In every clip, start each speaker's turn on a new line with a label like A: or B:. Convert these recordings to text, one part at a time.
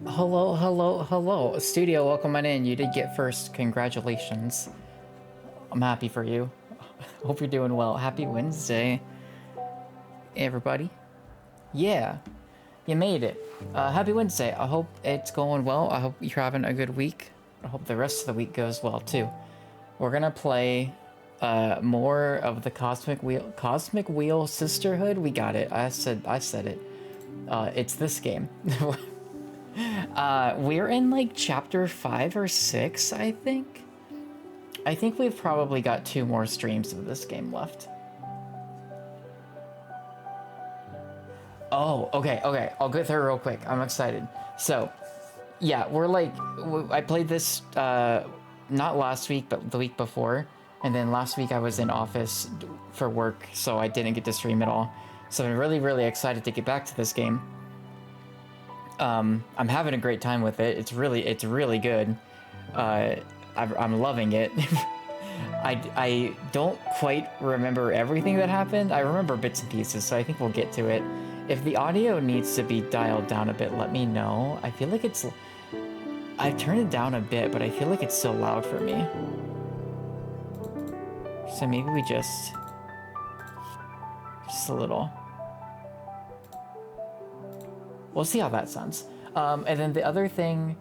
A: Hello, hello, hello. Studio, welcome on in. You did get first. Congratulations. I'm happy for you. Hope you're doing well. Happy Wednesday, everybody. Yeah, you made it. Happy Wednesday. I hope it's going well. I hope you're having a good week. I hope the rest of the week goes well too. We're gonna play more of the Cosmic Wheel Sisterhood. We got it. I said it. It's this game. We're in like chapter 5 or 6, I think. I think we've probably got 2 more streams of this game left. Oh, okay. I'll go through real quick. I'm excited. So, yeah, I played this, not last week, but the week before. And then last week I was in office for work, so I didn't get to stream at all. So I'm really, really excited to get back to this game. I'm having a great time with it. It's really good. I'm loving it. I don't quite remember everything that happened. I remember bits and pieces, so I think we'll get to it. If the audio needs to be dialed down a bit, let me know. I feel like I've turned it down a bit, but I feel like it's still loud for me. So maybe we just a little. We'll see how that sounds. And then the other thing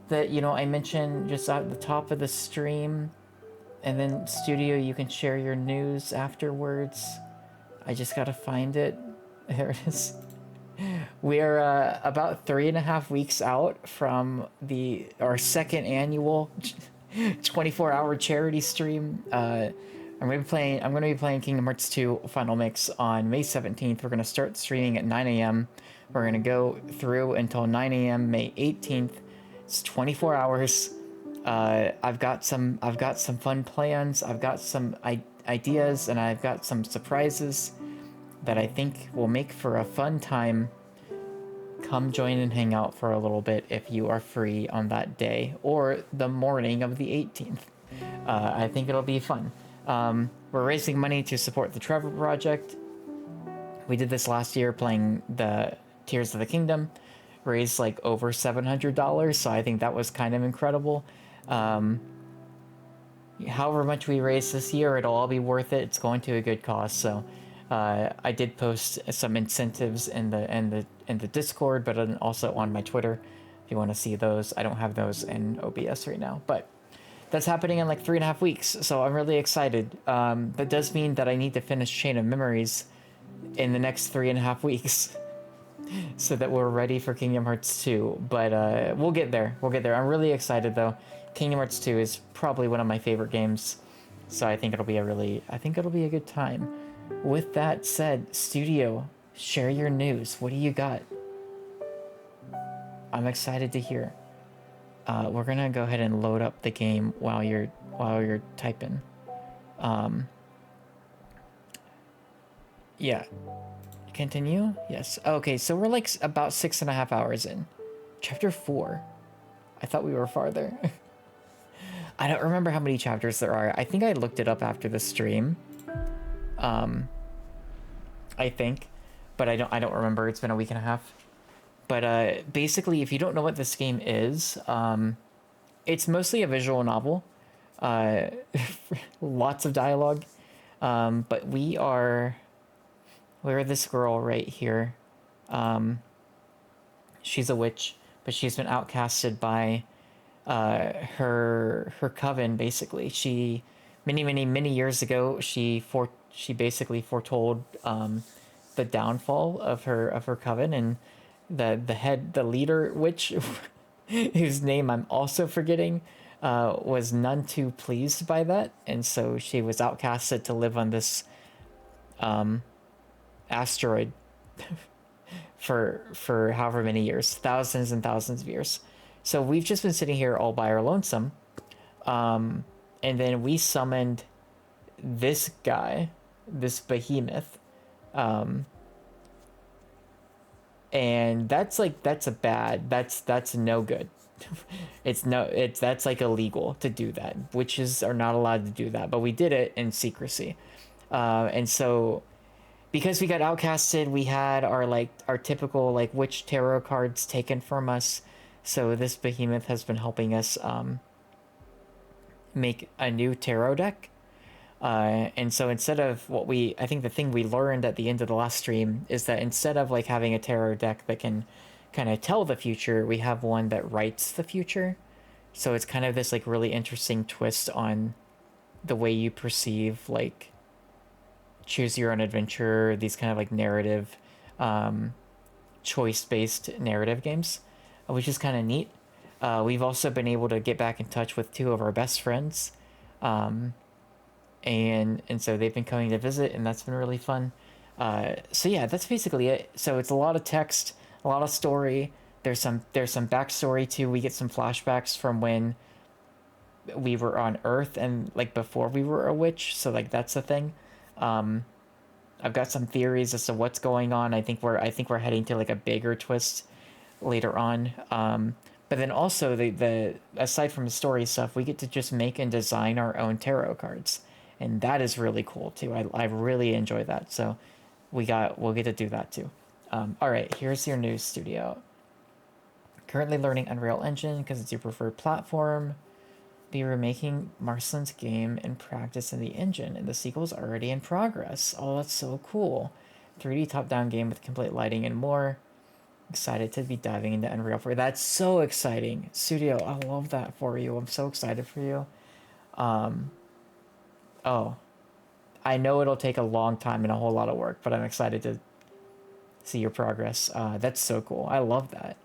A: that, I mentioned just at the top of the stream, and then Studio, you can share your news afterwards. I just gotta find it. There it is. We're about 3.5 weeks out from our second annual 24-hour charity stream. I'm gonna be playing Kingdom Hearts 2 Final Mix on May 17th. We're gonna start streaming at 9 a.m. We're gonna go through until 9 a.m. May 18th. It's 24 hours. I've got some fun plans. I've got some ideas, and I've got some surprises that I think will make for a fun time. Come join and hang out for a little bit if you are free on that day or the morning of the 18th. I think it'll be fun. We're raising money to support the Trevor Project. We did this last year playing the Tears of the Kingdom. Raised like over $700, so I think that was kind of incredible. However much we raise this year, it'll all be worth it. It's going to a good cause. So I did post some incentives in the Discord, but also on my Twitter. If you want to see those, I don't have those in OBS right now, but that's happening in like 3.5 weeks. So I'm really excited. That does mean that I need to finish Chain of Memories in the next 3.5 weeks. So that we're ready for Kingdom Hearts 2, but we'll get there. I'm really excited though. Kingdom Hearts 2 is probably one of my favorite games, so I think it'll be a good time. With that said, Studio, share your news. What do you got? I'm excited to hear. We're gonna go ahead and load up the game while you're typing. Yeah. Continue? Yes. Okay, so we're like about 6.5 hours in. Chapter 4. I thought we were farther. I don't remember how many chapters there are. I think I looked it up after the stream. I think. But I don't remember. It's been a week and a half. But basically, if you don't know what this game is, it's mostly a visual novel. Uh, lots of dialogue. But we're this girl right here. She's a witch, but she's been outcasted by her coven. Basically, she many years ago she basically foretold the downfall of her coven, and the leader witch whose name I'm also forgetting was none too pleased by that, and so she was outcasted to live on this asteroid for however many years, thousands and thousands of years. So we've just been sitting here all by our lonesome, and then we summoned this guy, this behemoth, and that's no good. That's like illegal to do that. Witches are not allowed to do that, but we did it in secrecy, and so because we got outcasted, we had our typical like witch tarot cards taken from us. So this behemoth has been helping us make a new tarot deck. And so instead of I think the thing we learned at the end of the last stream is that instead of like having a tarot deck that can kind of tell the future, we have one that writes the future. So it's kind of this like really interesting twist on the way you perceive like choose your own adventure, these kind of like narrative, choice-based narrative games, which is kind of neat. We've also been able to get back in touch with two of our best friends, and so they've been coming to visit, and that's been really fun. So yeah, that's basically it. So it's a lot of text, a lot of story. There's some backstory too. We get some flashbacks from when we were on Earth and like before we were a witch. So like that's the thing. I've got some theories as to what's going on. I think we're heading to like a bigger twist later on. But then also the aside from the story stuff, we get to just make and design our own tarot cards, and that is really cool too. I really enjoy that. So we'll get to do that too. All right, here's your news studio. Currently learning Unreal Engine because it's your preferred platform. Be remaking Marston's game and practice in the engine, and the sequel's already in progress. Oh, that's so cool. 3D top-down game with complete lighting and more. Excited to be diving into Unreal 4. That's so exciting. Studio, I love that for you. I'm so excited for you. Oh, I know it'll take a long time and a whole lot of work, but I'm excited to see your progress. That's so cool. I love that.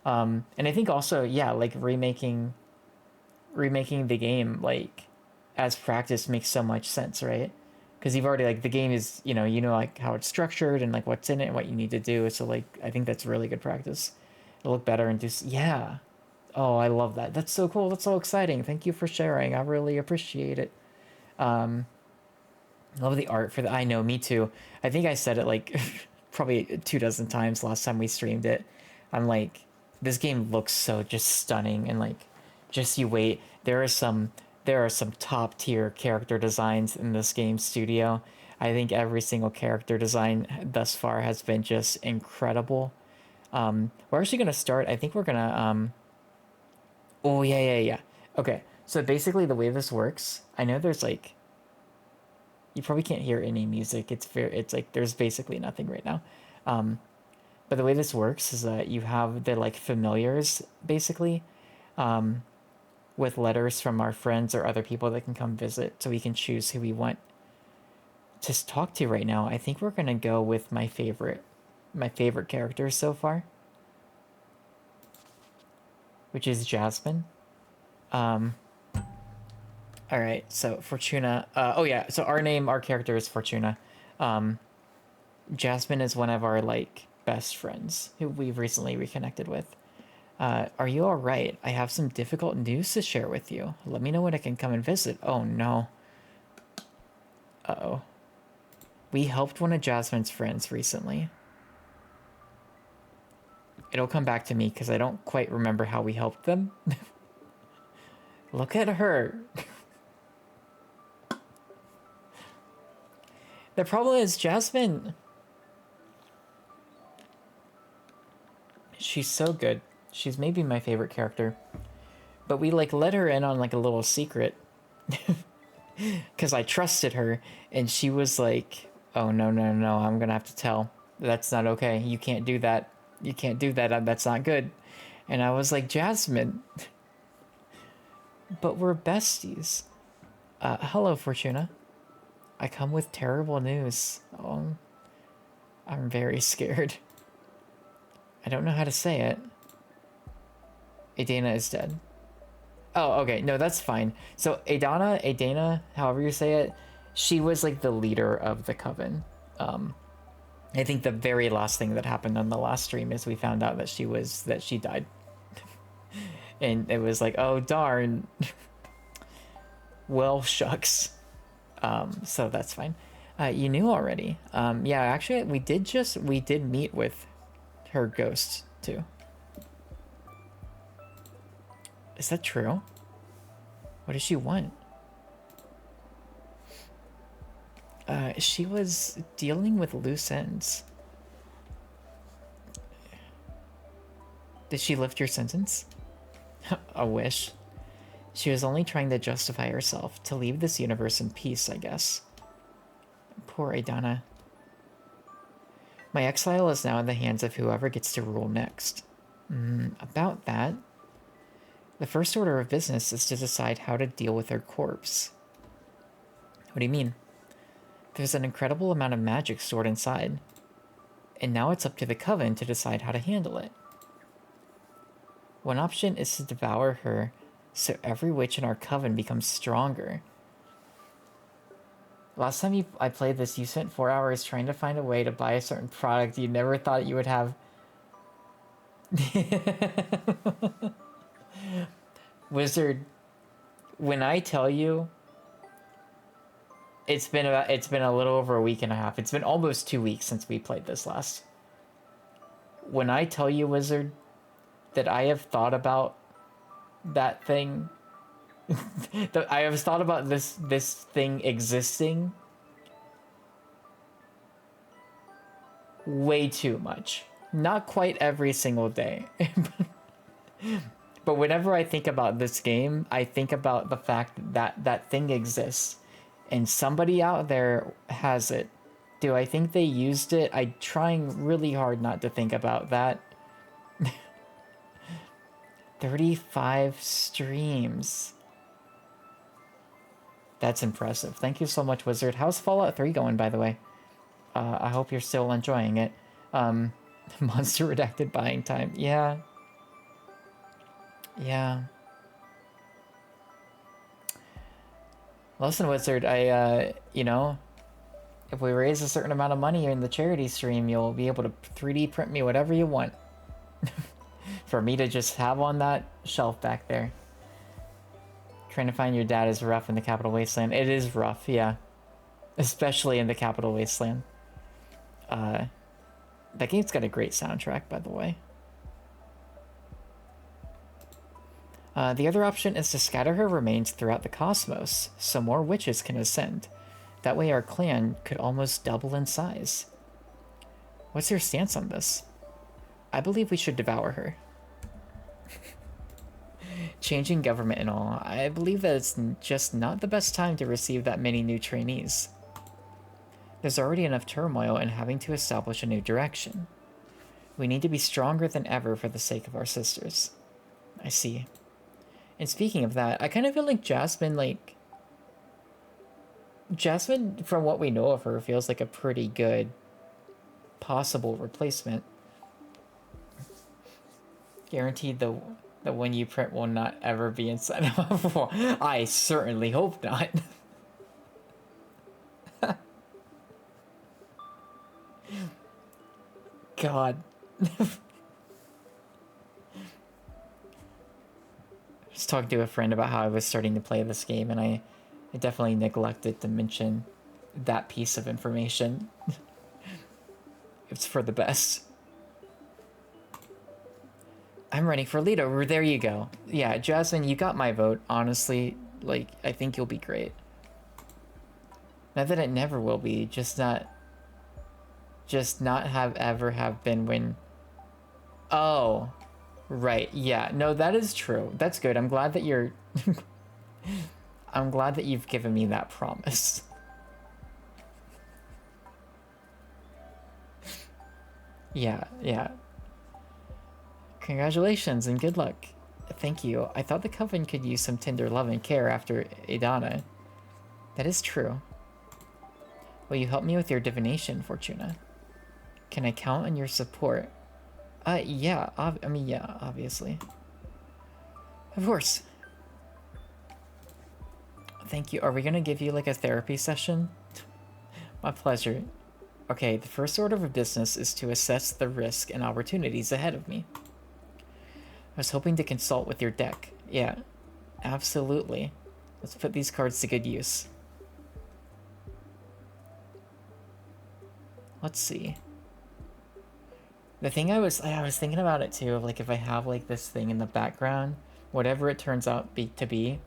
A: And I think also, yeah, like remaking the game like as practice makes so much sense, right? Because you've already like the game is like how it's structured and like what's in it and what you need to do. So like I think that's really good practice. It'll look better and just yeah. Oh, I love that. That's so cool. That's so exciting. Thank you for sharing. I really appreciate it. Love the art for the. I know, me too. I think I said it like probably 24 times last time we streamed it. I'm like, this game looks so just stunning, and like, just you wait. There are some top tier character designs in this game studio. I think every single character design thus far has been just incredible. We're actually gonna start. I think we're gonna. Oh yeah. Okay, so basically the way this works, I know there's like. You probably can't hear any music. It's like there's basically nothing right now. But the way this works is that you have the like familiars basically, with letters from our friends or other people that can come visit, so we can choose who we want to talk to right now. I think we're gonna go with my favorite character so far, which is Jasmine. All right, so Fortuna. Oh yeah, so our character is Fortuna. Jasmine is one of our like best friends who we've recently reconnected with. Are you all right? I have some difficult news to share with you. Let me know when I can come and visit. Oh no. Uh-oh. We helped one of Jasmine's friends recently. It'll come back to me because I don't quite remember how we helped them. Look at her. The problem is Jasmine. She's so good. She's maybe my favorite character. But we like let her in on like a little secret because I trusted her, and she was like, "Oh no, no, no! I'm gonna have to tell. That's not okay. You can't do that. You can't do that. That's not good." And I was like, "Jasmine, but we're besties." Hello, Fortuna. I come with terrible news. Oh, I'm very scared. I don't know how to say it. Adana is dead. Oh, okay. No, that's fine. So Adana, however you say it, she was like the leader of the coven. I think the very last thing that happened on the last stream is we found out that she died. And it was like, oh darn. Well, shucks. So that's fine. You knew already. Yeah, actually we did meet with her ghost too. Is that true? What does she want? She was dealing with loose ends. Did she lift your sentence? A wish. She was only trying to justify herself, to leave this universe in peace, I guess. Poor Adana. My exile is now in the hands of whoever gets to rule next. About that, the first order of business is to decide how to deal with her corpse. What do you mean? There's an incredible amount of magic stored inside, and now it's up to the Coven to decide how to handle it. One option is to devour her so every witch in our Coven becomes stronger. Last time I played this, you spent 4 hours trying to find a way to buy a certain product you never thought you would have. Wizard, when I tell you, it's been a little over a week and a half. It's been almost 2 weeks since we played this last. When I tell you, Wizard, that I have thought about that thing, that I have thought about this thing existing way too much. Not quite every single day. But whenever I think about this game, I think about the fact that that thing exists and somebody out there has it. Do I think they used it? I'm trying really hard not to think about that. 35 streams. That's impressive. Thank you so much, Wizard. How's Fallout 3 going, by the way? I hope you're still enjoying it. Monster redacted buying time. Yeah. Yeah. Listen, Wizard, you know, if we raise a certain amount of money in the charity stream, you'll be able to 3D print me whatever you want. For me to just have on that shelf back there. Trying to find your dad is rough in the Capital Wasteland. It is rough, yeah. Especially in the Capital Wasteland. That game's got a great soundtrack, by the way. The other option is to scatter her remains throughout the cosmos, so more witches can ascend. That way our clan could almost double in size. What's your stance on this? I believe we should devour her. Changing government and all, I believe that it's just not the best time to receive that many new trainees. There's already enough turmoil in having to establish a new direction. We need to be stronger than ever for the sake of our sisters. I see. And speaking of that, I kind of feel like Jasmine, from what we know of her, feels like a pretty good possible replacement. Guaranteed the one you print will not ever be inside of a wall. I certainly hope not. God. I was talking to a friend about how I was starting to play this game, and I definitely neglected to mention that piece of information. It's for the best. I'm running for leader. There you go. Yeah, Jasmine, you got my vote. Honestly, I think you'll be great. Not that it never will be, just not have been when Oh, right. Yeah. No, that is true. That's good. I'm glad that you're. I'm glad that you've given me that promise. Yeah, yeah. Congratulations and good luck. Thank you. I thought the Coven could use some tender love and care after Idana. That is true. Will you help me with your divination, Fortuna? Can I count on your support? Yeah. I mean, yeah, obviously. Of course. Thank you. Are we gonna give you like a therapy session? My pleasure. Okay, the first order of business is to assess the risk and opportunities ahead of me. I was hoping to consult with your deck. Yeah, absolutely. Let's put these cards to good use. Let's see. The thing I was thinking about it too, of like if I have like this thing in the background, whatever it turns out to be,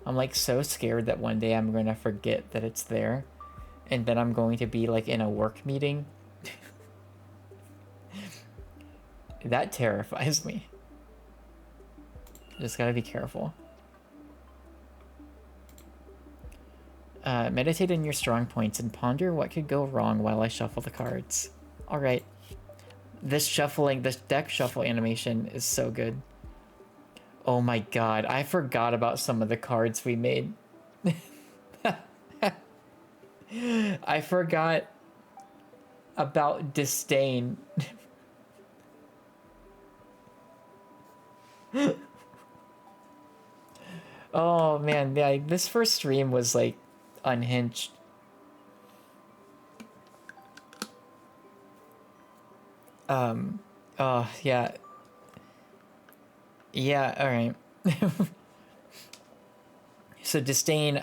A: I'm like so scared that one day I'm gonna forget that it's there, and then I'm going to be like in a work meeting. That terrifies me. Just gotta be careful. Meditate on your strong points and ponder what could go wrong while I shuffle the cards. Alright. This deck shuffle animation is so good. Oh my god, I forgot about some of the cards we made. I forgot about disdain. Oh man, yeah, this first stream was like unhinged. Oh yeah. Yeah, alright. So disdain,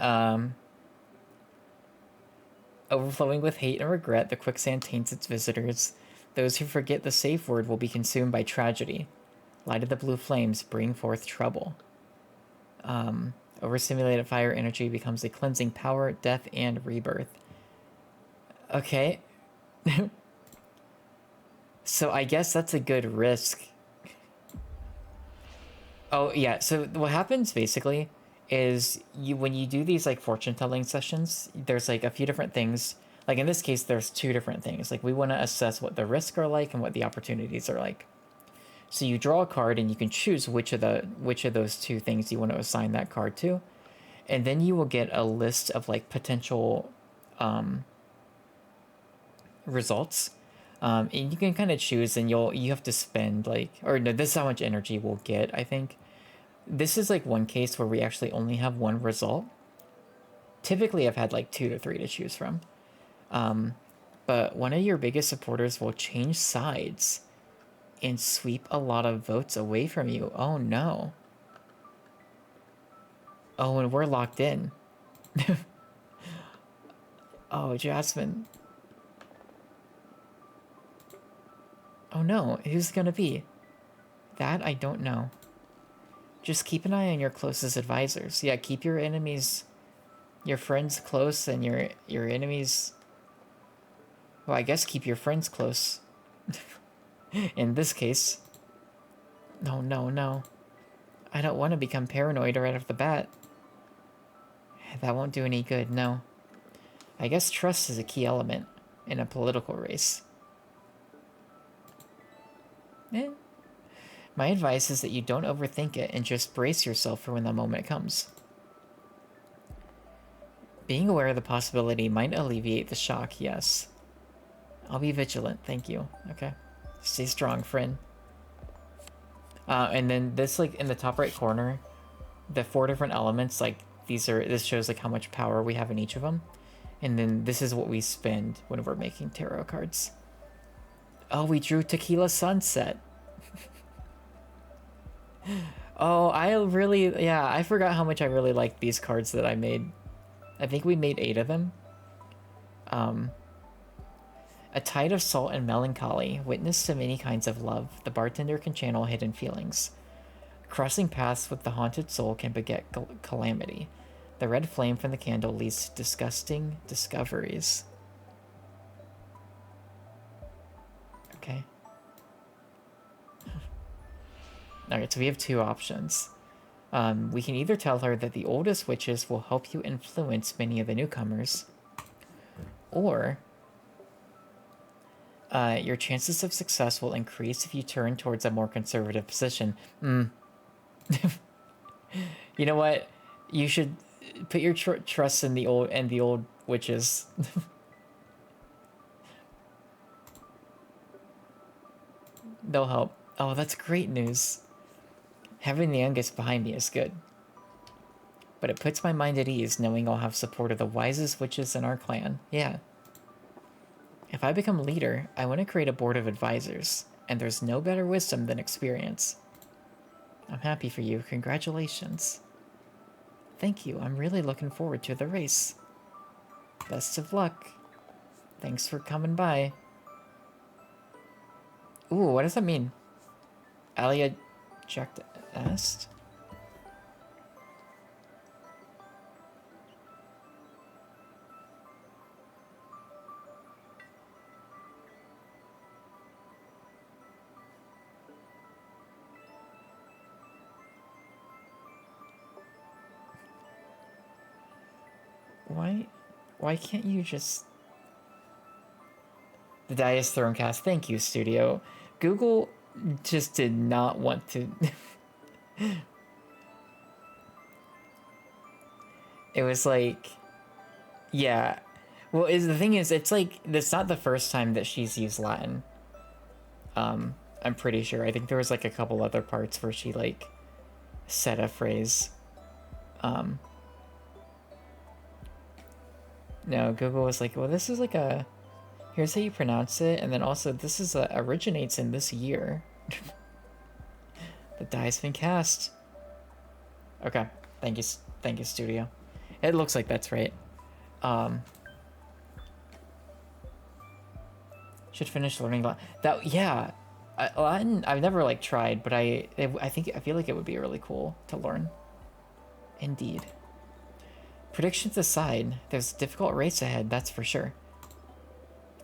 A: overflowing with hate and regret, the quicksand taints its visitors. Those who forget the safe word will be consumed by tragedy. Light of the blue flames, bring forth trouble. Overstimulated fire energy becomes a cleansing power, death, and rebirth. Okay. So I guess that's a good risk. Oh, yeah. So what happens basically is when you do these like fortune telling sessions, there's like a few different things. Like in this case, there's two different things. Like we want to assess what the risks are like and what the opportunities are like. So you draw a card and you can choose which of those two things you want to assign that card to. And then you will get a list of like potential results. And you can kind of choose, and you have to spend like, or no, this is how much energy we'll get, I think. This is like one case where we actually only have one result. Typically I've had like 2 to 3 to choose from. But one of your biggest supporters will change sides and sweep a lot of votes away from you. Oh no. Oh, and we're locked in. Oh, Jasmine. Oh no, who's gonna be? That I don't know. Just keep an eye on your closest advisors. Yeah, keep your enemies, your friends close, and your enemies. Well, I guess keep your friends close. In this case. No, no, no. I don't want to become paranoid right off the bat. That won't do any good, no. I guess trust is a key element in a political race. Eh. My advice is that you don't overthink it and just brace yourself for when the moment comes. Being aware of the possibility might alleviate the shock, yes. I'll be vigilant, thank you. Okay. Stay strong, friend. And then this, like, in the top right corner, the 4 different elements, like, this shows, like, how much power we have in each of them. And then this is what we spend when we're making tarot cards. Oh, we drew Tequila Sunset. Oh, I forgot how much I really liked these cards that I made. I think we made 8 of them. A tide of salt and melancholy, witness to many kinds of love. The bartender can channel hidden feelings. Crossing paths with the haunted soul can beget calamity. The red flame from the candle leads to disgusting discoveries. Okay. Alright, so we have two options. We can either tell her that the oldest witches will help you influence many of the newcomers, or your chances of success will increase if you turn towards a more conservative position. You know what? You should put your trust in the old witches. They'll help. Oh, that's great news. Having the youngest behind me is good. But it puts my mind at ease knowing I'll have support of the wisest witches in our clan. Yeah. If I become leader, I want to create a board of advisors, and there's no better wisdom than experience. I'm happy for you. Congratulations. Thank you. I'm really looking forward to the race. Best of luck. Thanks for coming by. Ooh, what does that mean? Alia checked est? Why can't you just... The die is Throwncast. Thank you, Studio. Google just did not want to... It was like... Yeah. Well, the thing is, it's like... It's not the first time that she's used Latin. I'm pretty sure. I think there was like a couple other parts where she like said a phrase. No, Google was like, well, this is like a... Here's how you pronounce it, and then also this is originates in this year. The die's been cast. Okay, thank you, Studio. It looks like that's right. Should finish learning Latin. Yeah, Latin I've never like tried, but I feel like it would be really cool to learn. Indeed. Predictions aside, there's a difficult race ahead, that's for sure.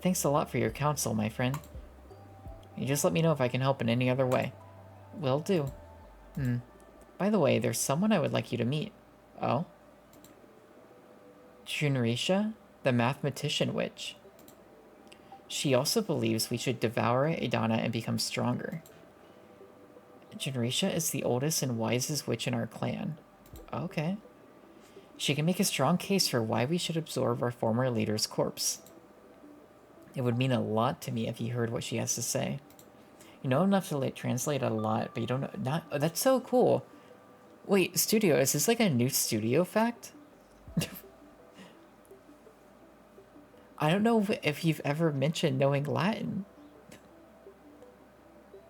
A: Thanks a lot for your counsel, my friend. You just let me know if I can help in any other way. Will do. By the way, there's someone I would like you to meet. Oh? Junrisha, the mathematician witch. She also believes we should devour Adana and become stronger. Junrisha is the oldest and wisest witch in our clan. Okay. She can make a strong case for why we should absorb our former leader's corpse. It would mean a lot to me if you heard what she has to say. You know enough to like, translate a lot, but you don't know... Oh, that's so cool. Wait, Studio, is this like a new Studio fact? I don't know if you've ever mentioned knowing Latin.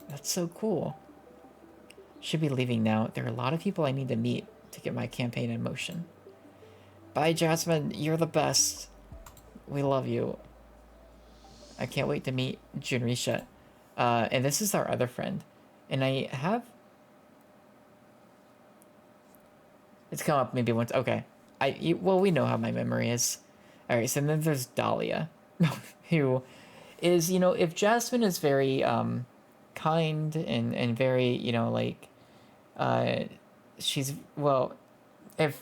A: That's so cool. Should be leaving now. There are a lot of people I need to meet to get my campaign in motion. Bye, Jasmine. You're the best. We love you. I can't wait to meet Junrisha. And this is our other friend. And I have... It's come up maybe once. Okay. Well, we know how my memory is. Alright, so then there's Dahlia. Who is, you know, if Jasmine is very kind and very, you know, like... she's... Well, if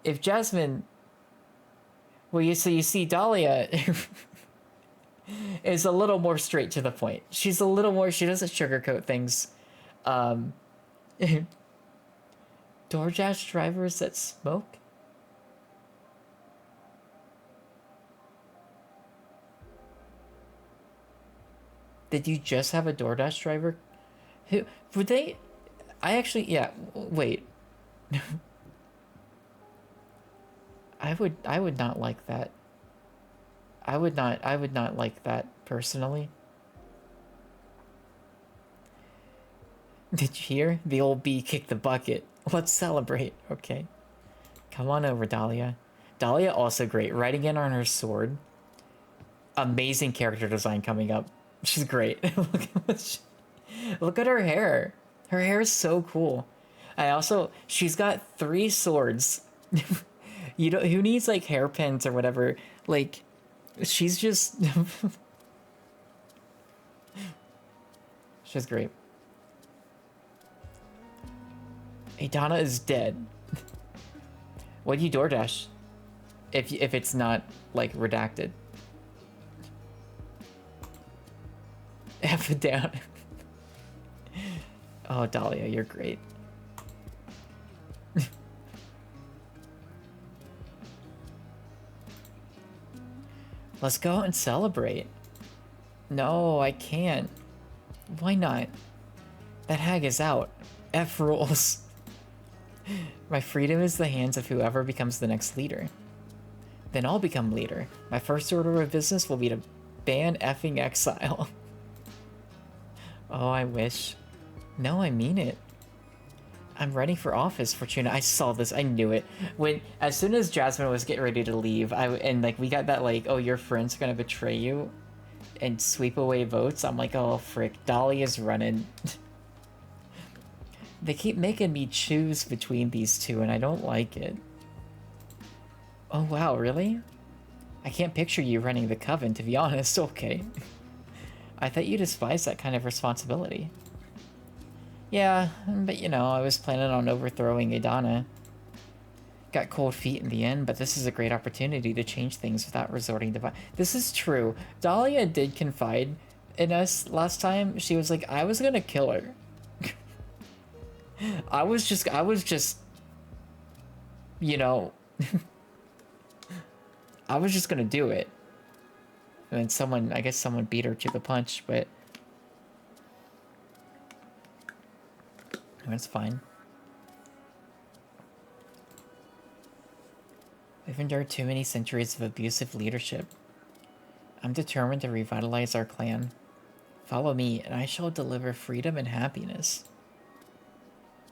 A: if Jasmine... Well, you see Dahlia is a little more straight to the point. She's a little more... She doesn't sugarcoat things. DoorDash drivers that smoke? Did you just have a DoorDash driver? Who... Would they... I actually... Yeah, wait. I would not like that. I would not like that personally. Did you hear? The old bee kicked the bucket. Let's celebrate. Okay. Come on over, Dahlia. Dahlia also great. Riding in on her sword. Amazing character design coming up. She's great. Look at her hair. Her hair is so cool. She's got 3 swords. You know, who needs like hairpins or whatever? Like, she's just She's great. Adana is dead. What do you DoorDash? If it's not, like, redacted. F it down. Oh, Dahlia, you're great. Let's go out and celebrate. No, I can't. Why not? That hag is out. F rules. My freedom is the hands of whoever becomes the next leader. Then I'll become leader. My first order of business will be to ban effing exile. Oh, I wish. No, I mean it. I'm running for office, Fortuna. I saw this. I knew it. As soon as Jasmine was getting ready to leave, and like we got that like, oh, your friend's gonna betray you and sweep away votes. I'm like, oh frick, Dolly is running. They keep making me choose between these two, and I don't like it. Oh wow, really? I can't picture you running the coven, to be honest. Okay. I thought you despised that kind of responsibility. Yeah, but you know, I was planning on overthrowing Adana. Got cold feet in the end, but this is a great opportunity to change things without resorting to violence. This is true. Dahlia did confide in us last time. She was like, I was gonna kill her. I was just, you know, I was just gonna do it. And then I guess someone beat her to the punch, but that's fine. We've endured too many centuries of abusive leadership. I'm determined to revitalize our clan. Follow me, and I shall deliver freedom and happiness.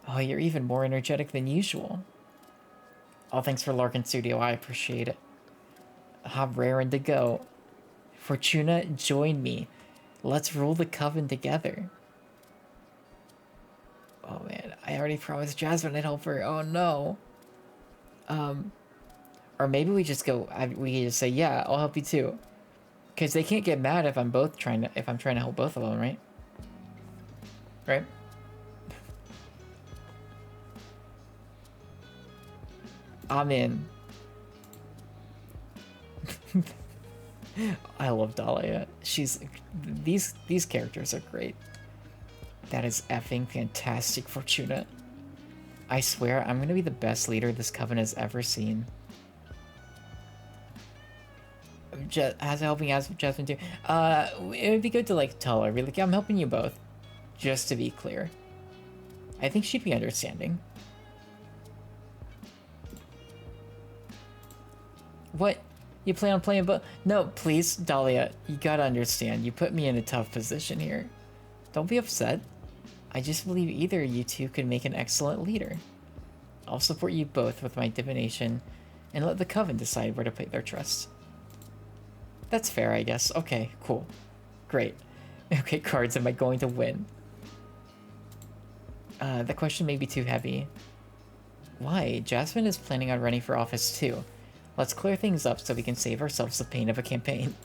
A: Oh, you're even more energetic than usual. Oh, thanks for Larkin Studio. I appreciate it. I'm raring to go. Fortuna, join me. Let's rule the coven together. Oh man, I already promised Jasmine I'd help her. Oh no. Or maybe we just go. We just say, yeah, I'll help you too. Because they can't get mad if I'm trying to help both of them, right? Right. I'm in. I love Dahlia. These characters are great. That is effing fantastic, Fortuna. I swear I'm gonna be the best leader this coven has ever seen. As helping Jasmine too. It would be good to like tell her, be like, yeah, I'm helping you both. Just to be clear. I think she'd be understanding. What? You plan on playing both? No, please, Dahlia, you gotta understand. You put me in a tough position here. Don't be upset. I just believe either of you two could make an excellent leader. I'll support you both with my divination and let the coven decide where to put their trust. That's fair, I guess. Okay, cool. Great. Okay, cards, am I going to win? The question may be too heavy. Why? Jasmine is planning on running for office too. Let's clear things up so we can save ourselves the pain of a campaign.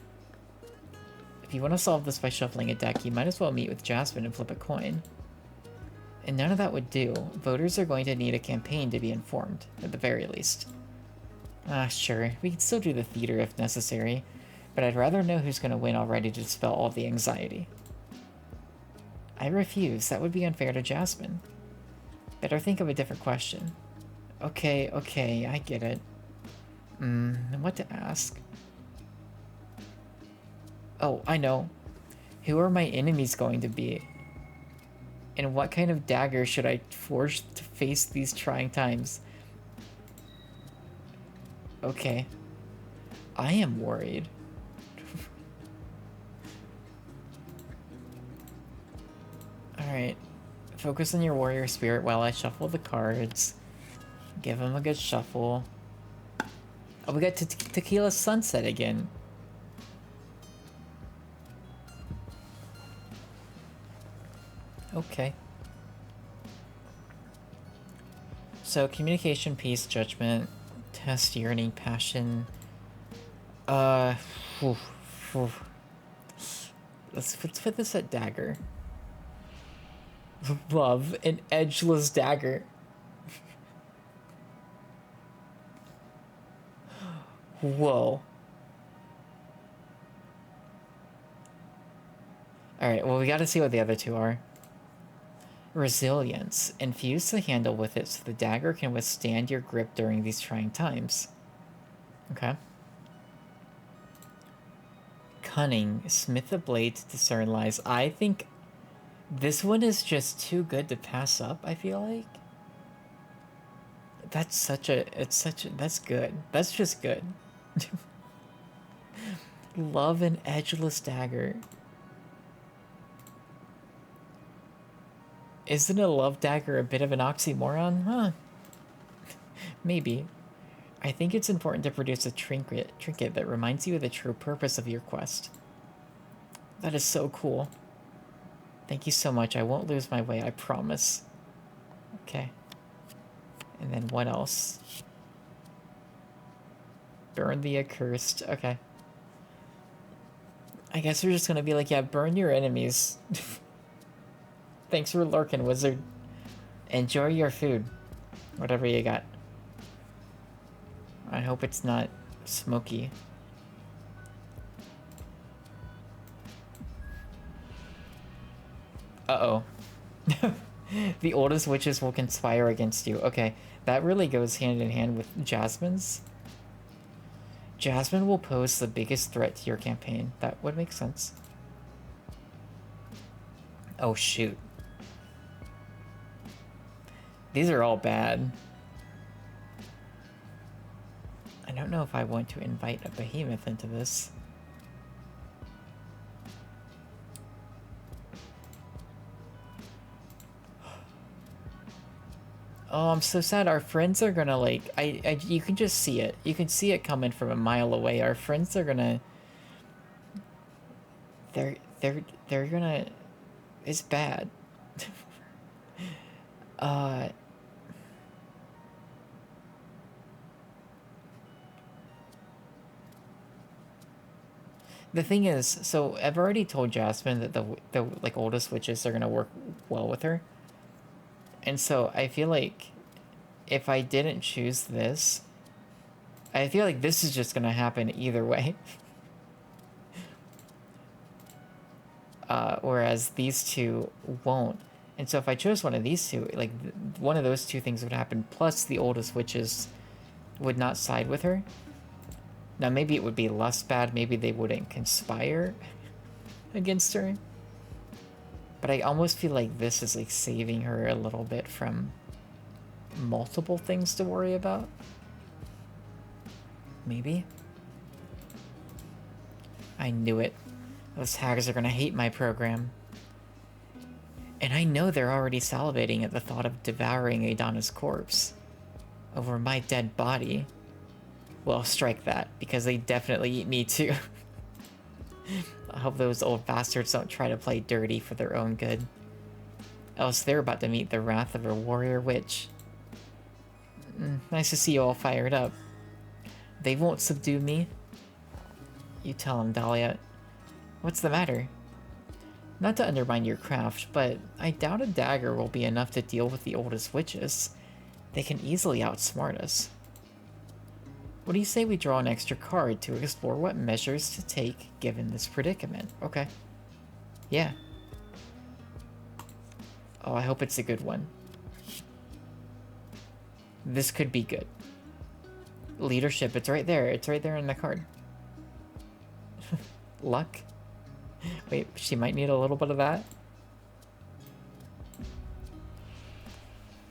A: If you want to solve this by shuffling a deck, you might as well meet with Jasmine and flip a coin. And none of that would do. Voters are going to need a campaign to be informed, at the very least. Ah, sure. We can still do the theater if necessary, but I'd rather know who's going to win already to dispel all the anxiety. I refuse. That would be unfair to Jasmine. Better think of a different question. Okay, I get it. What to ask? Oh, I know. Who are my enemies going to be? And what kind of dagger should I forge to face these trying times? Okay. I am worried. Alright. Focus on your warrior spirit while I shuffle the cards. Give him a good shuffle. Oh, we got Tequila Sunset again. Okay. So, communication, peace, judgment, test, yearning, passion. Let's put this at dagger. Love an edgeless dagger. Whoa. Alright, well, we gotta see what the other two are. Resilience. Infuse the handle with it so the dagger can withstand your grip during these trying times. Okay. Cunning. Smith the blade to discern lies. I think this one is just too good to pass up, I feel like. That's that's good. That's just good. Love an edgeless dagger. Isn't a love dagger a bit of an oxymoron? Huh. Maybe. I think it's important to produce a trinket that reminds you of the true purpose of your quest. That is so cool. Thank you so much. I won't lose my way, I promise. Okay. And then what else? Burn the accursed. Okay. I guess we're just gonna be like, yeah, burn your enemies. Thanks for lurking, wizard. Enjoy your food. Whatever you got. I hope it's not smoky. Uh-oh. The oldest witches will conspire against you. Okay, that really goes hand in hand with Jasmine's. Jasmine will pose the biggest threat to your campaign. That would make sense. Oh, shoot. These are all bad. I don't know if I want to invite a behemoth into this. Oh, I'm so sad. Our friends are gonna like, you can just see it. You can see it coming from a mile away. Our friends are gonna, they're gonna, it's bad. The thing is, so I've already told Jasmine that the like oldest witches are gonna work well with her. And so I feel like if I didn't choose this, I feel like this is just gonna happen either way. Whereas these two won't. And so if I chose one of these two, like one of those two things would happen, plus the oldest witches would not side with her. Now maybe it would be less bad, maybe they wouldn't conspire against her. But I almost feel like this is like saving her a little bit from multiple things to worry about. Maybe. I knew it. Those hags are gonna hate my program. And I know they're already salivating at the thought of devouring Adana's corpse over my dead body. Well, strike that, because they definitely eat me too. I hope those old bastards don't try to play dirty for their own good. Else they're about to meet the wrath of a warrior witch. Nice to see you all fired up. They won't subdue me. You tell them, Dahlia. What's the matter? Not to undermine your craft, but I doubt a dagger will be enough to deal with the oldest witches. They can easily outsmart us. What do you say we draw an extra card to explore what measures to take given this predicament? Okay. Yeah. Oh, I hope it's a good one. This could be good. Leadership, it's right there. It's right there in the card. Luck. Wait, she might need a little bit of that.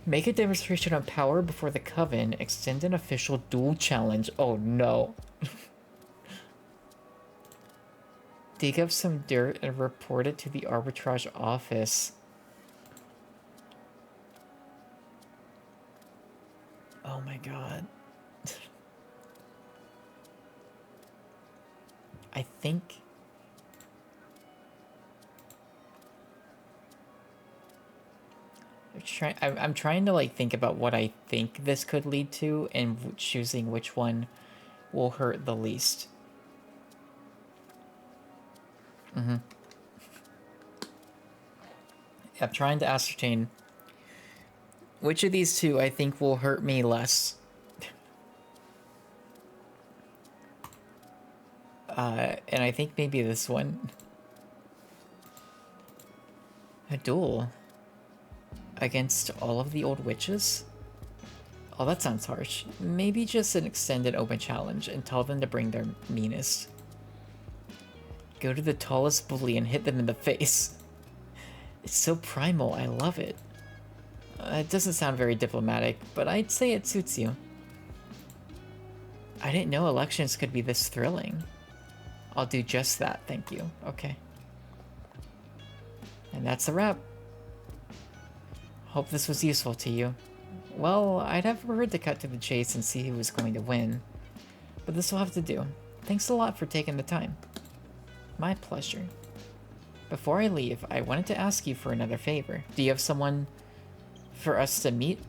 A: Make a demonstration of power before the coven. Extend an official duel challenge. Oh no. Dig up some dirt and report it to the arbitrage office. Oh my god. I think... I'm trying to like think about what I think this could lead to and choosing which one will hurt the least. I'm trying to ascertain which of these two I think will hurt me less. And I think maybe this one. A duel against all of the old witches? Oh, that sounds harsh. Maybe just an extended open challenge and tell them to bring their meanest. Go to the tallest bully and hit them in the face. It's so primal, I love it. It doesn't sound very diplomatic, but I'd say it suits you. I didn't know elections could be this thrilling. I'll do just that, thank you. Okay. And that's a wrap. Hope this was useful to you. Well, I'd have preferred to cut to the chase and see who was going to win, but this will have to do. Thanks a lot for taking the time. My pleasure. Before I leave, I wanted to ask you for another favor. Do you have someone for us to meet?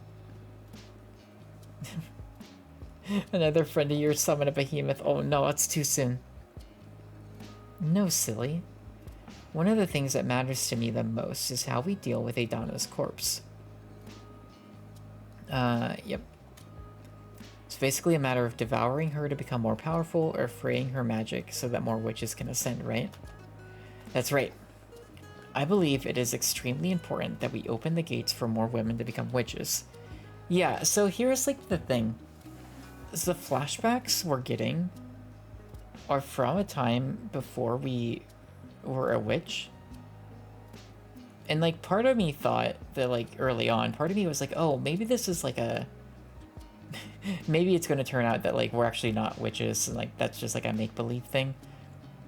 A: Another friend of yours summon a behemoth. Oh no, it's too soon. No, silly. One of the things that matters to me the most is how we deal with Adana's corpse. Yep. It's basically a matter of devouring her to become more powerful or freeing her magic so that more witches can ascend, right? That's right. I believe it is extremely important that we open the gates for more women to become witches. Yeah, so here's like the thing. The flashbacks we're getting are from a time before we were a witch. And like part of me thought that like early on, part of me was like, oh, maybe this is like a maybe it's going to turn out that like we're actually not witches and like that's just like a make-believe thing.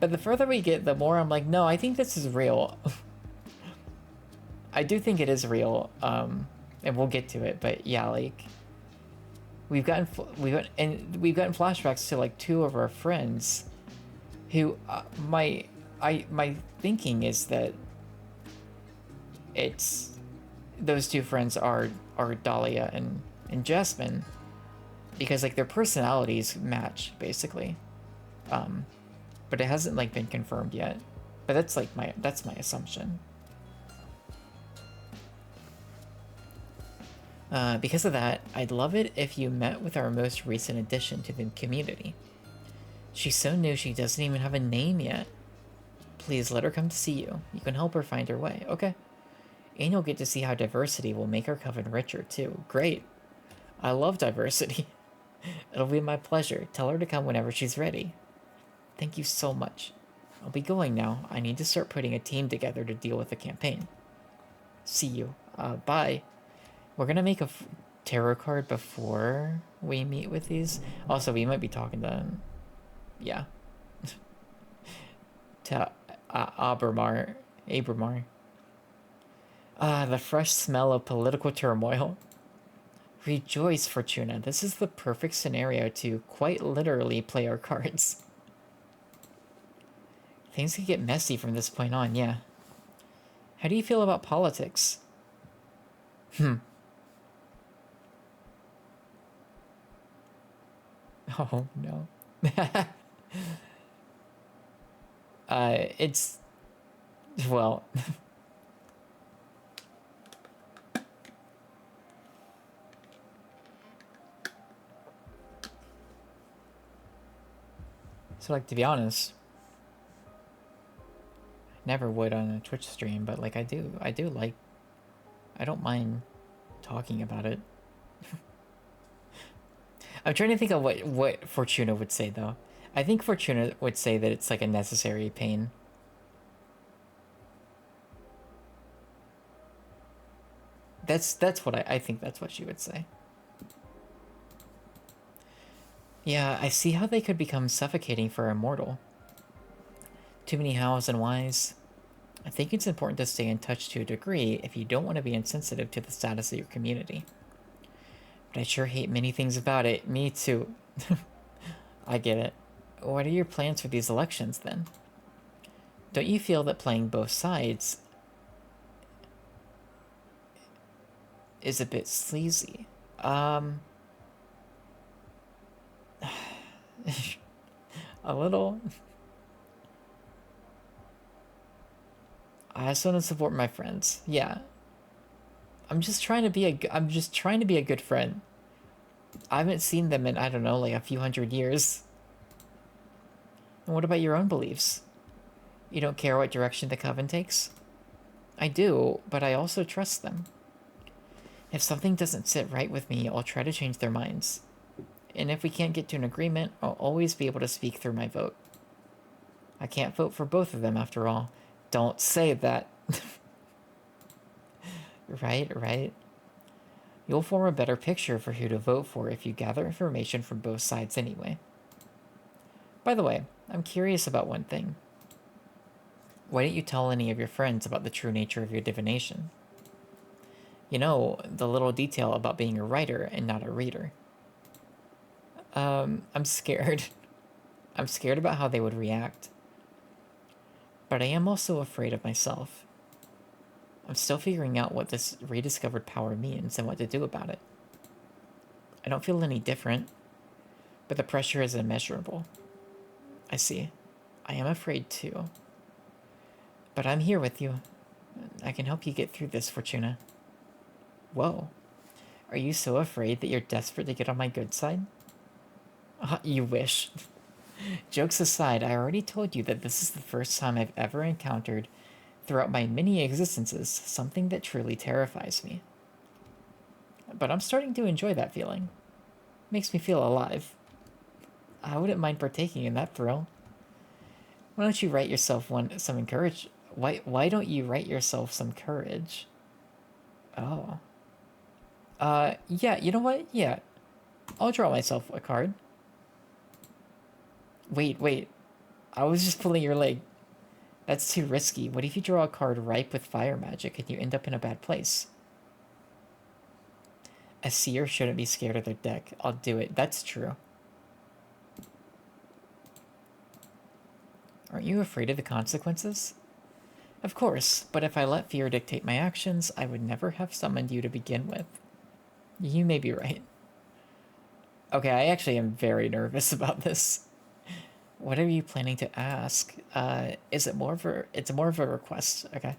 A: But the further we get, the more I'm like, no, I think this is real. I do think it is real, and we'll get to it. But yeah, like we've gotten flashbacks to like two of our friends, who my thinking is that it's those two friends are Dahlia and Jasmine, because like their personalities match basically, but it hasn't like been confirmed yet. But that's like my assumption. Because of that, I'd love it if you met with our most recent addition to the community. She's so new she doesn't even have a name yet. Please let her come to see you. You can help her find her way, okay? And you'll get to see how diversity will make our coven richer too. Great. I love diversity. It'll be my pleasure. Tell her to come whenever she's ready. Thank you so much. I'll be going now. I need to start putting a team together to deal with the campaign. See you. Bye. We're gonna make a tarot card before we meet with these. Also, we might be talking to, yeah, to Abramar. The fresh smell of political turmoil. Rejoice, Fortuna. This is the perfect scenario to quite literally play our cards. Things could get messy from this point on, yeah. How do you feel about politics? Oh, no. It's... well... So, like, to be honest... I never would on a Twitch stream, but, like, I do like... I don't mind talking about it. I'm trying to think of what Fortuna would say, though. I think Fortuna would say that it's like a necessary pain. That's what I think that's what she would say. Yeah, I see how they could become suffocating for a mortal. Too many hows and whys. I think it's important to stay in touch to a degree if you don't want to be insensitive to the status of your community. But I sure hate many things about it. Me too. I get it. What are your plans for these elections, then? Don't you feel that playing both sides is a bit sleazy? A little. I just want to support my friends. Yeah, I'm just trying to be a good friend. I haven't seen them in, I don't know, like a few hundred years. And what about your own beliefs? You don't care what direction the coven takes? I do, but I also trust them. If something doesn't sit right with me, I'll try to change their minds. And if we can't get to an agreement, I'll always be able to speak through my vote. I can't vote for both of them after all. Don't say that. Right. You'll form a better picture for who to vote for if you gather information from both sides anyway. By the way, I'm curious about one thing. Why didn't you tell any of your friends about the true nature of your divination? You know, the little detail about being a writer and not a reader. I'm scared. I'm scared about how they would react. But I am also afraid of myself. I'm still figuring out what this rediscovered power means and what to do about it. I don't feel any different, but the pressure is immeasurable. I see. I am afraid too. But I'm here with you. I can help you get through this, Fortuna. Whoa. Are you so afraid that you're desperate to get on my good side? You wish. Jokes aside, I already told you that this is the first time I've ever encountered, throughout my many existences, something that truly terrifies me. But I'm starting to enjoy that feeling. Makes me feel alive. I wouldn't mind partaking in that thrill. Why don't you write yourself some encourage? Why don't you write yourself some courage? Oh. Yeah, you know what? Yeah. I'll draw myself a card. Wait. I was just pulling your leg. That's too risky. What if you draw a card ripe with fire magic and you end up in a bad place? A seer shouldn't be scared of their deck. I'll do it. That's true. Aren't you afraid of the consequences? Of course, but if I let fear dictate my actions, I would never have summoned you to begin with. You may be right. Okay, I actually am very nervous about this. What are you planning to ask? It's more of a request, okay?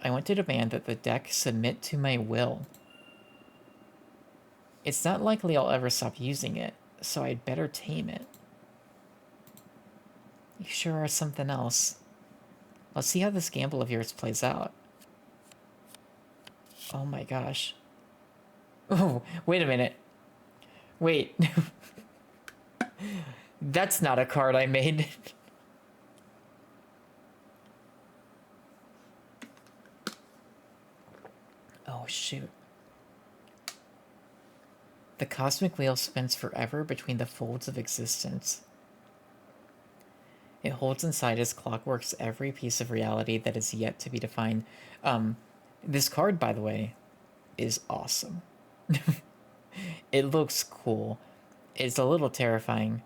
A: I want to demand that the deck submit to my will. It's not likely I'll ever stop using it, so I'd better tame it. You sure are something else. Let's see how this gamble of yours plays out. Oh my gosh. Oh, wait a minute. Wait. That's not a card I made. Oh, shoot. The cosmic wheel spins forever between the folds of existence. It holds inside its clockworks every piece of reality that is yet to be defined. This card, by the way, is awesome. It looks cool. It's a little terrifying.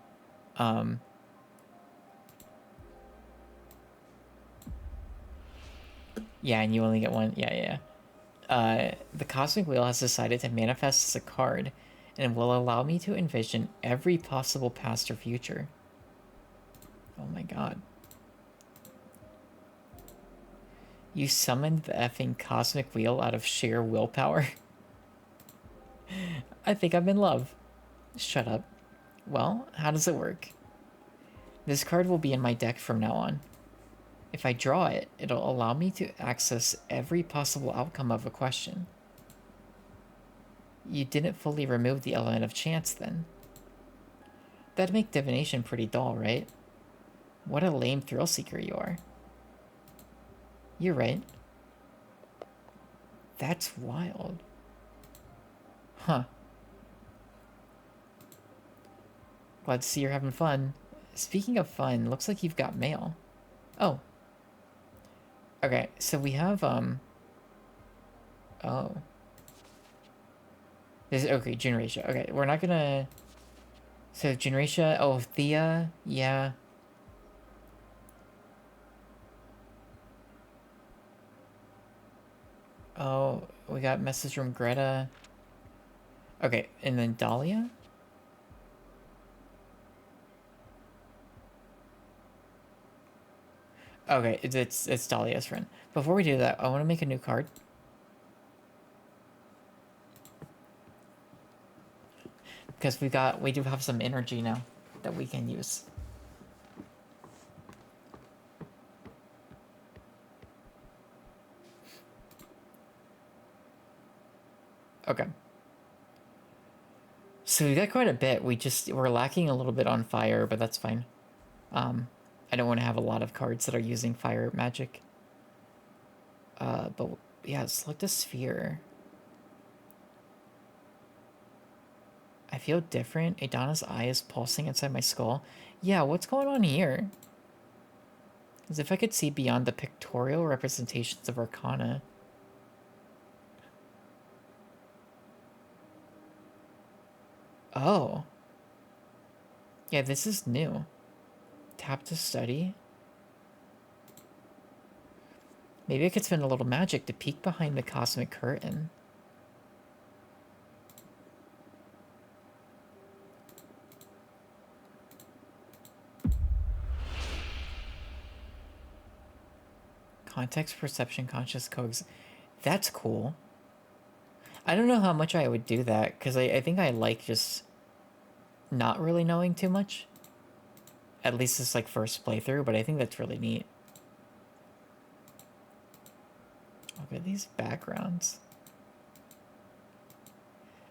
A: Yeah, and you only get one. Yeah. The Cosmic Wheel has decided to manifest as a card and will allow me to envision every possible past or future. Oh my god. You summoned the effing Cosmic Wheel out of sheer willpower? I think I'm in love. Shut up. Well, how does it work? This card will be in my deck from now on. If I draw it, it'll allow me to access every possible outcome of a question. You didn't fully remove the element of chance, then. That'd make divination pretty dull, right? What a lame thrill seeker you are. You're right. That's wild. Huh. Glad to see you're having fun. Speaking of fun, looks like you've got mail. Oh. Okay, so we have, oh. This is, okay, Generatia. Okay, we're not gonna... So, Generatia, oh, Thea, yeah. Oh, we got message from Greta. Okay, and then Dahlia? Okay, it's Dahlia's friend. Before we do that, I want to make a new card. because we do have some energy now that we can use. Okay. So we got quite a bit. We're lacking a little bit on fire, but that's fine. I don't want to have a lot of cards that are using fire magic. But yeah, select a sphere. I feel different. Adana's eye is pulsing inside my skull. Yeah, what's going on here? As if I could see beyond the pictorial representations of Arcana. Oh. Yeah, this is new. Tap to study. Maybe I could spend a little magic to peek behind the cosmic curtain. Context, perception, conscious coexist. That's cool. I don't know how much I would do that, because I think I like just not really knowing too much. At least this like first playthrough, but I think that's really neat. Look at these backgrounds.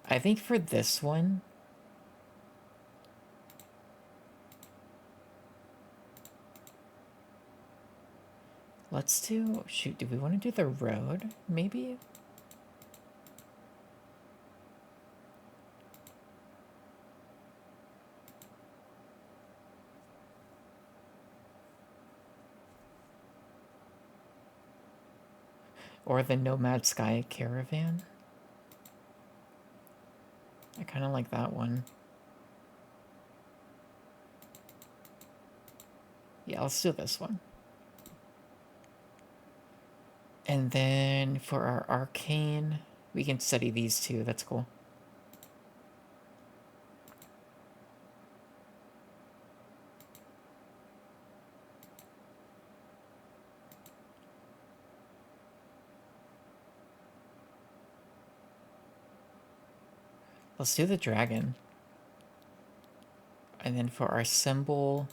A: I think for this one, let's do, shoot, do we want to do the road, maybe? Or the Nomad Sky Caravan? I kind of like that one. Yeah, let's do this one. And then for our arcane, we can study these two. That's cool. Let's do the dragon. And then for our symbol,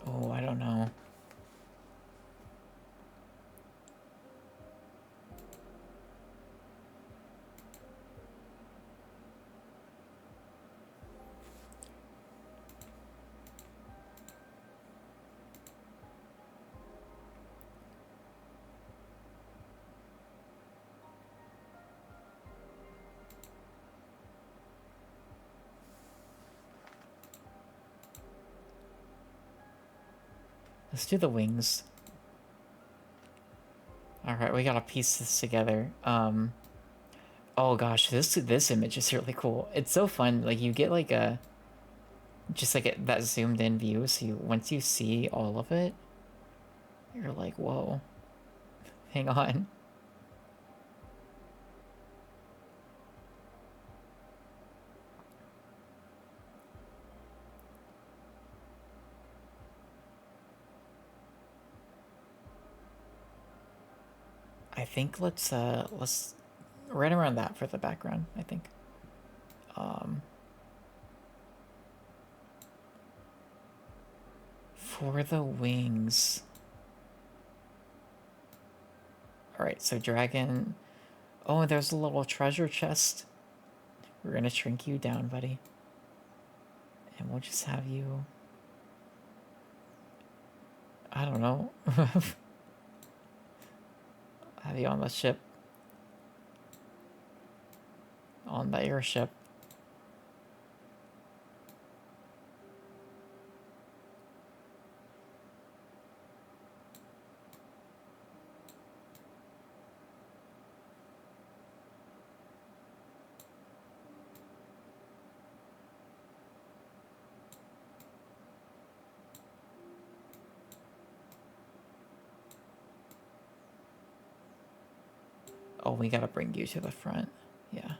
A: oh, I don't know. Let's do the wings. Alright, we gotta piece this together. Oh gosh, this image is really cool. It's so fun. Like you get like a just like that zoomed in view, so once you see all of it, you're like, whoa. Hang on. I think let's right around that for the background, I think. For the wings. Alright, so dragon. Oh, there's a little treasure chest. We're gonna shrink you down, buddy. And we'll just have you... I don't know. Have you on the ship. On the airship. Oh, we gotta bring you to the front. Yeah.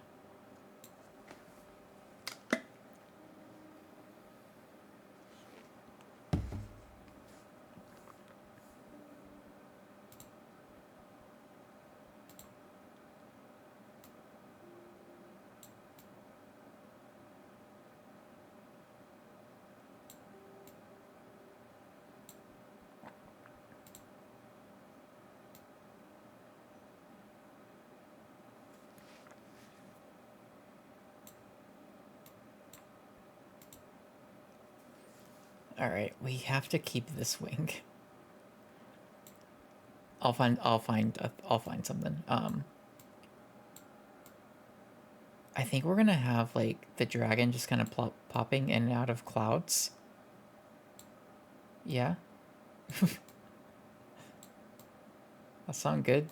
A: All right, we have to keep this wing. I'll find something. I think we're gonna have like the dragon just kind of popping in and out of clouds. Yeah, that sound good.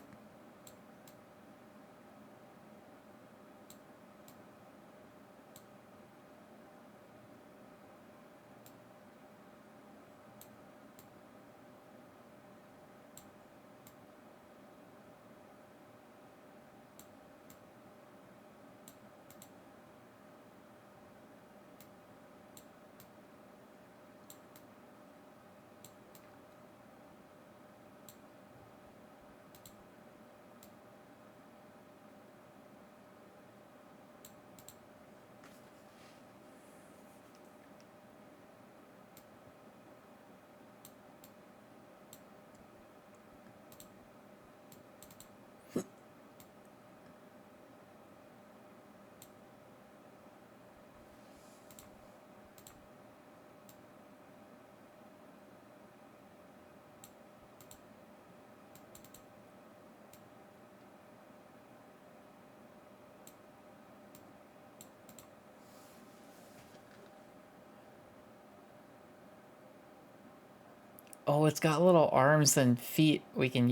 A: Oh, it's got little arms and feet. We can.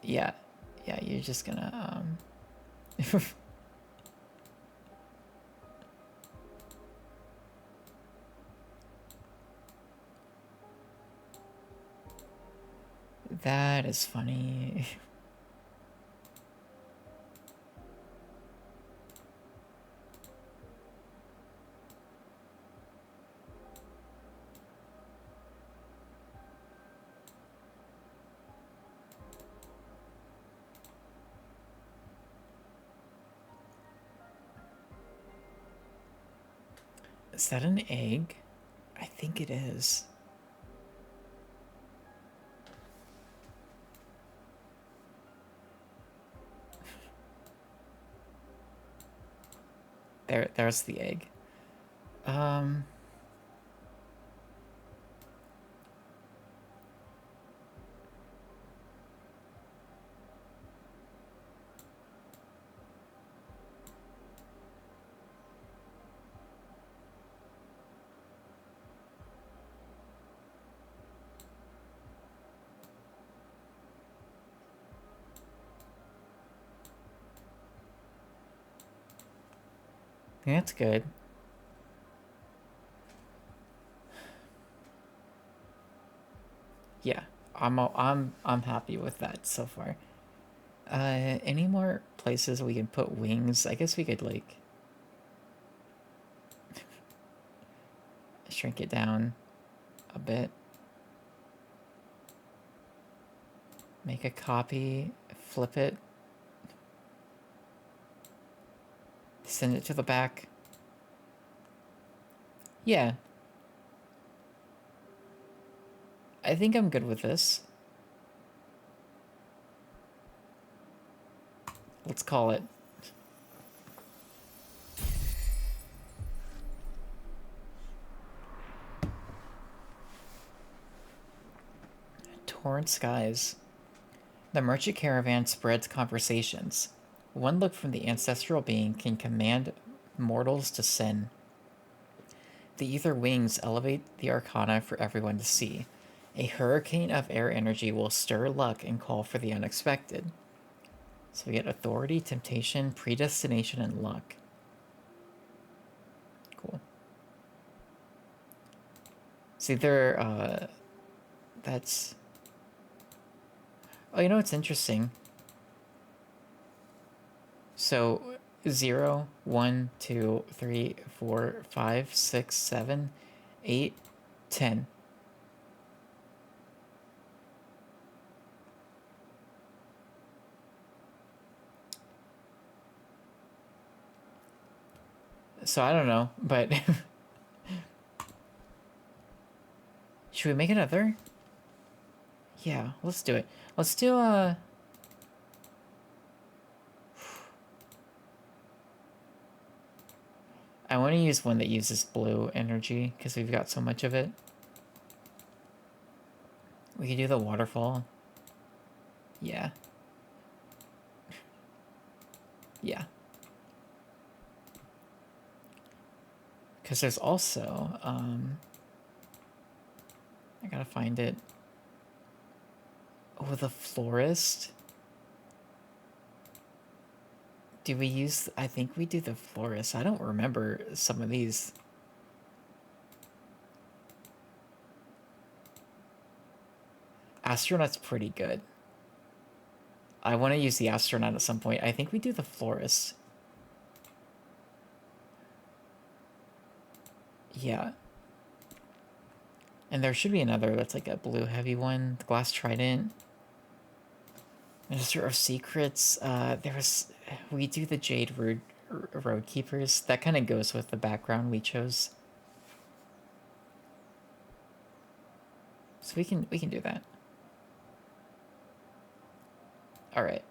A: Yeah, yeah. You're just gonna That is funny. Is that an egg? I think it is. There's the egg. Um, I think that's good. Yeah, I'm happy with that so far. Any more places we can put wings? I guess we could like shrink it down a bit. Make a copy, flip it, send it to the back. Yeah, I think I'm good with this. Let's call it. Torrent skies. The merchant caravan spreads conversations. One look from the ancestral being can command mortals to sin. The ether wings elevate the arcana for everyone to see. A hurricane of air energy will stir luck and call for the unexpected. So we get authority, temptation, predestination, and luck. Cool. See, that's... Oh, you know what's interesting? So 0, 1, 2, 3, 4, 5, 6, 7, 8, 10. So I don't know, but should we make another? Yeah, let's do it. Let's do I want to use one that uses blue energy because we've got so much of it. We could do the waterfall. Yeah. Yeah. Because there's also, I gotta find it. Oh, the florist. Do we use, I think we do the florist. I don't remember some of these. Astronaut's pretty good. I want to use the astronaut at some point. I think we do the florist. Yeah. And there should be another that's like a blue heavy one. The glass trident. Minister of Secrets. We do the Jade Road Keepers. That kind of goes with the background we chose. So we can do that. All right.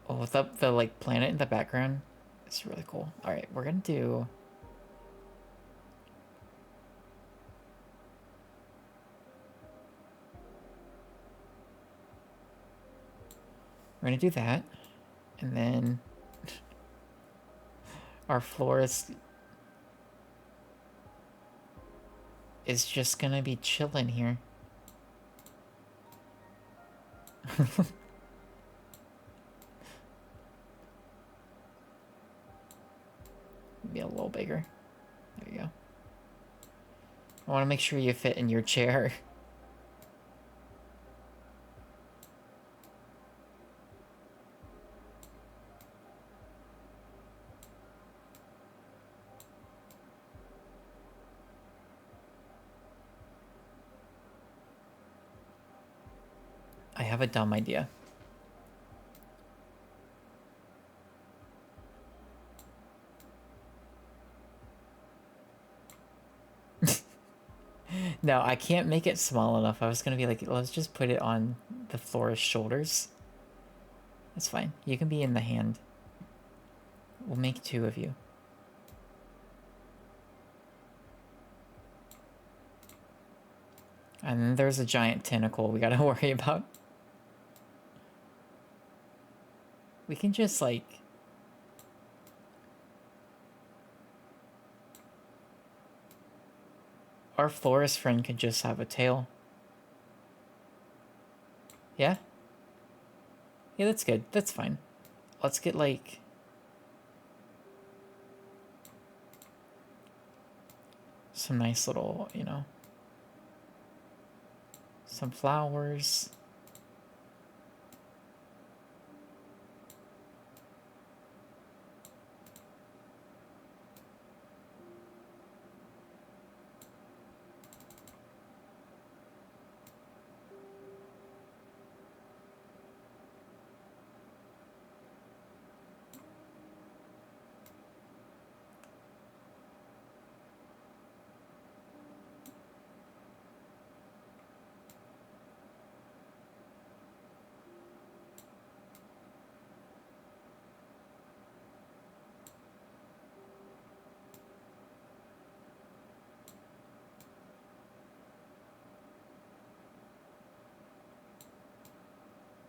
A: Oh, the like planet in the background. It's really cool. All right, we're gonna do. We're gonna do that, and then our florist is just gonna be chilling here. Be a little bigger. There you go. I want to make sure you fit in your chair. I have a dumb idea. No, I can't make it small enough. I was gonna be like, let's just put it on the florist's shoulders. That's fine. You can be in the hand. We'll make two of you. And then there's a giant tentacle we gotta worry about. We can just like... Our florist friend could just have a tail. Yeah? Yeah, that's good. That's fine. Let's get like... some nice little, you know... some flowers.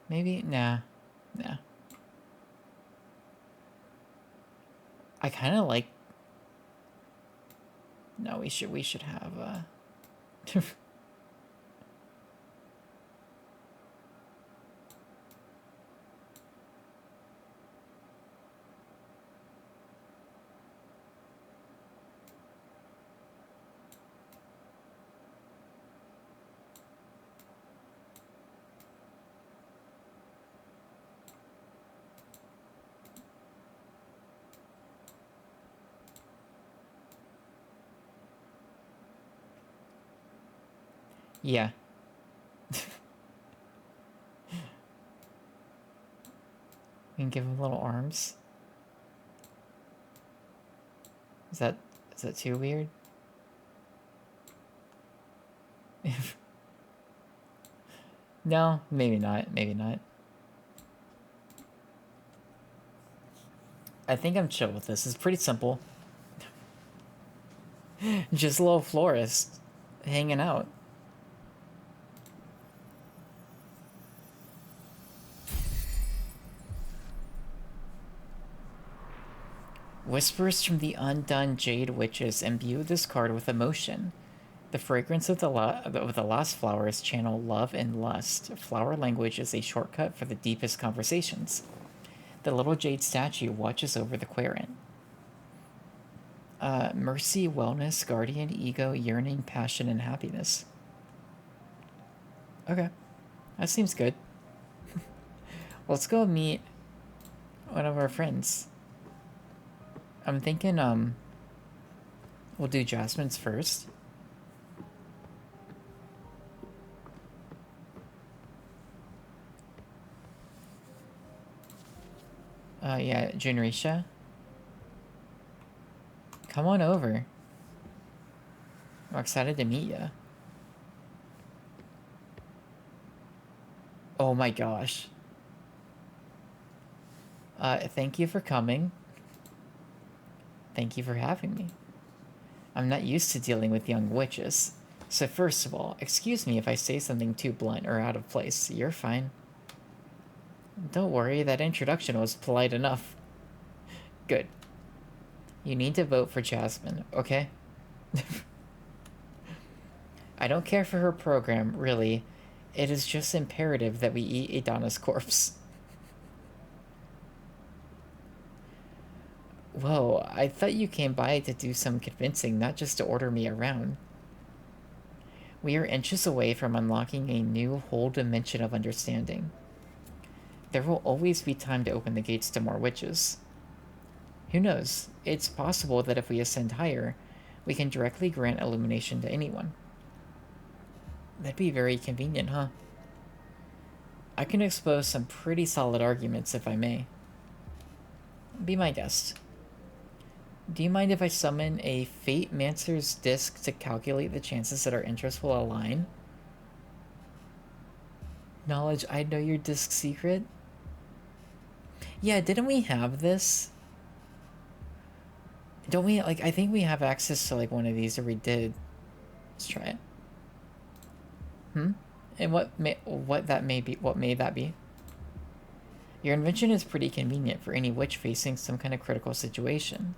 A: Maybe? Nah. Nah. I kind of like... No, we should have, Yeah. We can give him little arms. Is that too weird? No, maybe not. Maybe not. I think I'm chill with this. It's pretty simple. Just a little florist hanging out. Whispers from the undone Jade Witches imbue this card with emotion. The fragrance of the lost flowers channel love and lust. Flower language is a shortcut for the deepest conversations. The little jade statue watches over the querent. Mercy, wellness, guardian, ego, yearning, passion, and happiness. Okay, that seems good. Let's go meet one of our friends. I'm thinking, we'll do Jasmine's first. Yeah, Junrisha. Come on over. We're excited to meet you. Oh my gosh. Thank you for coming. Thank you for having me. I'm not used to dealing with young witches. So first of all, excuse me if I say something too blunt or out of place. You're fine. Don't worry, that introduction was polite enough. Good. You need to vote for Jasmine, okay? I don't care for her program, really. It is just imperative that we eat Idana's corpse. Whoa, I thought you came by to do some convincing, not just to order me around. We are inches away from unlocking a new whole dimension of understanding. There will always be time to open the gates to more witches. Who knows? It's possible that if we ascend higher, we can directly grant illumination to anyone. That'd be very convenient, huh? I can expose some pretty solid arguments, if I may. Be my guest. Do you mind if I summon a Fate Mancer's disc to calculate the chances that our interests will align? Knowledge, I know your disc secret? Yeah, didn't we have this? Don't we, like, I think we have access to, like, one of these, or we did. Let's try it. And what may that be? Your invention is pretty convenient for any witch facing some kind of critical situation.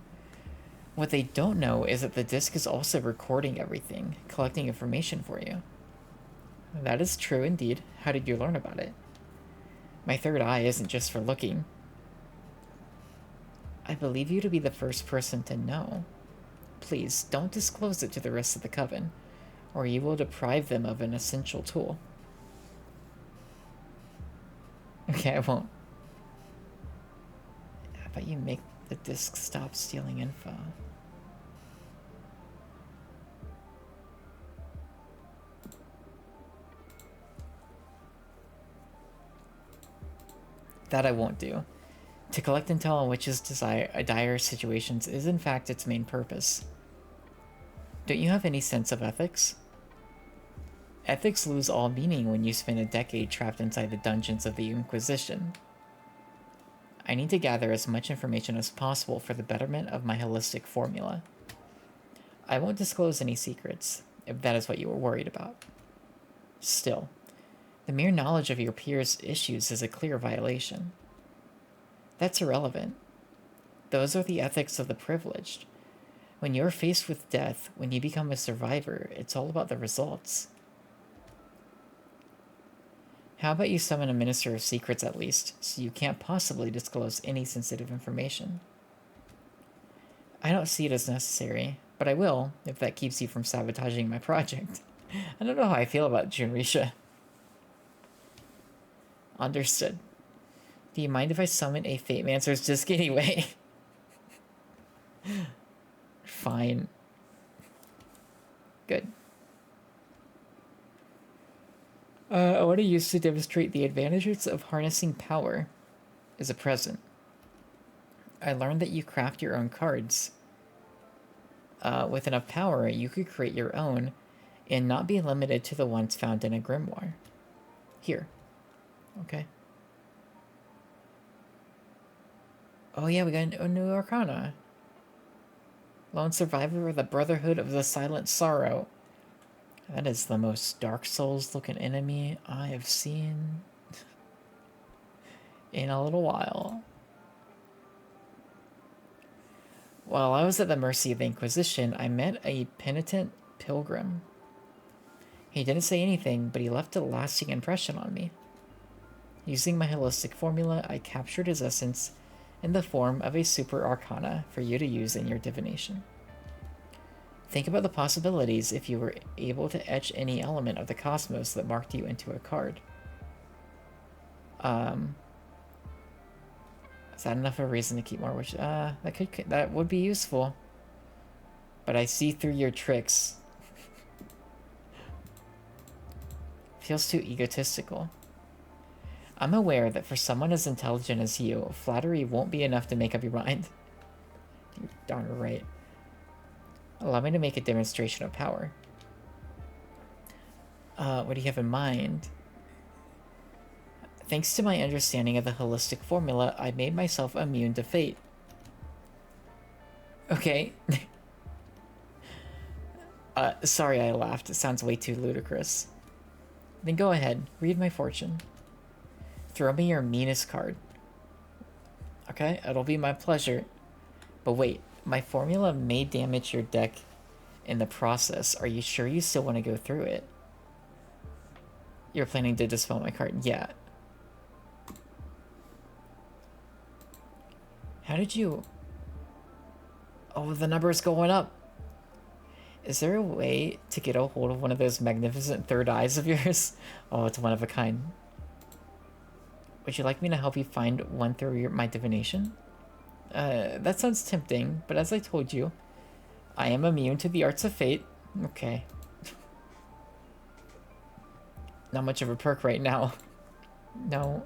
A: What they don't know is that the disc is also recording everything, collecting information for you. That is true indeed. How did you learn about it? My third eye isn't just for looking. I believe you to be the first person to know. Please, don't disclose it to the rest of the coven, or you will deprive them of an essential tool. Okay, I won't. How about you make the disc stop stealing info? That I won't do. To collect intel on witches' dire situations is in fact its main purpose. Don't you have any sense of ethics? Ethics lose all meaning when you spend a decade trapped inside the dungeons of the Inquisition. I need to gather as much information as possible for the betterment of my holistic formula. I won't disclose any secrets, if that is what you were worried about. Still, the mere knowledge of your peers' issues is a clear violation. That's irrelevant. Those are the ethics of the privileged. When you're faced with death, when you become a survivor, it's all about the results. How about you summon a Minister of Secrets at least, so you can't possibly disclose any sensitive information? I don't see it as necessary, but I will, if that keeps you from sabotaging my project. I don't know how I feel about Junrisha. Understood. Do you mind if I summon a Fate Mancer's disc anyway? Fine. Good. I want to use to demonstrate the advantages of harnessing power as a present. I learned that you craft your own cards. With enough power, you could create your own and not be limited to the ones found in a grimoire. Here. Okay. Oh yeah, we got a new arcana. Lone survivor of the Brotherhood of the Silent Sorrow. That is the most Dark Souls looking enemy I have seen in a little while. While I was at the mercy of the Inquisition, I met a penitent pilgrim. He didn't say anything, but he left a lasting impression on me. Using my holistic formula, I captured his essence in the form of a super arcana for you to use in your divination. Think about the possibilities if you were able to etch any element of the cosmos that marked you into a card. Is that enough of a reason to keep more wishes? That would be useful. But I see through your tricks. Feels too egotistical. I'm aware that for someone as intelligent as you, flattery won't be enough to make up your mind. You're darn right. Allow me to make a demonstration of power. What do you have in mind? Thanks to my understanding of the holistic formula, I made myself immune to fate. Okay. Sorry I laughed. It sounds way too ludicrous. Then go ahead, read my fortune. Throw me your meanest card. Okay, it'll be my pleasure. But wait, my formula may damage your deck in the process. Are you sure you still want to go through it? You're planning to dispel my card? Yeah. How did you... Oh, the number's going up. Is there a way to get a hold of one of those magnificent third eyes of yours? Oh, it's one of a kind. Would you like me to help you find one through my divination? That sounds tempting, but as I told you, I am immune to the arts of fate. Okay. Not much of a perk right now. No.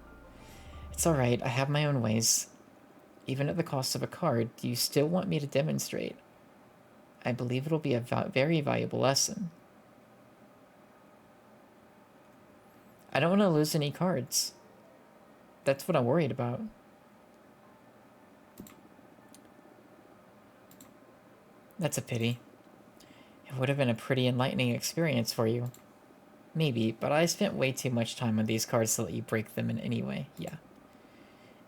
A: It's alright, I have my own ways. Even at the cost of a card, do you still want me to demonstrate? I believe it'll be a very valuable lesson. I don't want to lose any cards. That's what I'm worried about. That's a pity. It would have been a pretty enlightening experience for you. Maybe, but I spent way too much time on these cards to let you break them in any way. Yeah.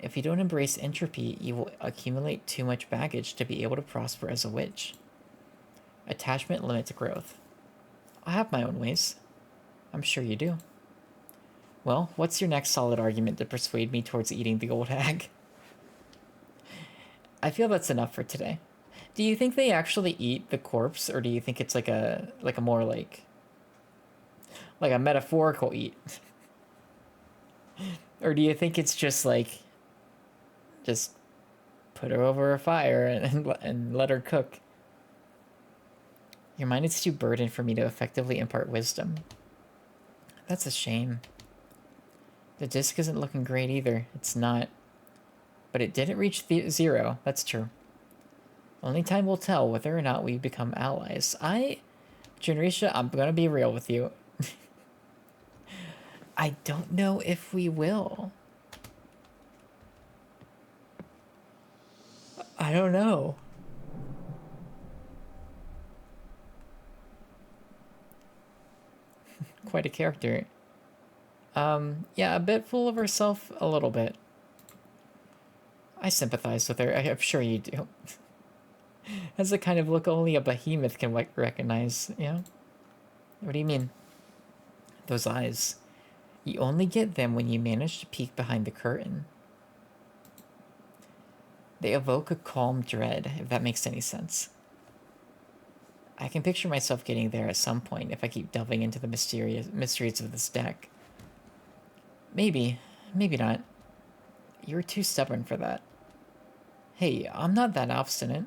A: If you don't embrace entropy, you will accumulate too much baggage to be able to prosper as a witch. Attachment limits growth. I have my own ways. I'm sure you do. Well, what's your next solid argument to persuade me towards eating the old hag? I feel that's enough for today. Do you think they actually eat the corpse, or do you think it's like a more like a metaphorical eat? Or do you think it's just like just put her over a fire and let her cook? Your mind is too burdened for me to effectively impart wisdom. That's a shame. The disc isn't looking great either. It's not. But it didn't reach 0. That's true. Only time will tell whether or not we become allies. Generisha, I'm gonna be real with you. I don't know if we will. I don't know. Quite a character. Yeah, a bit full of herself, a little bit. I sympathize with her. I'm sure you do. That's the kind of look only a behemoth can recognize, you know? What do you mean? Those eyes. You only get them when you manage to peek behind the curtain. They evoke a calm dread, if that makes any sense. I can picture myself getting there at some point if I keep delving into the mysteries of this deck. Maybe. Maybe not. You're too stubborn for that. Hey, I'm not that obstinate.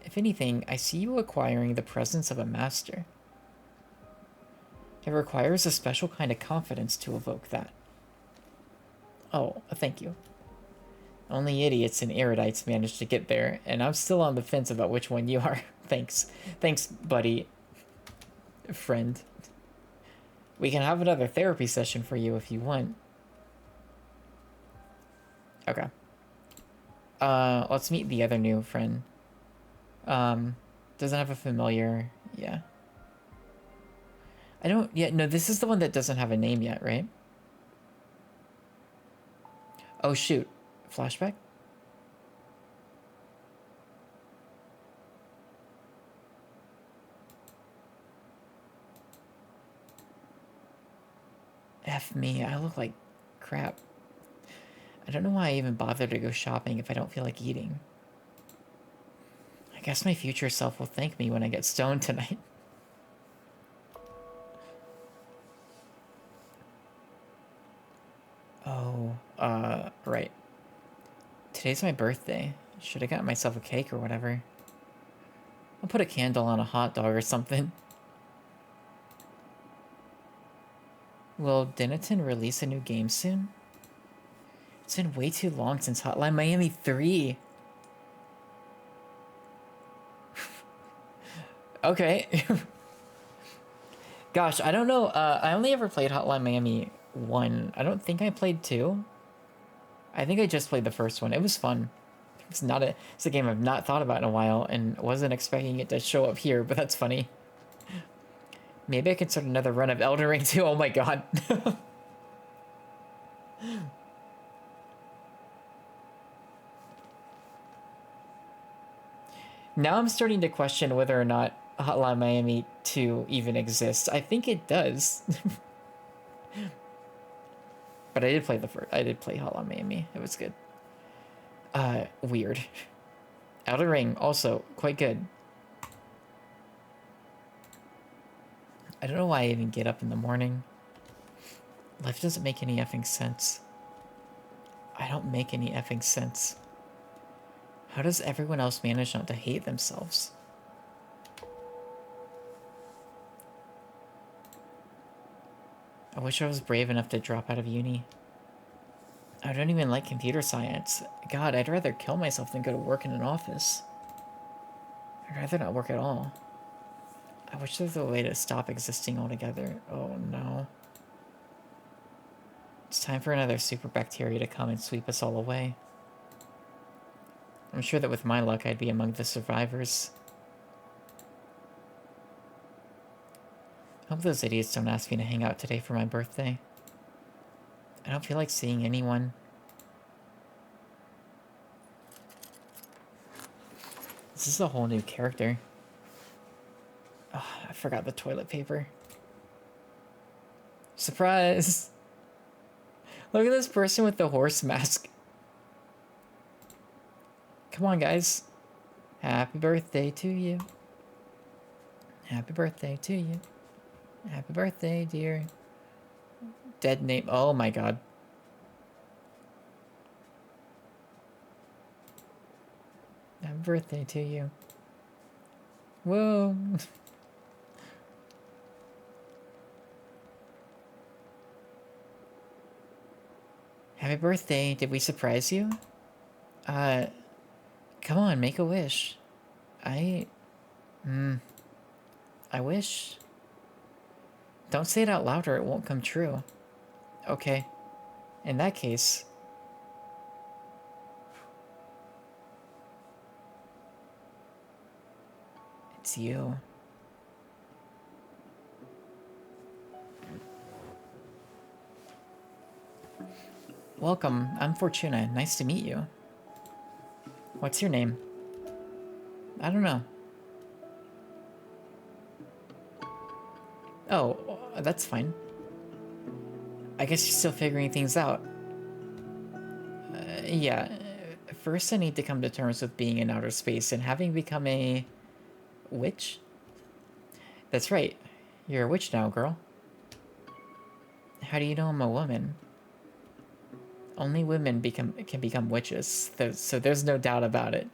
A: If anything, I see you acquiring the presence of a master. It requires a special kind of confidence to evoke that. Oh, thank you. Only idiots and erudites manage to get there, and I'm still on the fence about which one you are. Thanks. Thanks, buddy. Friend. We can have another therapy session for you if you want. Okay. Let's meet the other new friend. Doesn't have a familiar. Yeah. I don't... Yeah, no, this is the one that doesn't have a name yet, right? Oh, shoot. Flashback? F me, I look like crap. I don't know why I even bother to go shopping if I don't feel like eating. I guess my future self will thank me when I get stoned tonight. Oh, right. Today's my birthday. Should have got myself a cake or whatever. I'll put a candle on a hot dog or something. Will Denton release a new game soon? It's been way too long since Hotline Miami 3. Okay. Gosh, I don't know. I only ever played Hotline Miami 1. I don't think I played 2. I think I just played the first one. It was fun. It's a game I've not thought about in a while and wasn't expecting it to show up here, but that's funny. Maybe I can start another run of Elden Ring too. Oh my god. Now I'm starting to question whether or not Hotline Miami 2 even exists. I think it does. But I did play I did play Hotline Miami. It was good. Weird. Elden Ring, also quite good. I don't know why I even get up in the morning. Life doesn't make any effing sense. I don't make any effing sense. How does everyone else manage not to hate themselves? I wish I was brave enough to drop out of uni. I don't even like computer science. God, I'd rather kill myself than go to work in an office. I'd rather not work at all. I wish there was a way to stop existing altogether. Oh no. It's time for another super bacteria to come and sweep us all away. I'm sure that with my luck, I'd be among the survivors. I hope those idiots don't ask me to hang out today for my birthday. I don't feel like seeing anyone. This is a whole new character. Oh, I forgot the toilet paper. Surprise! Look at this person with the horse mask. Come on, guys. Happy birthday to you. Happy birthday to you. Happy birthday, dear. Dead name. Oh my god. Happy birthday to you. Whoa. Happy birthday. Did we surprise you? Come on, make a wish. I wish. Don't say it out loud or it won't come true. Okay. In that case... It's you. Welcome, I'm Fortuna. Nice to meet you. What's your name? I don't know. Oh, that's fine. I guess you're still figuring things out. Yeah. First, I need to come to terms with being in outer space and having become a... witch? That's right. You're a witch now, girl. How do you know I'm a woman? Only women can become witches, so there's no doubt about it.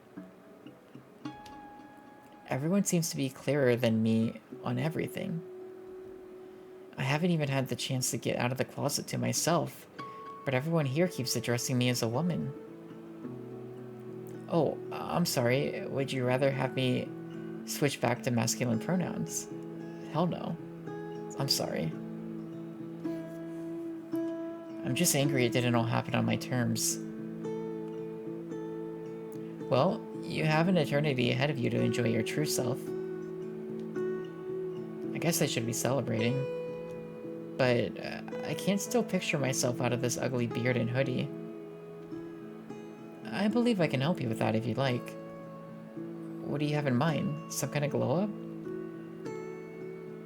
A: Everyone seems to be clearer than me on everything. I haven't even had the chance to get out of the closet to myself, but everyone here keeps addressing me as a woman. Oh, I'm sorry. Would you rather have me switch back to masculine pronouns? Hell no. I'm sorry. I'm just angry it didn't all happen on my terms. Well, you have an eternity ahead of you to enjoy your true self. I guess I should be celebrating. But I can't still picture myself out of this ugly beard and hoodie. I believe I can help you with that if you'd like. What do you have in mind? Some kind of glow up?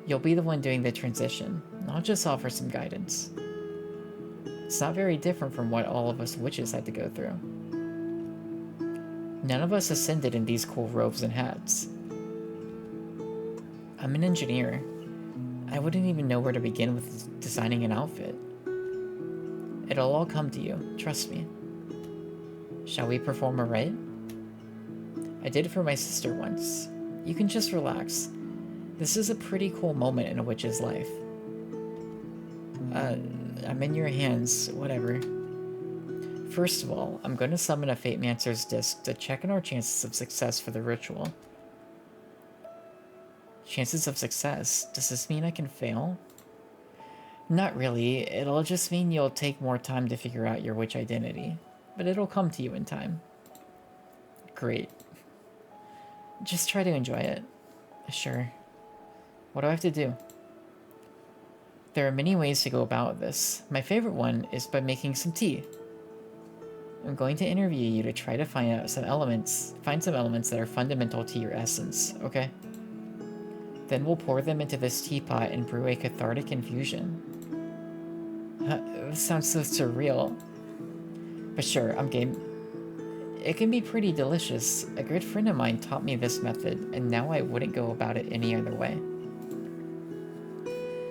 A: You'll be the one doing the transition. I'll just offer some guidance. It's not very different from what all of us witches had to go through. None of us ascended in these cool robes and hats. I'm an engineer. I wouldn't even know where to begin with designing an outfit. It'll all come to you, trust me. Shall we perform a rite? I did it for my sister once. You can just relax. This is a pretty cool moment in a witch's life. I'm in your hands, whatever. First of all, I'm going to summon a Fate Mancer's disc to check on our chances of success for the ritual. Chances of success? Does this mean I can fail? Not really. It'll just mean you'll take more time to figure out your witch identity. But it'll come to you in time. Great. Just try to enjoy it. Sure. What do I have to do? There are many ways to go about this. My favorite one is by making some tea. I'm going to interview you to try to find some elements that are fundamental to your essence, okay? Then we'll pour them into this teapot and brew a cathartic infusion. This sounds so surreal. But sure, I'm game. It can be pretty delicious. A good friend of mine taught me this method, and now I wouldn't go about it any other way.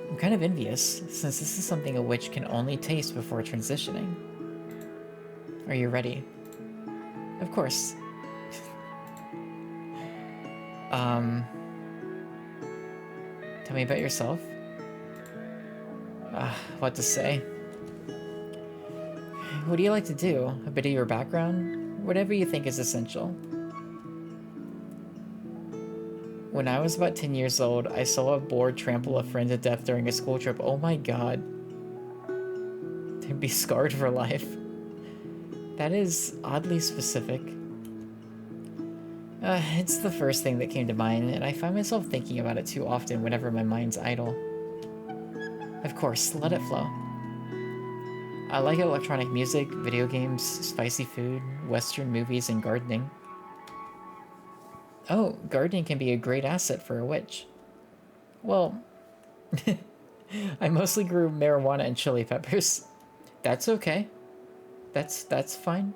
A: I'm kind of envious, since this is something a witch can only taste before transitioning. Are you ready? Of course. Tell me about yourself. What to say? What do you like to do? A bit of your background? Whatever you think is essential. When I was about 10 years old, I saw a boar trample a friend to death during a school trip. Oh my god. They'd be scarred for life. That is oddly specific. It's the first thing that came to mind, and I find myself thinking about it too often whenever my mind's idle. Of course, let it flow. I like electronic music, video games, spicy food, Western movies, and gardening. Oh, gardening can be a great asset for a witch. Well, I mostly grew marijuana and chili peppers. That's okay. That's fine.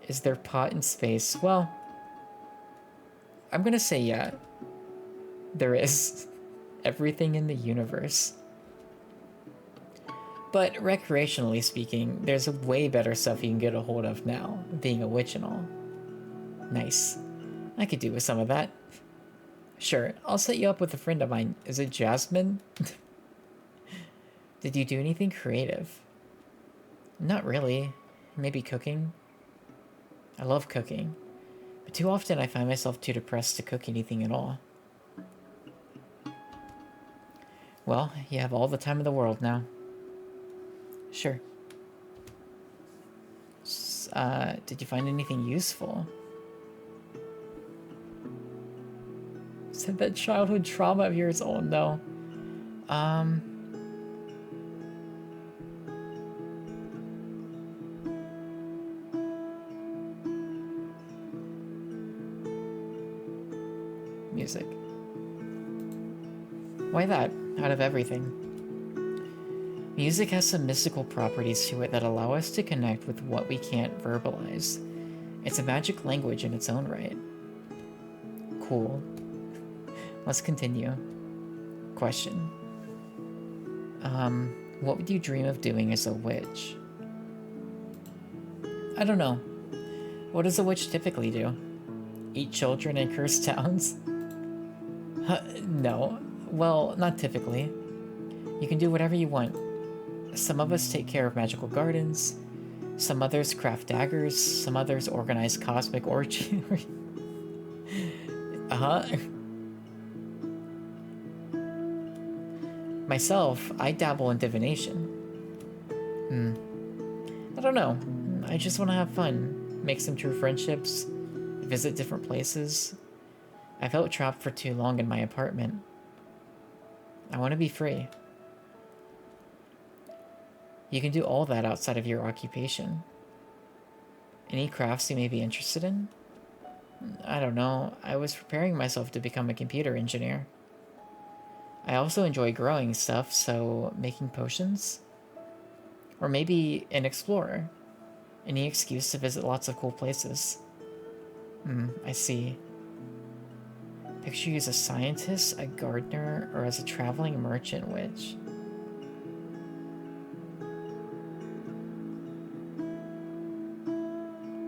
A: Is there pot in space? Well, I'm gonna say yeah. There is. Everything in the universe. But recreationally speaking, there's way better stuff you can get a hold of now, being a witch and all. Nice. I could do with some of that. Sure, I'll set you up with a friend of mine. Is it Jasmine? Did you do anything creative? Not really. Maybe cooking? I love cooking, but too often I find myself too depressed to cook anything at all. Well, you have all the time in the world now. Sure. Did you find anything useful? Said that childhood trauma of yours? Oh no. Music. Why that, out of everything? Music has some mystical properties to it that allow us to connect with what we can't verbalize. It's a magic language in its own right. Cool. Let's continue. Question. What would you dream of doing as a witch? I don't know. What does a witch typically do? Eat children and curse towns? No. Well, not typically. You can do whatever you want. Some of us take care of magical gardens, some others craft daggers, some others organize cosmic orgy. Uh-huh. Myself, I dabble in divination. I don't know. I just want to have fun, make some true friendships, visit different places. I felt trapped for too long in my apartment. I want to be free. You can do all that outside of your occupation. Any crafts you may be interested in? I don't know. I was preparing myself to become a computer engineer. I also enjoy growing stuff, so making potions? Or maybe an explorer. Any excuse to visit lots of cool places. I see. Picture you as a scientist, a gardener, or as a traveling merchant witch.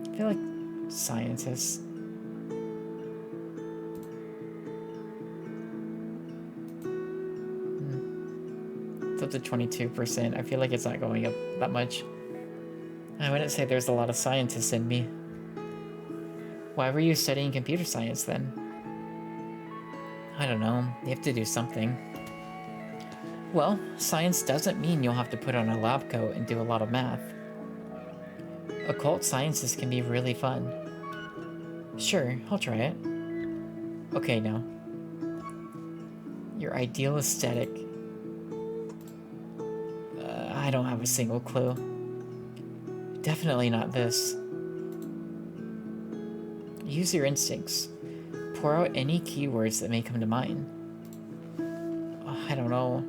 A: I feel like scientist. It's up to 22%. I feel like it's not going up that much. I wouldn't say there's a lot of scientists in me. Why were you studying computer science then? I don't know. You have to do something. Well, science doesn't mean you'll have to put on a lab coat and do a lot of math. Occult sciences can be really fun. Sure, I'll try it. Okay, now. Your ideal aesthetic. I don't have a single clue. Definitely not this. Use your instincts. Pour out any keywords that may come to mind. I don't know.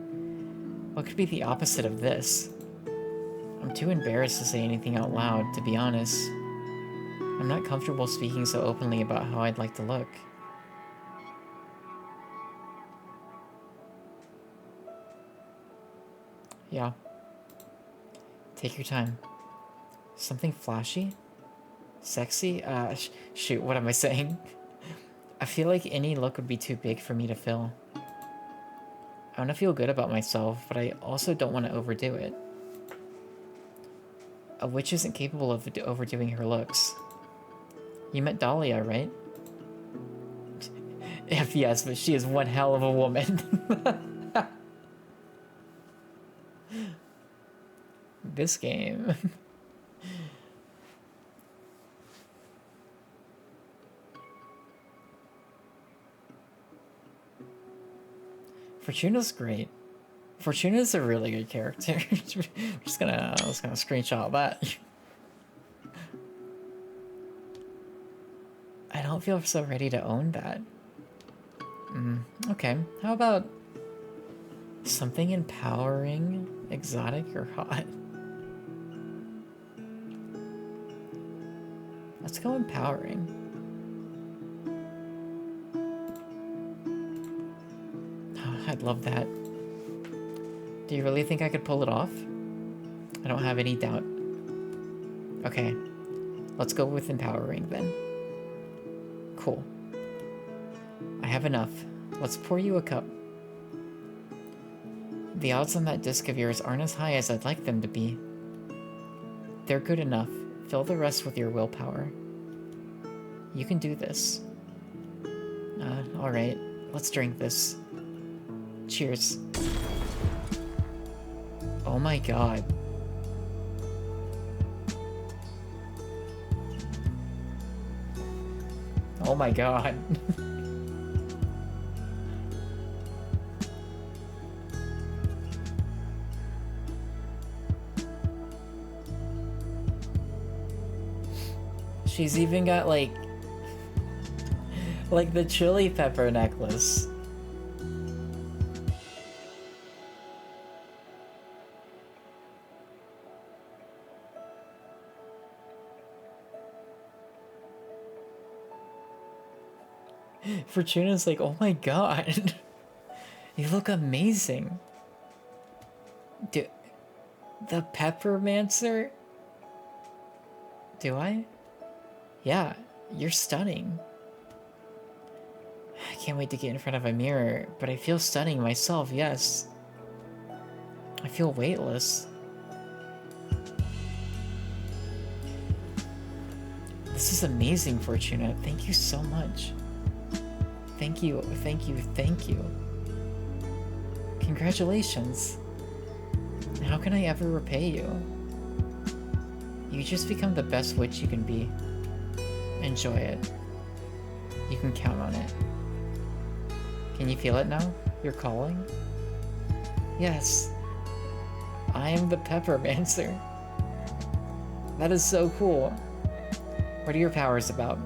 A: What could be the opposite of this? I'm too embarrassed to say anything out loud, to be honest. I'm not comfortable speaking so openly about how I'd like to look. Yeah. Take your time. Something flashy? Sexy? Shoot, what am I saying? I feel like any look would be too big for me to fill. I want to feel good about myself, but I also don't want to overdo it. A witch isn't capable of overdoing her looks. You met Dahlia, right? If yes, but she is one hell of a woman. This game. Fortuna's great. Fortuna's a really good character. I'm just gonna screenshot that. I don't feel so ready to own that. Okay, how about something empowering, exotic, or hot? Let's go empowering. Oh, I'd love that. Do you really think I could pull it off? I don't have any doubt. Okay, let's go with empowering then. Cool. I have enough. Let's pour you a cup. The odds on that disc of yours aren't as high as I'd like them to be. They're good enough. Fill the rest with your willpower. You can do this. Alright. Let's drink this. Cheers. Oh my god. Oh my god. She's even got like the chili pepper necklace. Fortuna's like, oh my god. You look amazing. The Peppermancer? Do I? Yeah, you're stunning. can't wait to get in front of a mirror, but I feel stunning myself, yes. I feel weightless. This is amazing, Fortuna. Thank you so much. Thank you, thank you, thank you. Congratulations. How can I ever repay you? You just become the best witch you can be. Enjoy it. You can count on it. Can you feel it now? You're calling? Yes. I am the Peppermancer. That is so cool. What are your powers about?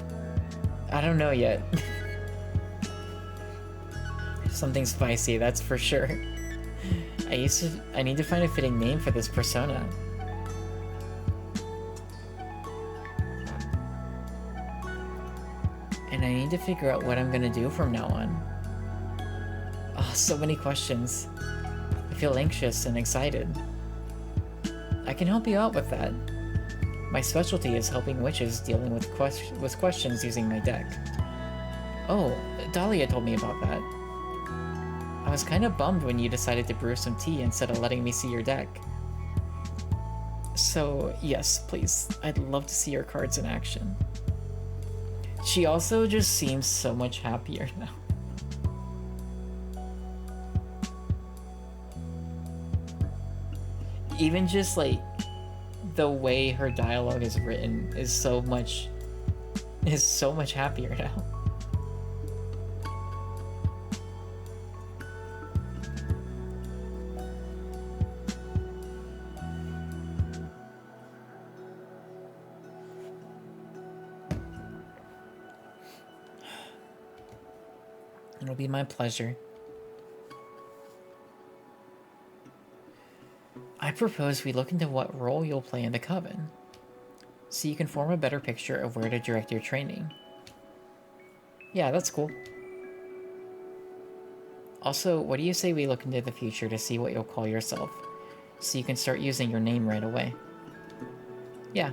A: I don't know yet. Something spicy, that's for sure. I need to find a fitting name for this persona. And I need to figure out what I'm gonna do from now on. Oh, so many questions. I feel anxious and excited. I can help you out with that. My specialty is helping witches dealing with questions using my deck. Oh, Dahlia told me about that. I was kind of bummed when you decided to brew some tea instead of letting me see your deck. So, yes, please. I'd love to see your cards in action. She also just seems so much happier now. Even just like the way her dialogue is written is so much happier now. It'll be my pleasure. I propose we look into what role you'll play in the Coven, so you can form a better picture of where to direct your training. Yeah, that's cool. Also, what do you say we look into the future to see what you'll call yourself, so you can start using your name right away? Yeah.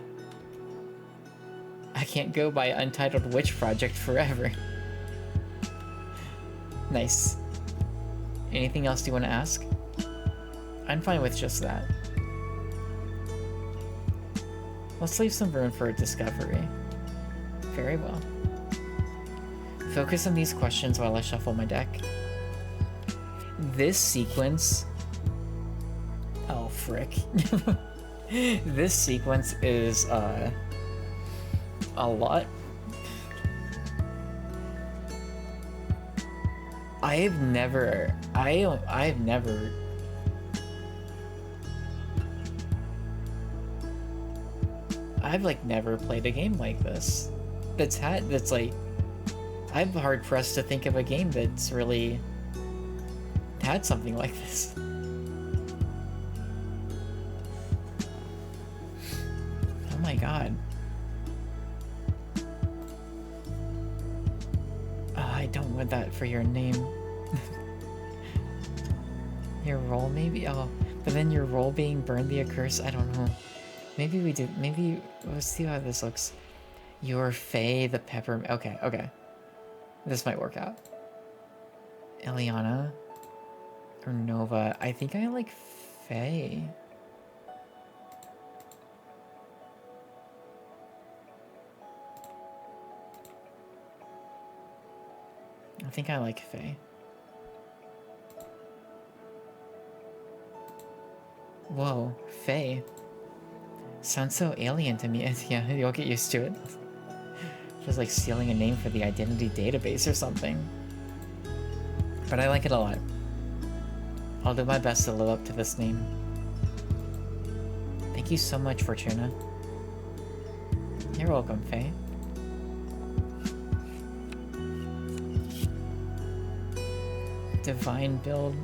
A: I can't go by Untitled Witch Project forever. Nice. Anything else you want to ask? I'm fine with just that. Let's leave some room for a discovery. Very well. Focus on these questions while I shuffle my deck. This sequence... Oh, frick. This sequence is, a lot. I've never played a game like this. That's like, I'm hard pressed to think of a game that's really had something like this. Oh my god. I don't want that for your name. Your role, maybe? Oh, but then your role being burned be a curse? I don't know. Maybe we do. Maybe. Let's see how this looks. You're Faye the Pepper. Okay, okay. This might work out. Eliana. Or Nova. I think I like Faye. I think I like Faye. Whoa, Faye. Sounds so alien to me. Yeah, you'll get used to it. Just like stealing a name for the identity database or something. But I like it a lot. I'll do my best to live up to this name. Thank you so much, Fortuna. You're welcome, Faye. Divine build.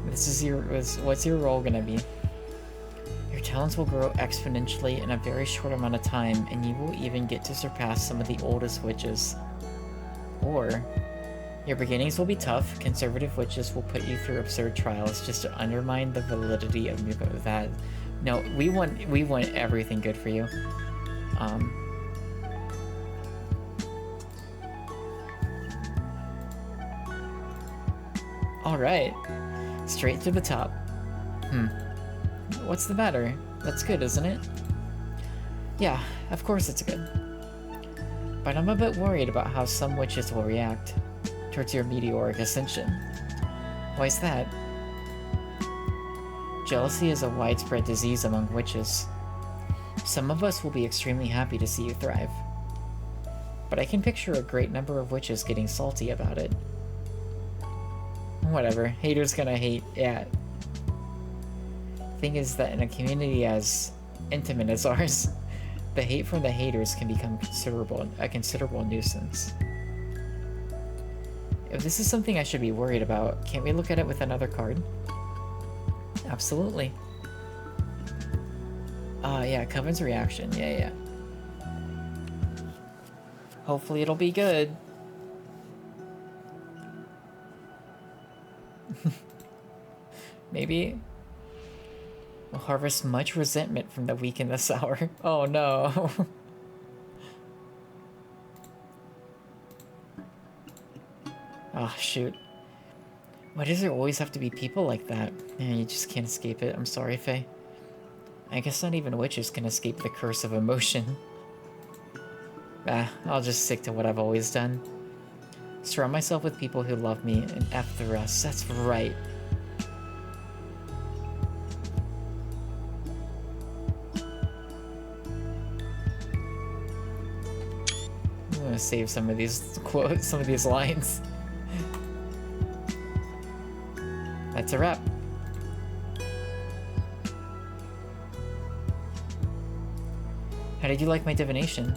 A: What's your role gonna be? Your talents will grow exponentially in a very short amount of time, and you will even get to surpass some of the oldest witches. Or, your beginnings will be tough. Conservative witches will put you through absurd trials just to undermine the validity of that. No, we want everything good for you. Alright. Straight to the top. What's the matter? That's good, isn't it? Yeah, of course it's good. But I'm a bit worried about how some witches will react towards your meteoric ascension. Why's that? Jealousy is a widespread disease among witches. Some of us will be extremely happy to see you thrive. But I can picture a great number of witches getting salty about it. Whatever, haters gonna hate, yeah. Thing is that in a community as intimate as ours, the hate from the haters can become a considerable nuisance. If this is something I should be worried about, can't we look at it with another card? Absolutely. Yeah, Coven's reaction, yeah. Hopefully it'll be good. Maybe we'll harvest much resentment from the weak and the sour. Oh no. Oh shoot. Why does there always have to be people like that? Man, you just can't escape it. I'm sorry, Faye. I guess not even witches can escape the curse of emotion. I'll just stick to what I've always done. Surround myself with people who love me and F the rest. That's right. I'm gonna save some of these quotes, some of these lines. That's a wrap. How did you like my divination?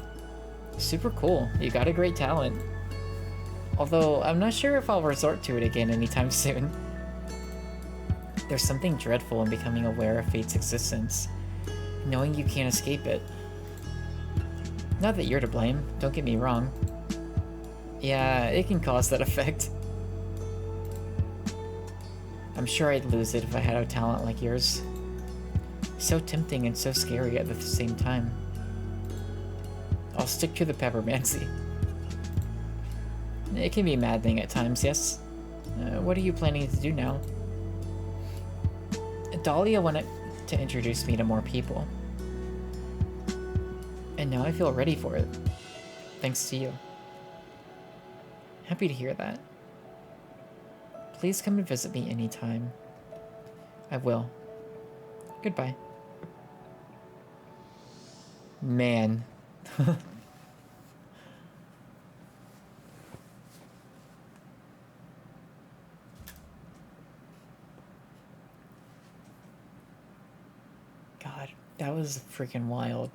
A: Super cool. You got a great talent. Although, I'm not sure if I'll resort to it again anytime soon. There's something dreadful in becoming aware of fate's existence, knowing you can't escape it. Not that you're to blame, don't get me wrong. Yeah, it can cause that effect. I'm sure I'd lose it if I had a talent like yours. So tempting and so scary at the same time. I'll stick to the peppermancy. It can be maddening at times, yes. What are you planning to do now? Dahlia wanted to introduce me to more people. And now I feel ready for it. Thanks to you. Happy to hear that. Please come and visit me anytime. I will. Goodbye. Man. God, that was freaking wild.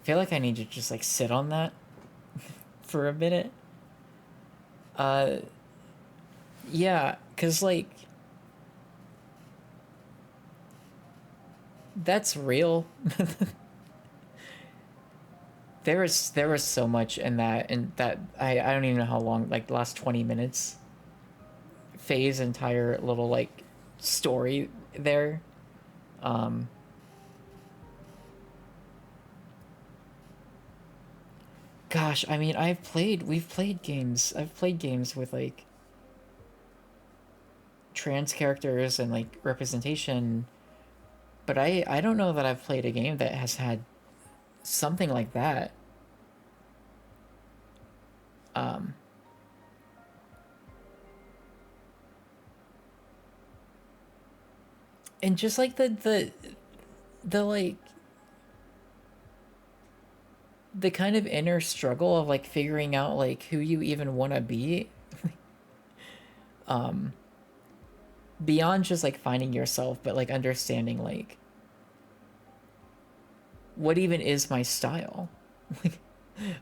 A: I feel like I need to just like sit on that for a minute. Yeah, cause like that's real. There was so much in that, and that I don't even know how long, like the last 20 minutes. Faye's entire little like story there. Gosh, I mean, we've played games. I've played games with like trans characters and like representation, but I don't know that I've played a game that has had something like that. And just like the like the kind of inner struggle of like figuring out like who you even want to be. Beyond just like finding yourself, but like understanding like what even is my style.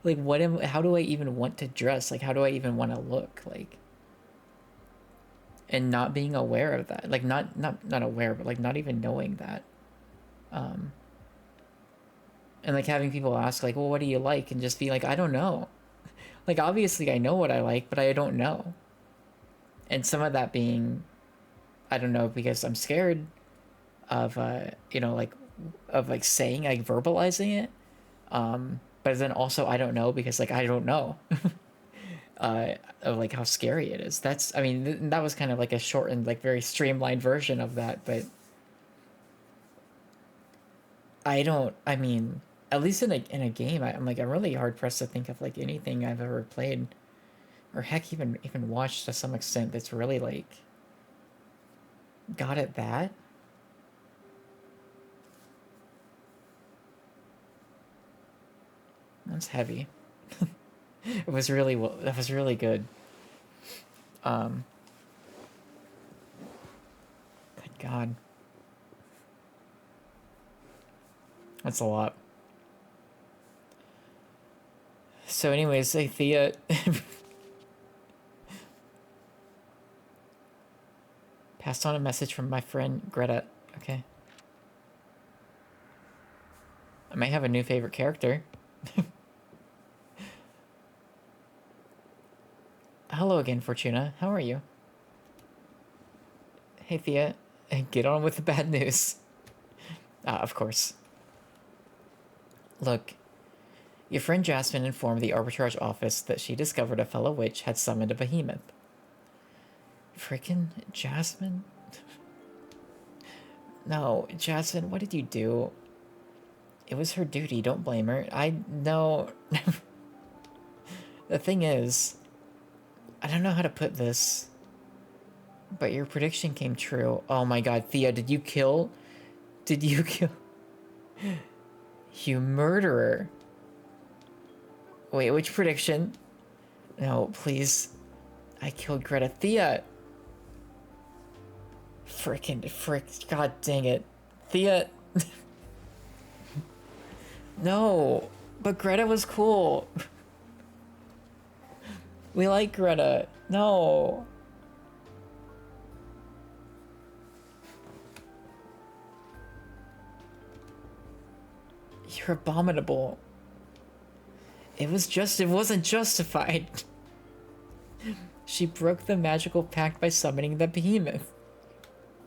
A: Like how do I even want to dress? Like how do I even want to look? Like, and not being aware of that. Like not aware, but like not even knowing that. And like having people ask like, well, what do you like? And just be like, I don't know. Like obviously I know what I like, but I don't know. And some of that being I don't know, because I'm scared of you know, like of like saying, like verbalizing it. But then also I don't know because like I don't know of like how scary it is. That's, I mean, that was kind of like a shortened, like very streamlined version of that, but I don't, I mean, at least in a game, I'm like, I'm really hard pressed to think of like anything I've ever played or heck even watched to some extent that's really like got at that. That's heavy. It was really well, that was really good. Um, good God, that's a lot. So, anyways, hey Thea, passed on a message from my friend Greta. Okay, I might have a new favorite character. Hello again, Fortuna. How are you? Hey Thea, get on with the bad news. Of course. Look, your friend Jasmine informed the arbitrage office that she discovered a fellow witch had summoned a behemoth. Frickin' Jasmine? No, Jasmine, what did you do? It was her duty, don't blame her. I know. The thing is, I don't know how to put this, but your prediction came true. Oh my god, Thea, did you kill? Did you kill? You murderer. Wait, which prediction? No, please. I killed Greta. Thea! Frick, god dang it. Thea. No, but Greta was cool. We like Greta. No. You're abominable. It wasn't justified. She broke the magical pact by summoning the behemoth.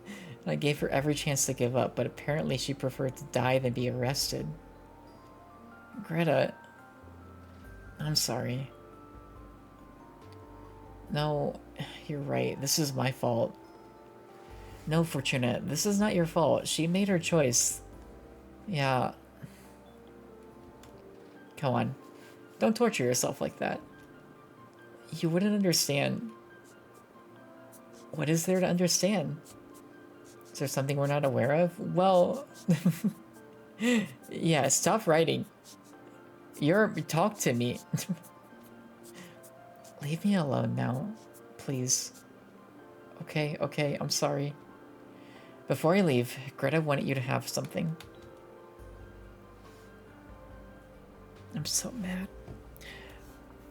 A: And I gave her every chance to give up, but apparently she preferred to die than be arrested. Greta, I'm sorry. No, you're right. This is my fault. No, Fortuna, this is not your fault. She made her choice. Yeah. Come on. Don't torture yourself like that. You wouldn't understand. What is there to understand? Is there something we're not aware of? Well, yeah, stop writing. Talk to me. Leave me alone now, please. Okay, I'm sorry. Before I leave, Greta wanted you to have something. I'm so mad.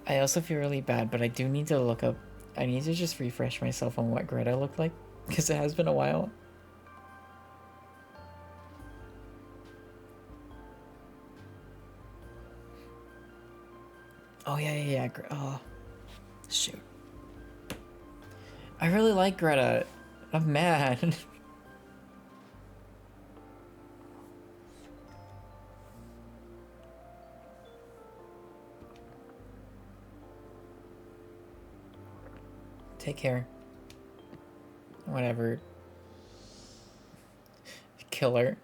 A: I also feel really bad, but I do need to look up. I need to just refresh myself on what Greta looked like, because it has been a while. Oh, yeah. Oh, shoot. I really like Greta. I'm mad. Take care. Whatever. Killer.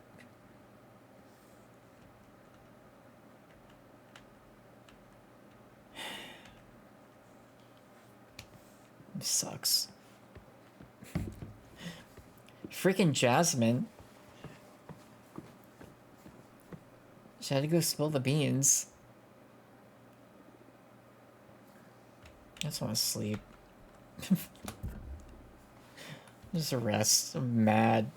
A: This sucks. Freaking Jasmine. She had to go spill the beans. I just want to sleep. Just rest. I'm mad.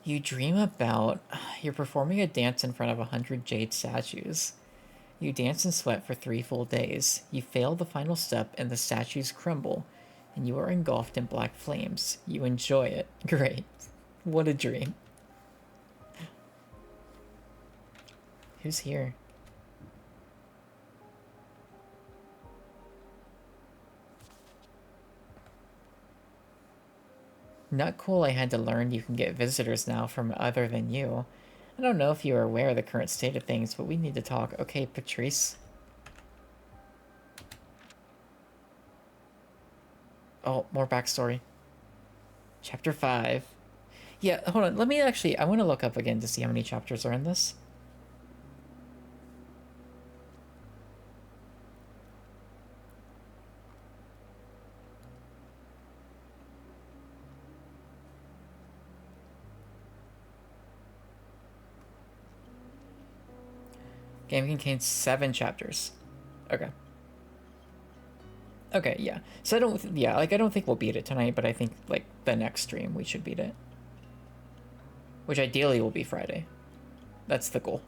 A: You dream about... You're performing a dance in front of 100 jade statues. You dance and sweat for 3 full days. You fail the final step and the statues crumble, and you are engulfed in black flames. You enjoy it. Great. What a dream. Who's here? Not cool I had to learn you can get visitors now from other than you. I don't know if you are aware of the current state of things, but we need to talk. Okay, Patrice. Oh, more backstory. Chapter 5. Yeah, hold on. Let me actually... I want to look up again to see how many chapters are in this. Game contains 7 chapters. Okay. Okay, yeah. So I don't... Yeah, like, I don't think we'll beat it tonight, but I think, like, the next stream we should beat it. Which ideally will be Friday. That's the goal.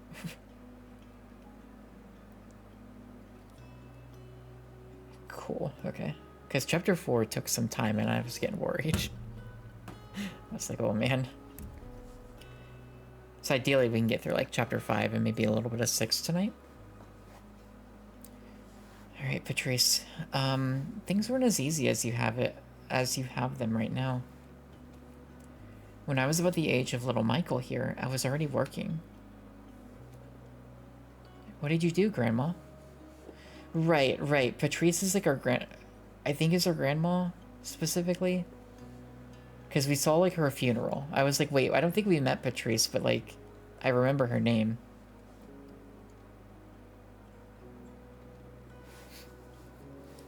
A: Cool, okay. Because chapter 4 took some time and I was getting worried. I was like, oh man. So ideally we can get through like chapter 5 and maybe a little bit of 6 tonight. Alright, Patrice. Things weren't as easy as you have them right now. When I was about the age of little Michael here, I was already working. What did you do, Grandma? Right. Patrice is like our I think is our grandma, specifically. Because we saw, like, her funeral. I was like, wait, I don't think we met Patrice, but, like, I remember her name.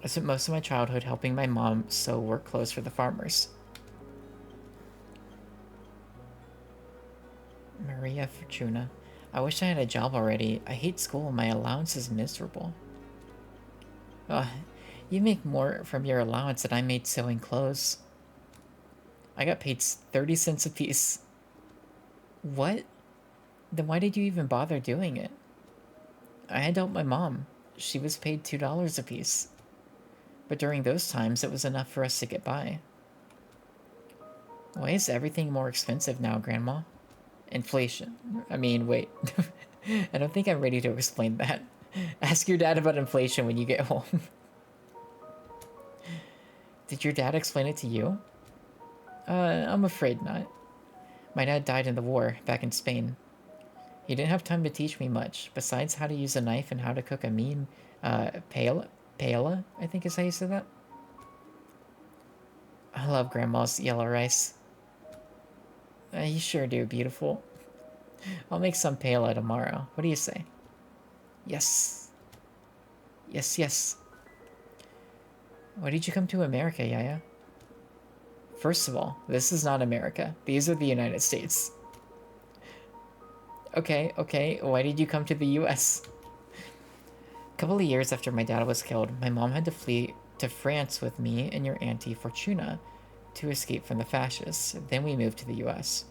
A: I spent most of my childhood helping my mom sew work clothes for the farmers. Maria Fortuna. I wish I had a job already. I hate school. My allowance is miserable. You make more from your allowance than I made sewing clothes. I got paid 30 cents a piece. What? Then why did you even bother doing it? I had to help my mom. She was paid $2 a piece. But during those times, it was enough for us to get by. Why is everything more expensive now, Grandma? Inflation. I mean, wait. I don't think I'm ready to explain that. Ask your dad about inflation when you get home. Did your dad explain it to you? I'm afraid not. My dad died in the war, back in Spain. He didn't have time to teach me much, besides how to use a knife and how to cook a mean, paella, I think is how you say that. I love Grandma's yellow rice. You sure do, beautiful. I'll make some paella tomorrow. What do you say? Yes. Yes. Why did you come to America, Yaya? First of all, this is not America. These are the United States. Okay. Why did you come to the US? A couple of years after my dad was killed, my mom had to flee to France with me and your auntie Fortuna to escape from the fascists. Then we moved to the US.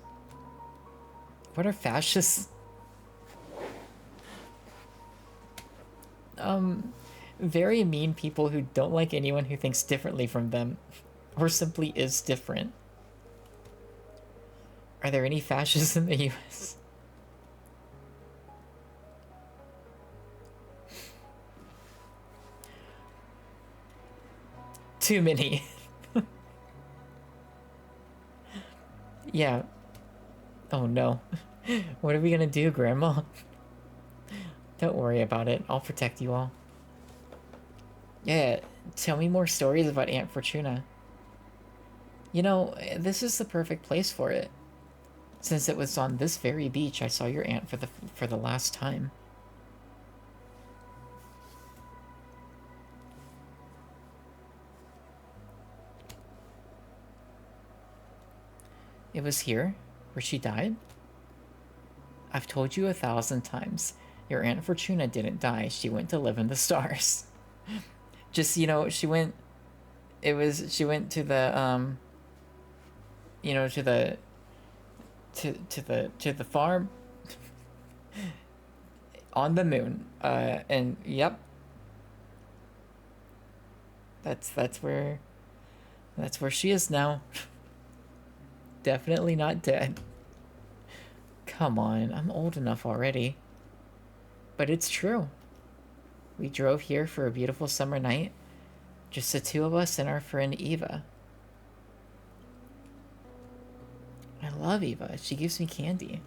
A: What are fascists? Very mean people who don't like anyone who thinks differently from them, or simply is different. Are there any fascists in the US? Too many. Yeah. Oh no. What are we gonna do, Grandma? Don't worry about it. I'll protect you all. Yeah, tell me more stories about Aunt Fortuna. You know, this is the perfect place for it. Since it was on this very beach I saw your aunt for the last time. It was here, where she died? I've told you 1,000 times. Your Aunt Fortuna didn't die. She went to live in the stars. Just, you know, she went to the, you know, to the farm on the moon. And yep. That's where she is now. Definitely not dead. Come on, I'm old enough already. But it's true. We drove here for a beautiful summer night. Just the two of us and our friend Eva. love Eva. She gives me candy.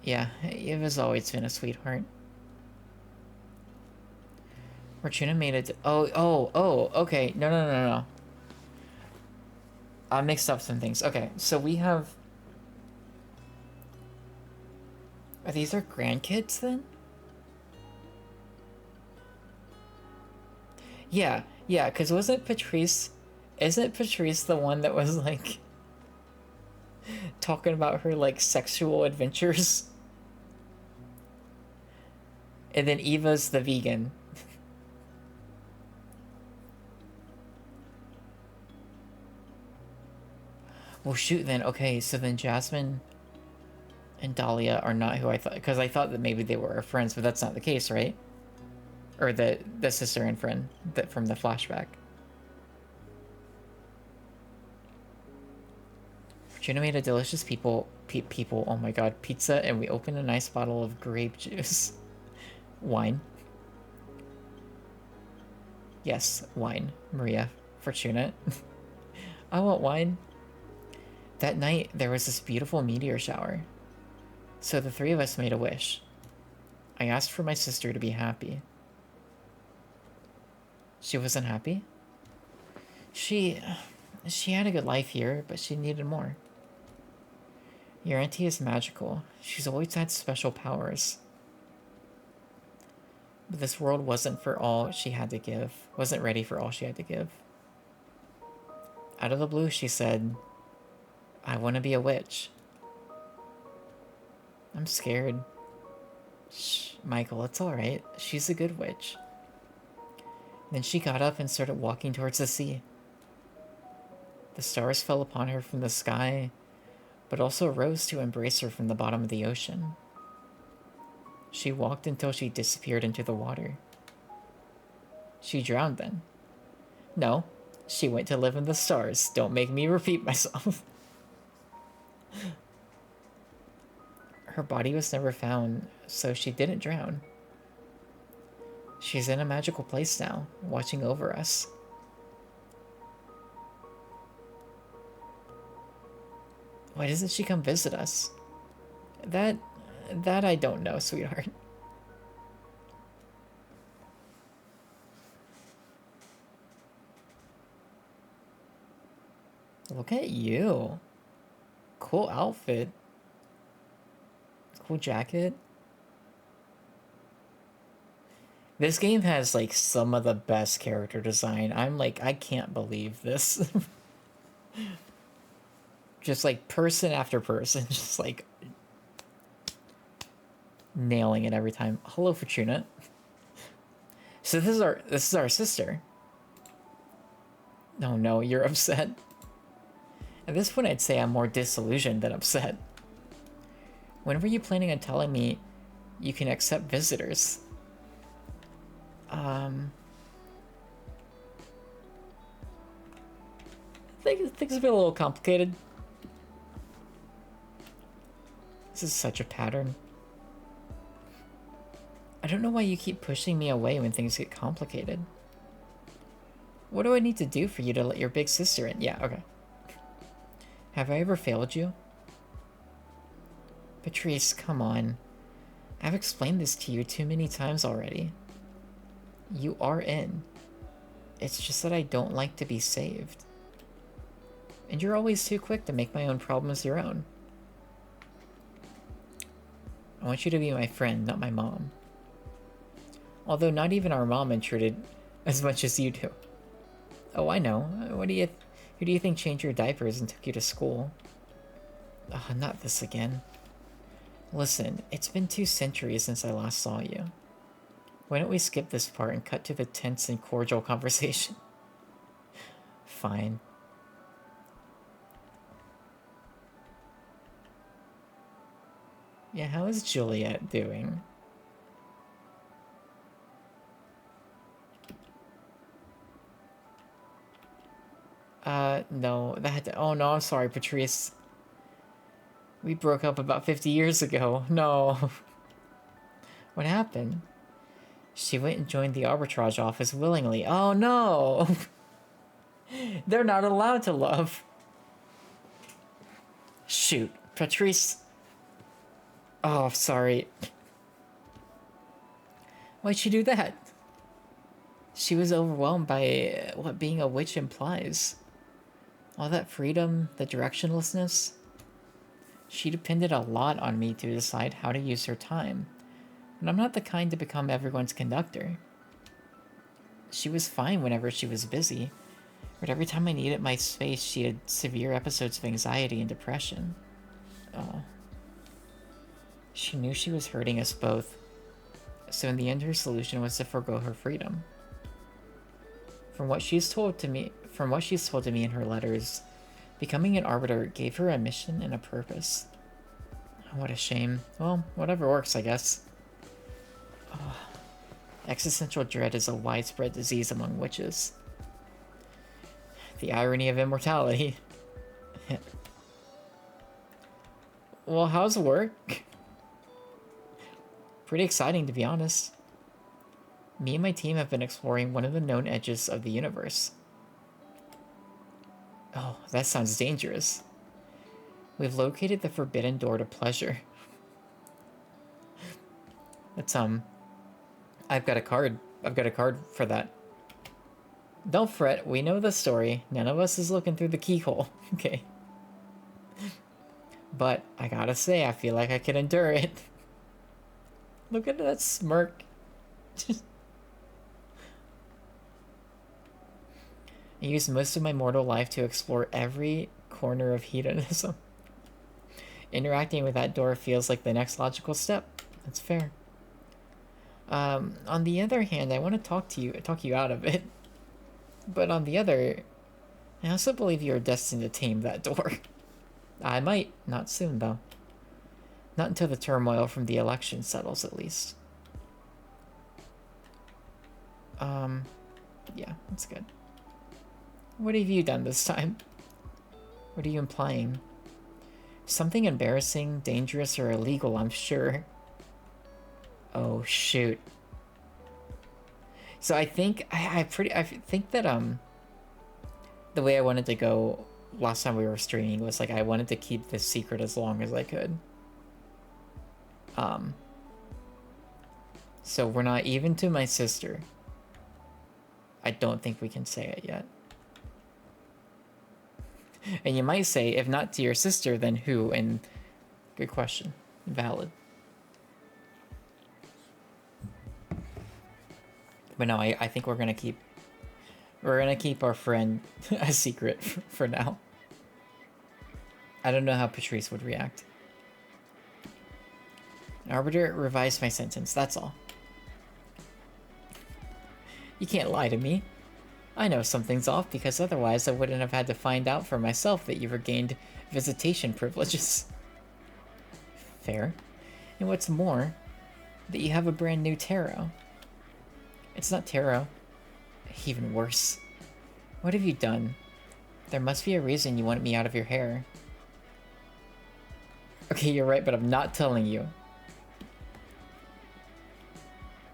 A: Yeah, Eva's always been a sweetheart. Fortuna made it. Oh, okay. No. I mixed up some things. Okay, so we have... Are these our grandkids then? Yeah, because wasn't Patrice... Isn't Patrice the one that was, like... talking about her, like, sexual adventures? And then Eva's the vegan. Well, shoot then. Okay, so then Jasmine and Dahlia are not who I thought... Because I thought that maybe they were our friends, but that's not the case, right? Or the sister and friend that from the flashback. Fortuna made a delicious oh my god, pizza, and we opened a nice bottle of grape juice. Wine. Yes, wine. Maria. Fortuna. I want wine. That night, there was this beautiful meteor shower. So the three of us made a wish. I asked for my sister to be happy. She wasn't happy? She had a good life here, but she needed more. Your auntie is magical. She's always had special powers. But this world wasn't for all she had to give. Wasn't ready for all she had to give. Out of the blue, she said, I want to be a witch. I'm scared. Shh, Michael, it's alright. She's a good witch. Then she got up and started walking towards the sea. The stars fell upon her from the sky, but also rose to embrace her from the bottom of the ocean. She walked until she disappeared into the water. She drowned then. No, she went to live in the stars. Don't make me repeat myself. Her body was never found, so she didn't drown. She's in a magical place now, watching over us. Why doesn't she come visit us? That I don't know, sweetheart. Look at you. Cool outfit. Cool jacket. This game has, like, some of the best character design. I'm like, I can't believe this. Just, like, person after person. Just, like, nailing it every time. Hello, Fortuna. So this is our sister. Oh no, you're upset. At this point, I'd say I'm more disillusioned than upset. When were you planning on telling me you can accept visitors? Things have been a little complicated. This is such a pattern. I don't know why you keep pushing me away when things get complicated. What do I need to do for you to let your big sister in? Yeah, okay. Have I ever failed you? Patrice, come on. I've explained this to you too many times already. You are in. It's just that I don't like to be saved. And you're always too quick to make my own problems your own. I want you to be my friend, not my mom. Although not even our mom intruded as much as you do. Oh, I know. Who do you think changed your diapers and took you to school? Oh, not this again. Listen, it's been 2 centuries since I last saw you. Why don't we skip this part and cut to the tense and cordial conversation? Fine. Yeah, how is Juliet doing? No, oh no, I'm sorry, Patrice. We broke up about 50 years ago. No. What happened? She went and joined the arbitrage office willingly. Oh no! They're not allowed to love. Shoot, Patrice. Oh, sorry. Why'd she do that? She was overwhelmed by what being a witch implies. All that freedom, the directionlessness. She depended a lot on me to decide how to use her time, and I'm not the kind to become everyone's conductor. She was fine whenever she was busy, but every time I needed my space, she had severe episodes of anxiety and depression. Oh. She knew she was hurting us both, so in the end her solution was to forgo her freedom. From what she's told to me in her letters, becoming an arbiter gave her a mission and a purpose. What a shame. Well, whatever works, I guess. Oh. Existential dread is a widespread disease among witches. The irony of immortality. Well, how's work? Pretty exciting, to be honest. Me and my team have been exploring one of the known edges of the universe. Oh, that sounds dangerous. We've located the forbidden door to pleasure. That's, I've got a card. I've got a card for that. Don't fret, we know the story. None of us is looking through the keyhole. Okay. But, I gotta say, I feel like I can endure it. Look at that smirk. I used most of my mortal life to explore every corner of hedonism. Interacting with that door feels like the next logical step. That's fair. On the other hand, I want to talk you out of it. But on the other, I also believe you are destined to tame that door. I might. Not soon, though. Not until the turmoil from the election settles, at least. Yeah, that's good. What have you done this time? What are you implying? Something embarrassing, dangerous, or illegal, I'm sure. Oh, shoot. So I think, I think that, the way I wanted to go last time we were streaming was, like, I wanted to keep this secret as long as I could. So we're not even to my sister. I don't think we can say it yet. And you might say, if not to your sister, then who? And good question. Valid. But no, I think we're gonna keep our friend a secret for now. I don't know how Patrice would react. Arbiter revised my sentence, that's all. You can't lie to me. I know something's off because otherwise I wouldn't have had to find out for myself that you regained visitation privileges. Fair. And what's more, that you have a brand new tarot. It's not tarot. Even worse. What have you done? There must be a reason you want me out of your hair. Okay, you're right, but I'm not telling you.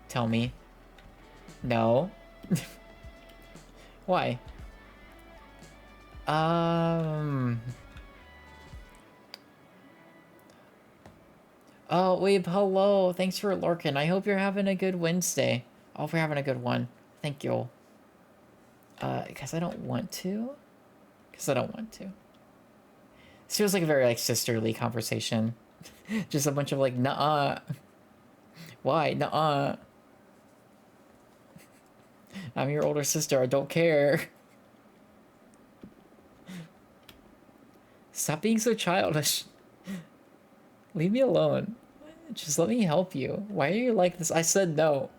A: Tell me. No. Why? Oh, wait, hello. Thanks for lurking. I hope you're having a good Wednesday. I hope you're having a good one. Thank you. Because I don't want to. Because I don't want to. This feels like a very, like, sisterly conversation. Just a bunch of, like, nuh-uh. Why? Nuh-uh. I'm your older sister. I don't care. Stop being so childish. Leave me alone. Just let me help you. Why are you like this? I said no.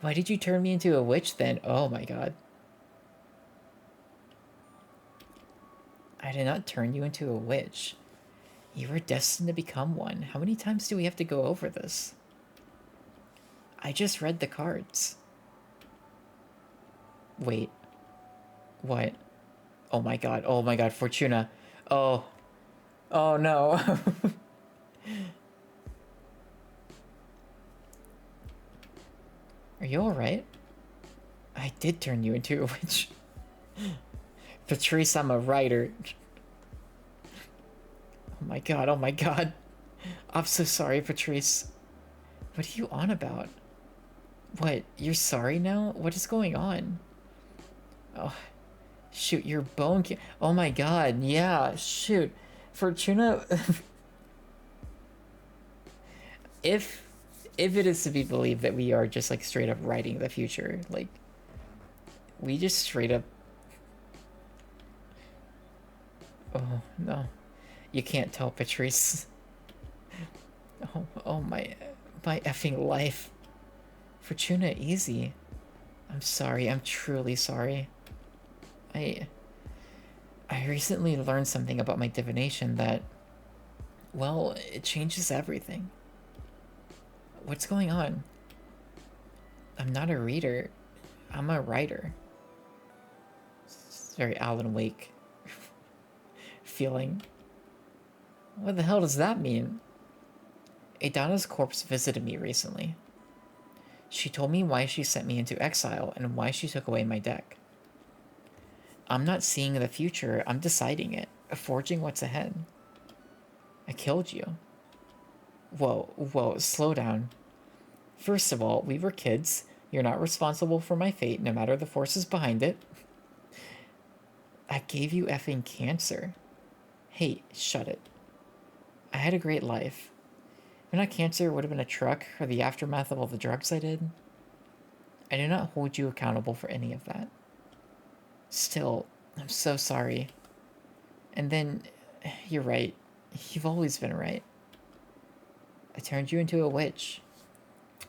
A: Why did you turn me into a witch then? Oh my god. I did not turn you into a witch. You were destined to become one. How many times do we have to go over this? I just read the cards. Wait. What? Oh my god. Oh my god, Fortuna. Oh. Oh no. Are you alright? I did turn you into a witch. Patrice, I'm a writer. Oh my god, oh my god. I'm so sorry, Patrice. What are you on about? What, you're sorry now? What is going on? Oh, shoot, your bone oh my god, yeah, shoot. Fortuna... if it is to be believed that we are just, like, straight up writing the future, like, we just straight up... Oh, no. You can't tell, Patrice. Oh, my effing life. Fortuna, easy. I'm sorry, I'm truly sorry. I recently learned something about my divination that, well, it changes everything. What's going on? I'm not a reader. I'm a writer. It's very Alan Wake feeling. What the hell does that mean? Adana's corpse visited me recently. She told me why she sent me into exile and why she took away my deck. I'm not seeing the future, I'm deciding it, forging what's ahead. I killed you. Whoa, slow down. First of all, we were kids. You're not responsible for my fate, no matter the forces behind it. I gave you effing cancer. Hey, shut it. I had a great life. If not cancer, it would have been a truck, or the aftermath of all the drugs I did. I do not hold you accountable for any of that. Still, I'm so sorry. And then, you're right. You've always been right. I turned you into a witch.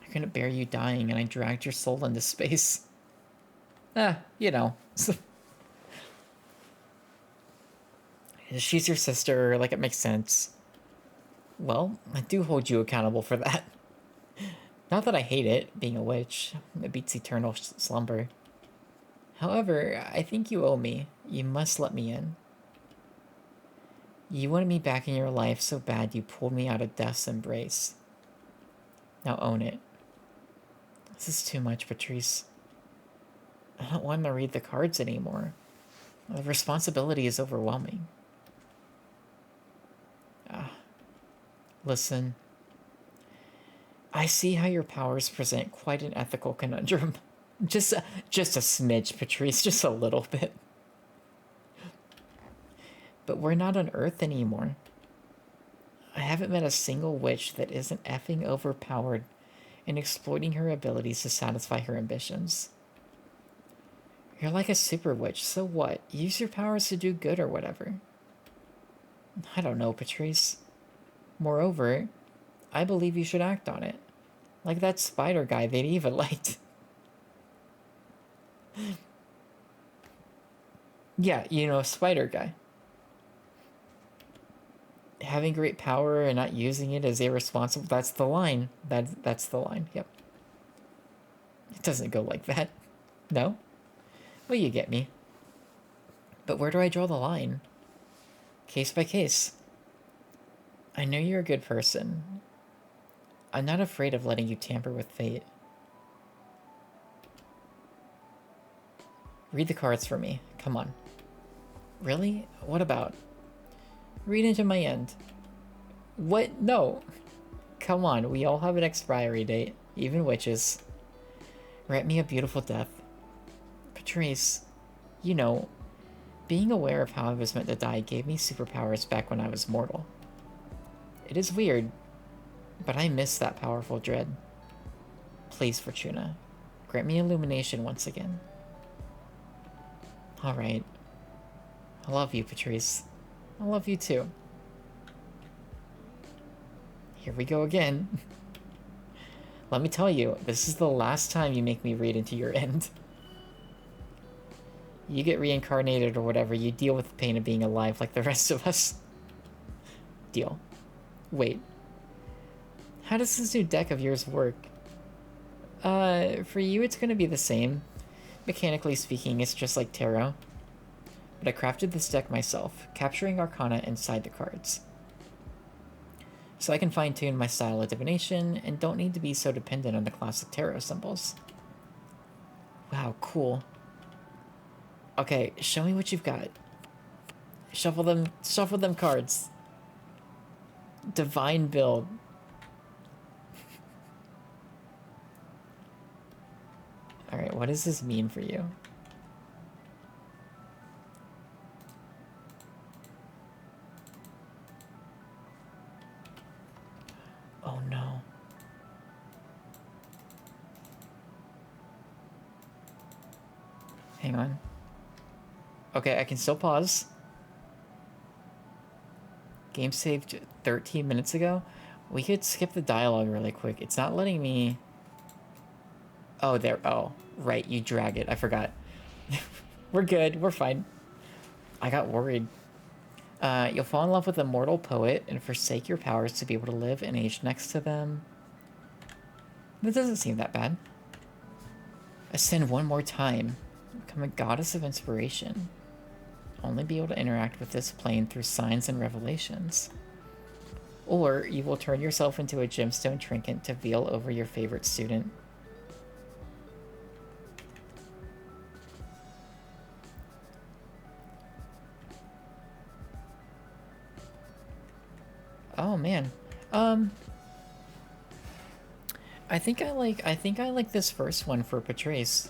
A: I couldn't bear you dying, and I dragged your soul into space. You know. She's your sister, like, it makes sense. Well, I do hold you accountable for that. Not that I hate it, being a witch. It beats eternal slumber. However, I think you owe me. You must let me in. You wanted me back in your life so bad you pulled me out of death's embrace. Now own it. This is too much, Patrice. I don't want to read the cards anymore. The responsibility is overwhelming. Listen. I see how your powers present quite an ethical conundrum. Just a smidge, Patrice, just a little bit. But we're not on Earth anymore. I haven't met a single witch that isn't effing overpowered and exploiting her abilities to satisfy her ambitions. You're like a super witch, so what? Use your powers to do good or whatever. I don't know, Patrice. Moreover, I believe you should act on it. Like that spider guy that Eva liked. Yeah, you know, spider guy. Having great power and not using it is irresponsible. That's the line. That's the line, yep. It doesn't go like that. No? Well, you get me. But where do I draw the line? Case by case. I know you're a good person. I'm not afraid of letting you tamper with fate. Read the cards for me. Come on. Really? What about? Read into my end. What? No. Come on, we all have an expiry date. Even witches. Grant me a beautiful death. Patrice, you know, being aware of how I was meant to die gave me superpowers back when I was mortal. It is weird, but I miss that powerful dread. Please, Fortuna, grant me illumination once again. Alright. I love you, Patrice. I love you too. Here we go again. Let me tell you, this is the last time you make me read into your end. You get reincarnated or whatever, you deal with the pain of being alive like the rest of us. Deal. Wait. How does this new deck of yours work? For you it's gonna be the same. Mechanically speaking, it's just like tarot. But I crafted this deck myself, capturing arcana inside the cards. So I can fine-tune my style of divination and don't need to be so dependent on the classic tarot symbols. Wow, cool. Okay, show me what you've got. Shuffle them cards. Divine build. Alright, what does this mean for you? Oh no. Hang on. Okay, I can still pause. Game saved 13 minutes ago. We could skip the dialogue really quick. It's not letting me... Oh, there. Oh, right. You drag it. I forgot. We're good. We're fine. I got worried. You'll fall in love with a mortal poet and forsake your powers to be able to live and age next to them. That doesn't seem that bad. Ascend one more time. Become a goddess of inspiration. Only be able to interact with this plane through signs and revelations. Or you will turn yourself into a gemstone trinket to veil over your favorite student. Oh man. I think I like this first one for Patrice.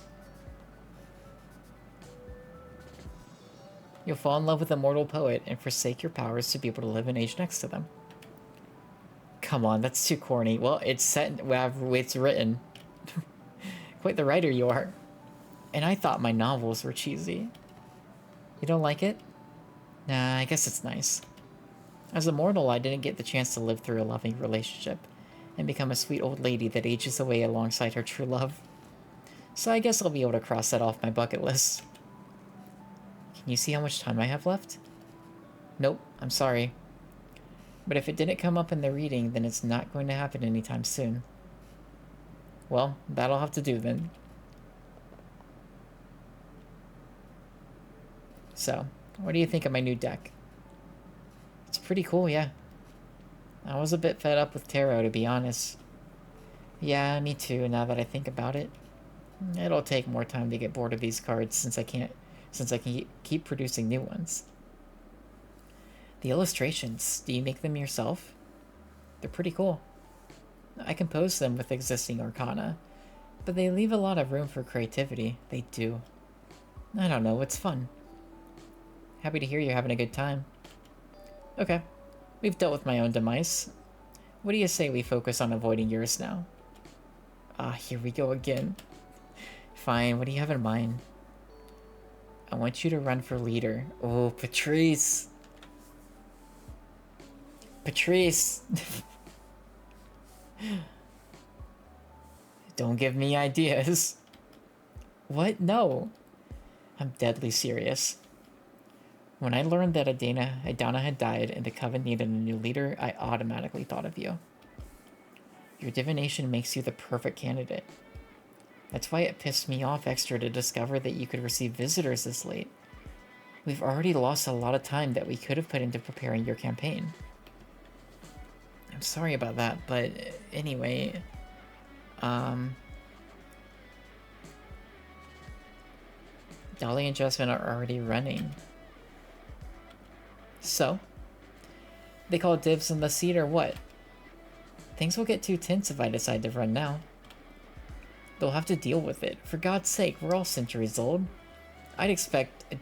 A: You'll fall in love with a mortal poet and forsake your powers to be able to live and age next to them. Come on, that's too corny. Well, it's set, it's written. Quite the writer you are. And I thought my novels were cheesy. You don't like it? Nah, I guess it's nice. As a mortal, I didn't get the chance to live through a loving relationship and become a sweet old lady that ages away alongside her true love. So I guess I'll be able to cross that off my bucket list. Can you see how much time I have left? Nope, I'm sorry. But if it didn't come up in the reading, then it's not going to happen anytime soon. Well, that'll have to do then. So, what do you think of my new deck? It's pretty cool, yeah. I was a bit fed up with tarot, to be honest. Yeah, me too, now that I think about it. It'll take more time to get bored of these cards since I can keep producing new ones. The illustrations, do you make them yourself? They're pretty cool. I compose them with existing arcana, but they leave a lot of room for creativity. They do. I don't know, it's fun. Happy to hear you're having a good time. Okay, we've dealt with my own demise. What do you say we focus on avoiding yours now? Ah, here we go again. Fine, what do you have in mind? I want you to run for leader. Oh, Patrice! Patrice! Don't give me ideas. What? No. I'm deadly serious. When I learned that Adana had died and the Coven needed a new leader, I automatically thought of you. Your divination makes you the perfect candidate. That's why it pissed me off extra to discover that you could receive visitors this late. We've already lost a lot of time that we could have put into preparing your campaign. I'm sorry about that, but anyway, Dolly and Jasmine are already running. So, they call dibs on the seat or what? Things will get too tense if I decide to run now. They'll have to deal with it. For God's sake, we're all centuries old. I'd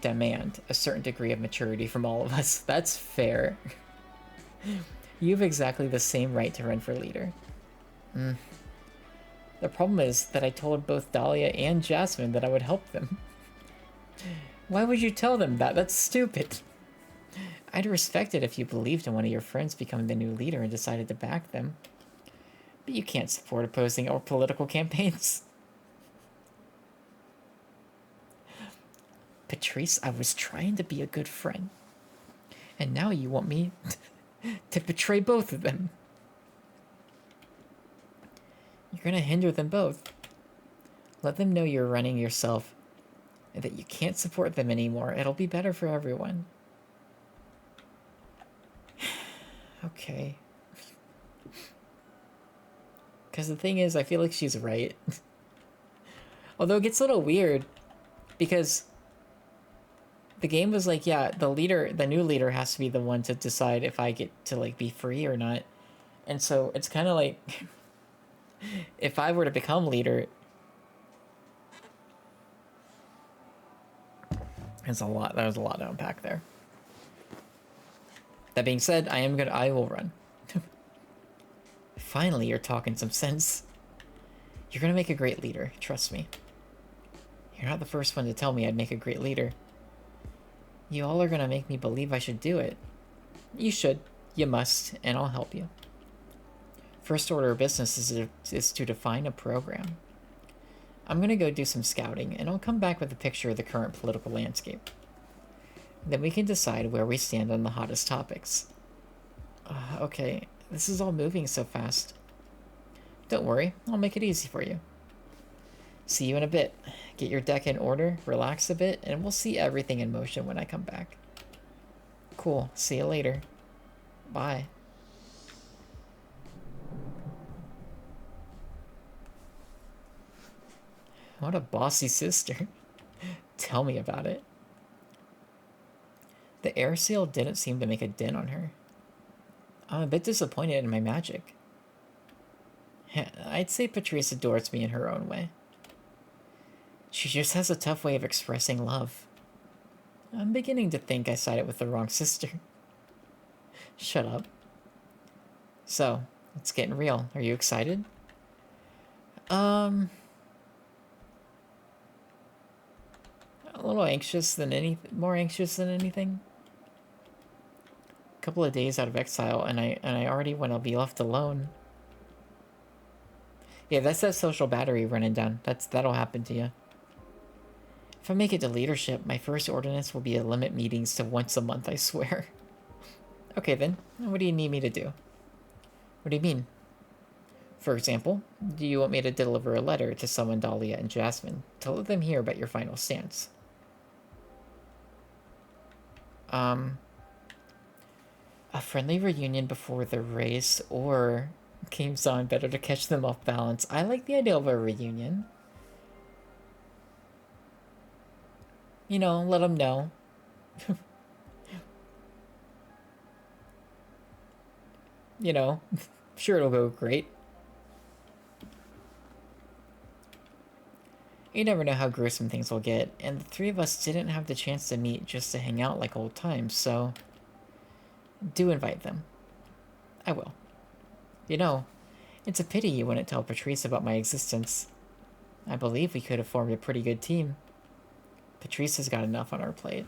A: demand a certain degree of maturity from all of us. That's fair. You have exactly the same right to run for leader. The problem is that I told both Dahlia and Jasmine that I would help them. Why would you tell them that? That's stupid. I'd respect it if you believed in one of your friends becoming the new leader and decided to back them. But you can't support opposing our political campaigns. Patrice, I was trying to be a good friend. And now you want me to betray both of them. You're gonna hinder them both. Let them know you're running yourself and that you can't support them anymore. It'll be better for everyone. Okay. Because the thing is, I feel like she's right. Although it gets a little weird, because The game was like, yeah, the new leader has to be the one to decide if I get to like be free or not. And so it's kind of like if I were to become leader, there's a lot. There's a lot to unpack there. That being said, I will run. Finally, you're talking some sense. You're gonna make a great leader, trust me. You're not the first one to tell me I'd make a great leader. You all are gonna make me believe I should do it. You should. You must, and I'll help you. First order of business is to define a program. I'm gonna go do some scouting, and I'll come back with a picture of the current political landscape. Then we can decide where we stand on the hottest topics. Okay, this is all moving so fast. Don't worry, I'll make it easy for you. See you in a bit. Get your deck in order, relax a bit, and we'll see everything in motion when I come back. Cool, see you later. Bye. What a bossy sister. Tell me about it. The air seal didn't seem to make a dent on her. I'm a bit disappointed in my magic. I'd say Patrice adores me in her own way. She just has a tough way of expressing love. I'm beginning to think I sided with the wrong sister. Shut up. So, it's getting real. Are you excited? A little anxious than more anxious than anything. A couple of days out of exile, and I already want to be left alone. Yeah, that's that social battery running down. That'll happen to you. If I make it to leadership, my first ordinance will be to limit meetings to once a month, I swear. Okay then, what do you need me to do? What do you mean? For example, do you want me to deliver a letter to summon Dahlia and Jasmine to let them hear about your final stance? A friendly reunion before the race, or game's on, better to catch them off balance. I like the idea of a reunion. You know, let them know. You know, sure it'll go great. You never know how gruesome things will get, and the three of us didn't have the chance to meet just to hang out like old times, so do invite them. I will. You know, it's a pity you wouldn't tell Patrice about my existence. I believe we could have formed a pretty good team. Patrice has got enough on her plate.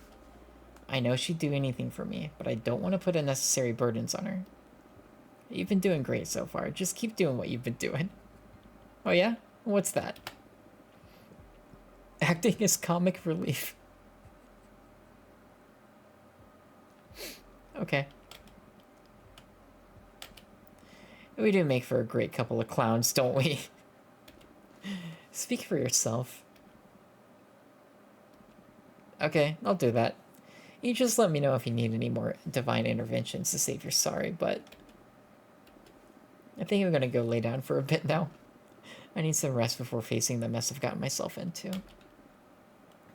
A: I know she'd do anything for me, but I don't want to put unnecessary burdens on her. You've been doing great so far. Just keep doing what you've been doing. Oh yeah? What's that? Acting as comic relief. Okay. We do make for a great couple of clowns, don't we? Speak for yourself. Okay, I'll do that. You just let me know if you need any more divine interventions to save your sorry, but I think I'm gonna go lay down for a bit now. I need some rest before facing the mess I've gotten myself into.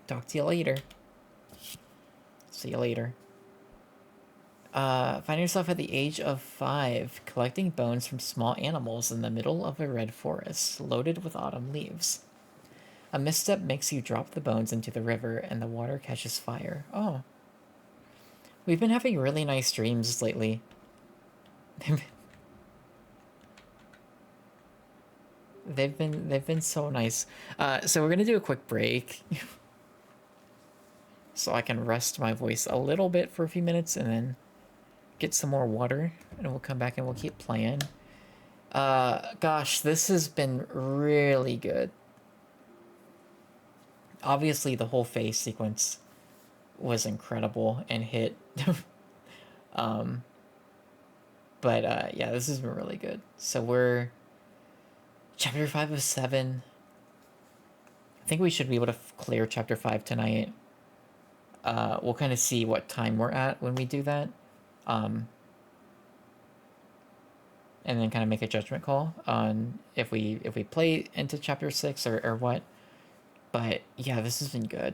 A: Talk to you later. See you later. Find yourself at the age of 5, collecting bones from small animals in the middle of a red forest, loaded with autumn leaves. A misstep makes you drop the bones into the river, and the water catches fire. Oh. We've been having really nice dreams lately. They've been so nice. So we're gonna do a quick break. So I can rest my voice a little bit for a few minutes and then get some more water, and we'll come back and we'll keep playing. Gosh, this has been really good. Obviously, the whole phase sequence was incredible and hit. Yeah, this has been really good. So we're chapter 5 of 7. I think we should be able to clear chapter 5 tonight. We'll kind of see what time we're at when we do that. And then kind of make a judgment call on if we play into chapter 6 or what. But yeah, this has been good.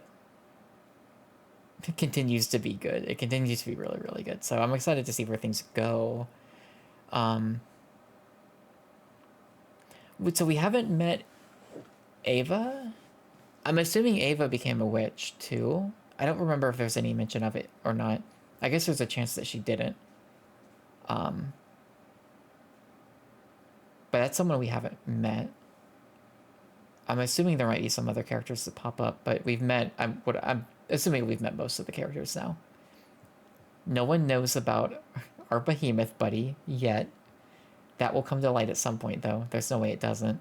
A: continues to be good. It continues to be really, really good. So I'm excited to see where things go. Um, so we haven't met Ava. I'm assuming Ava became a witch too. I don't remember if there's any mention of it or not. I guess there's a chance that she didn't. Um, but that's someone we haven't met. I'm assuming there might be some other characters that pop up, but we've met. I'm assuming we've met most of the characters now. No one knows about our behemoth buddy yet. That will come to light at some point, though. There's no way it doesn't.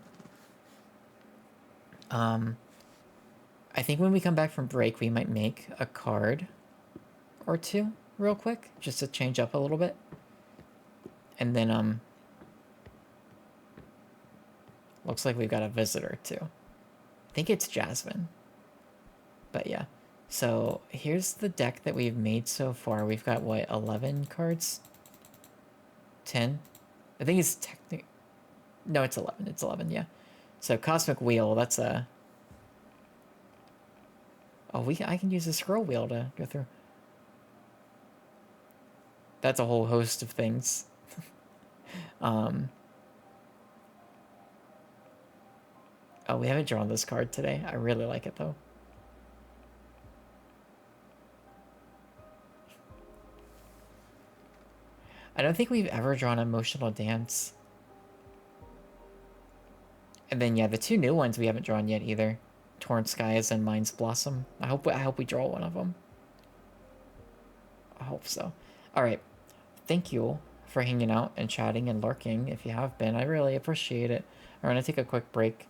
A: I think when we come back from break, we might make a card or two real quick, just to change up a little bit. And then, looks like we've got a visitor, too. I think it's Jasmine. But yeah. So, here's the deck that we've made so far. We've got, what, 11 cards? 10? I think it's technically... No, it's 11. It's 11, yeah. So, Cosmic Wheel, that's a... Oh, I can use a scroll wheel to go through. That's a whole host of things. Oh, we haven't drawn this card today. I really like it, though. I don't think we've ever drawn Emotional Dance. And then, yeah, the two new ones we haven't drawn yet either. Torn Skies and Mind's Blossom. I hope we draw one of them. I hope so. All right. Thank you for hanging out and chatting and lurking if you have been. I really appreciate it. I'm going to take a quick break,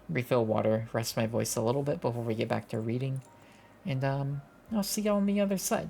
A: refill water, rest my voice a little bit before we get back to reading. And I'll see y'all on the other side.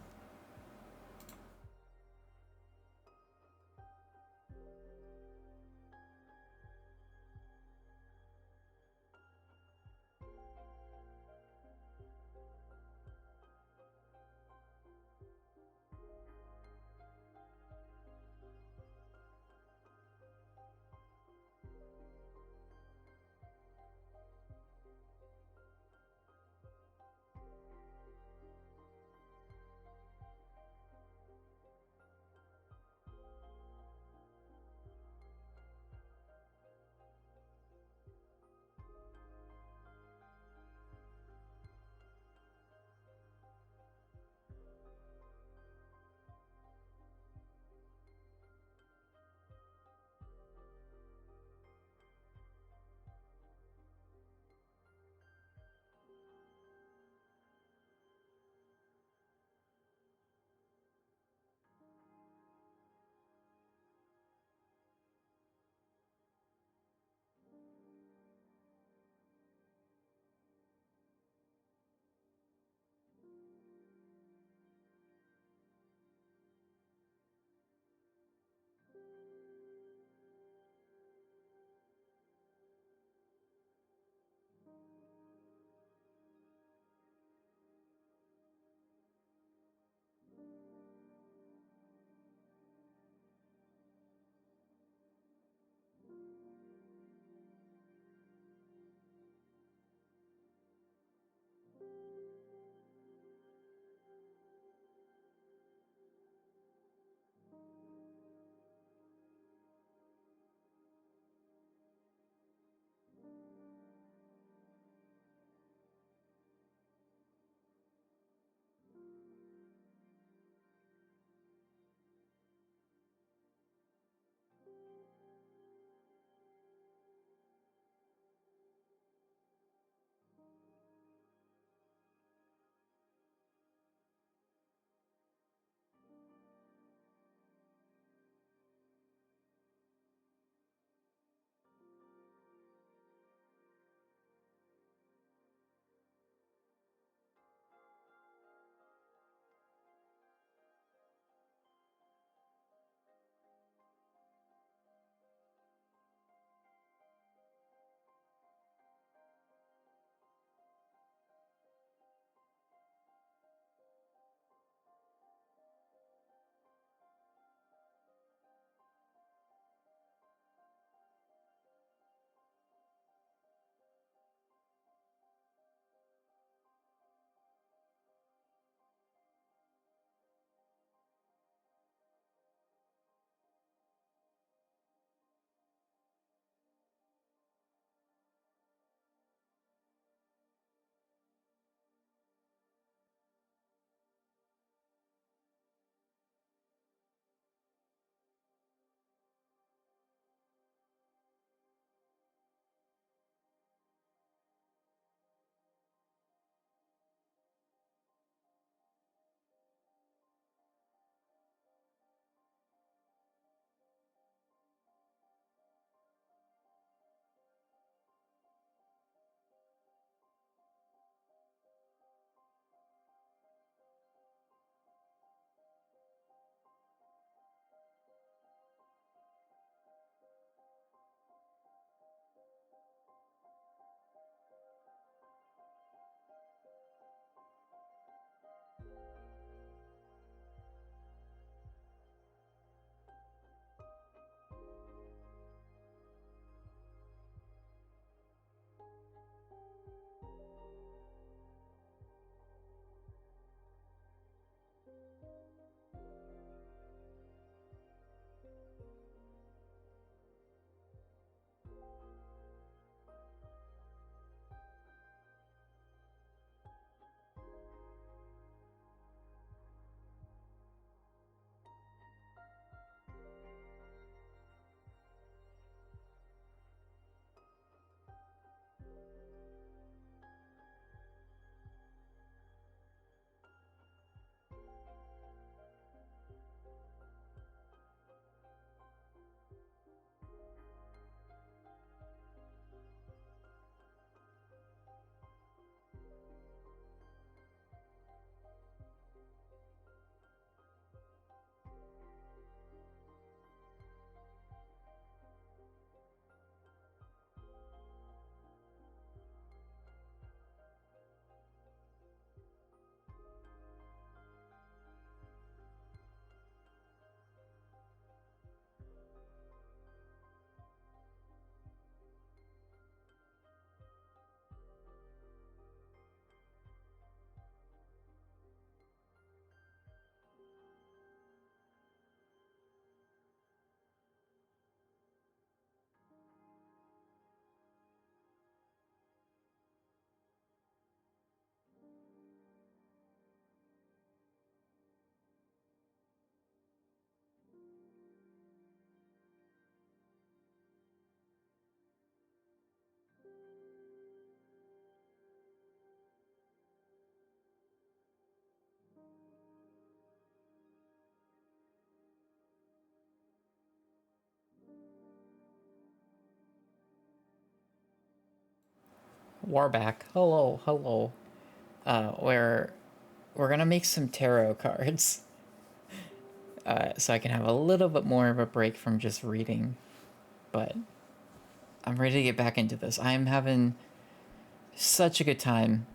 A: Warback. Hello, hello. Where we're gonna make some tarot cards. So I can have a little bit more of a break from just reading. But I'm ready to get back into this. I'm having such a good time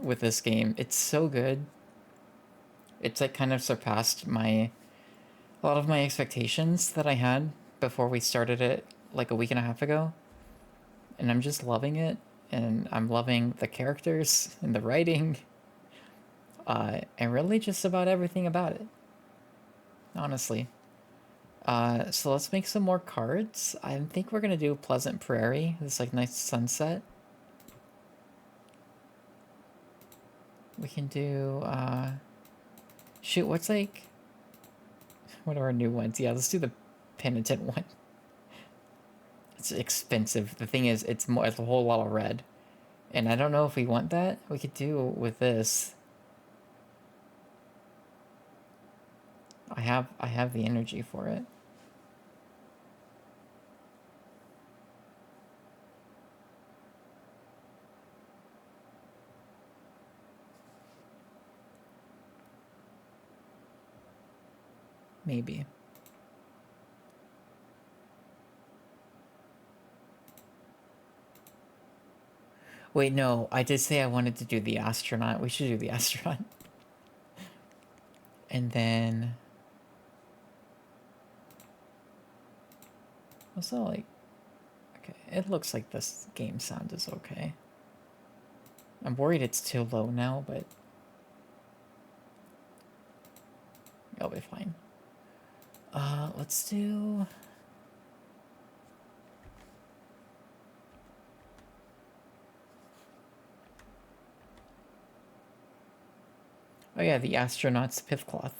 A: with this game. It's so good. It's like kind of surpassed a lot of my expectations that I had before we started it like a week and a half ago. And I'm just loving it. And I'm loving the characters and the writing. And really just about everything about it. Honestly. So let's make some more cards. I think we're gonna do Pleasant Prairie. This like nice sunset. We can do shoot, what's like what are our new ones? Yeah, let's do the Penitent one. It's expensive. The thing is it's a whole lot of red. And I don't know if we want that. We could do with this. I have the energy for it. Maybe. Wait, no, I did say I wanted to do the astronaut. We should do the astronaut. And then also like, okay, it looks like this game sound is okay. I'm worried it's too low now, but it'll be fine. Let's do... Oh yeah, the astronaut's pithcloth.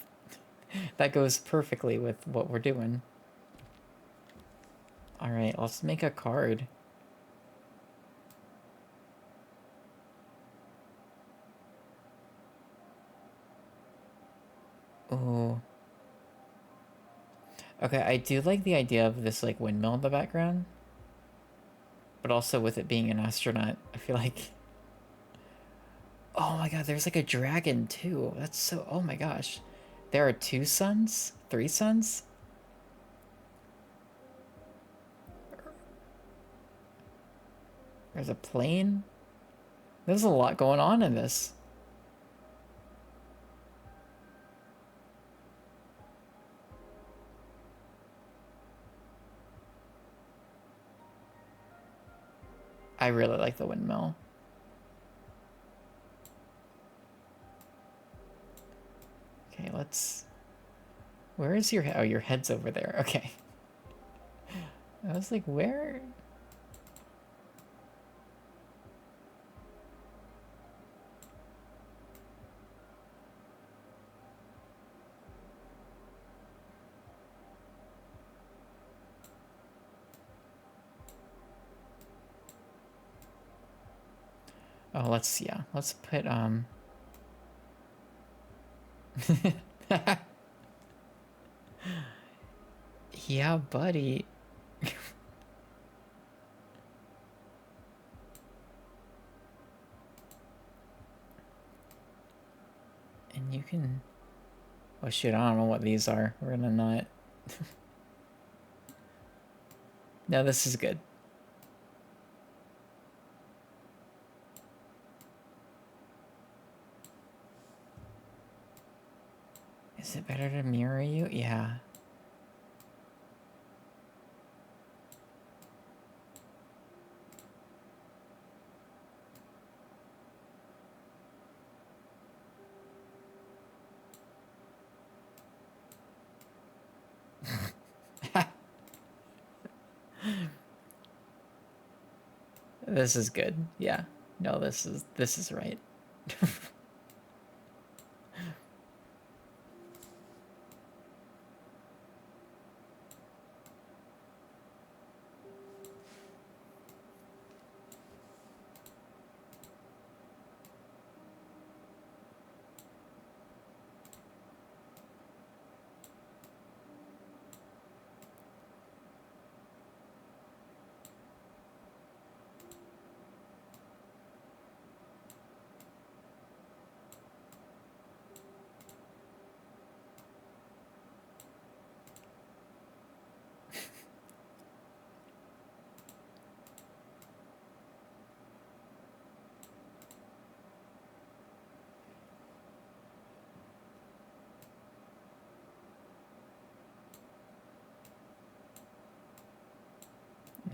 A: That goes perfectly with what we're doing. Alright, let's make a card. Oh. Okay, I do like the idea of this like windmill in the background. But also with it being an astronaut, I feel like... Oh my god, there's like a dragon too. That's so... Oh my gosh. There are 2 suns? 3 suns? There's a plane? There's a lot going on in this. I really like the windmill. Okay, let's... Where is your head? Oh, your head's over there. Okay. I was like, where? Oh, let's, yeah. Let's put, Yeah, buddy. And you can... Oh shit, I don't know what these are. We're gonna not... No, this is good. Is it better to mirror you? Yeah. This is good. Yeah. No, this is right.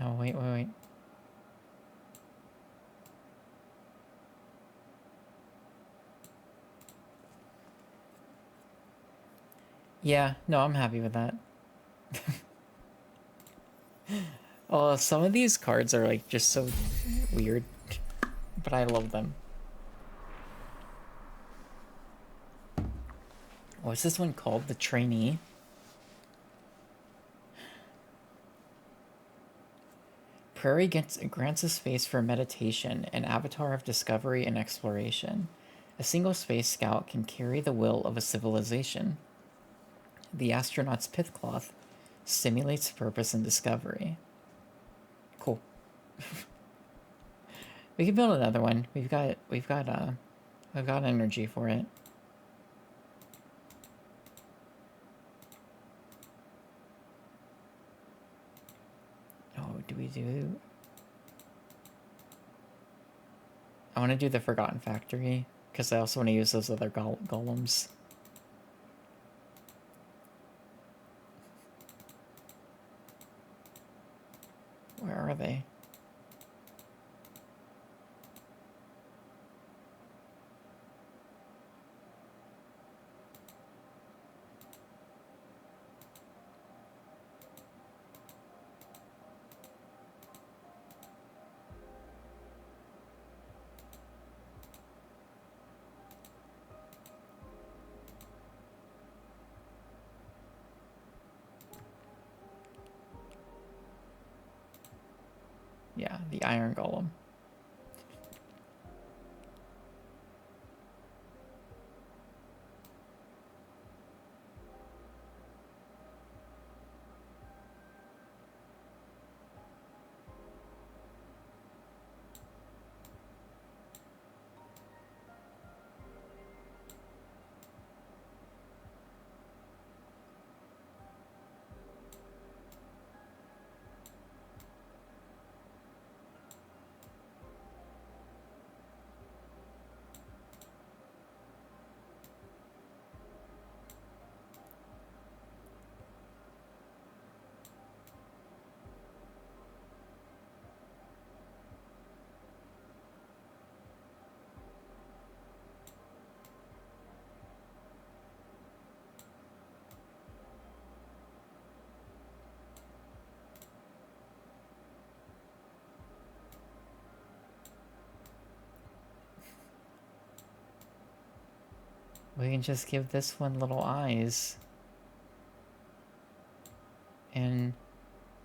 A: Oh, wait. Yeah, no, I'm happy with that. Oh, some of these cards are like just so weird, but I love them. What's this one called? The Trainee. Prairie grants a space for meditation, an avatar of discovery and exploration. A single space scout can carry the will of a civilization. The astronaut's pith cloth stimulates purpose and discovery. Cool. We can build another one. We've got energy for it. Oh, do we do? I want to do the Forgotten Factory because I also want to use those other golems. Where are they? Yeah, the Iron Golem. We can just give this one little eyes. And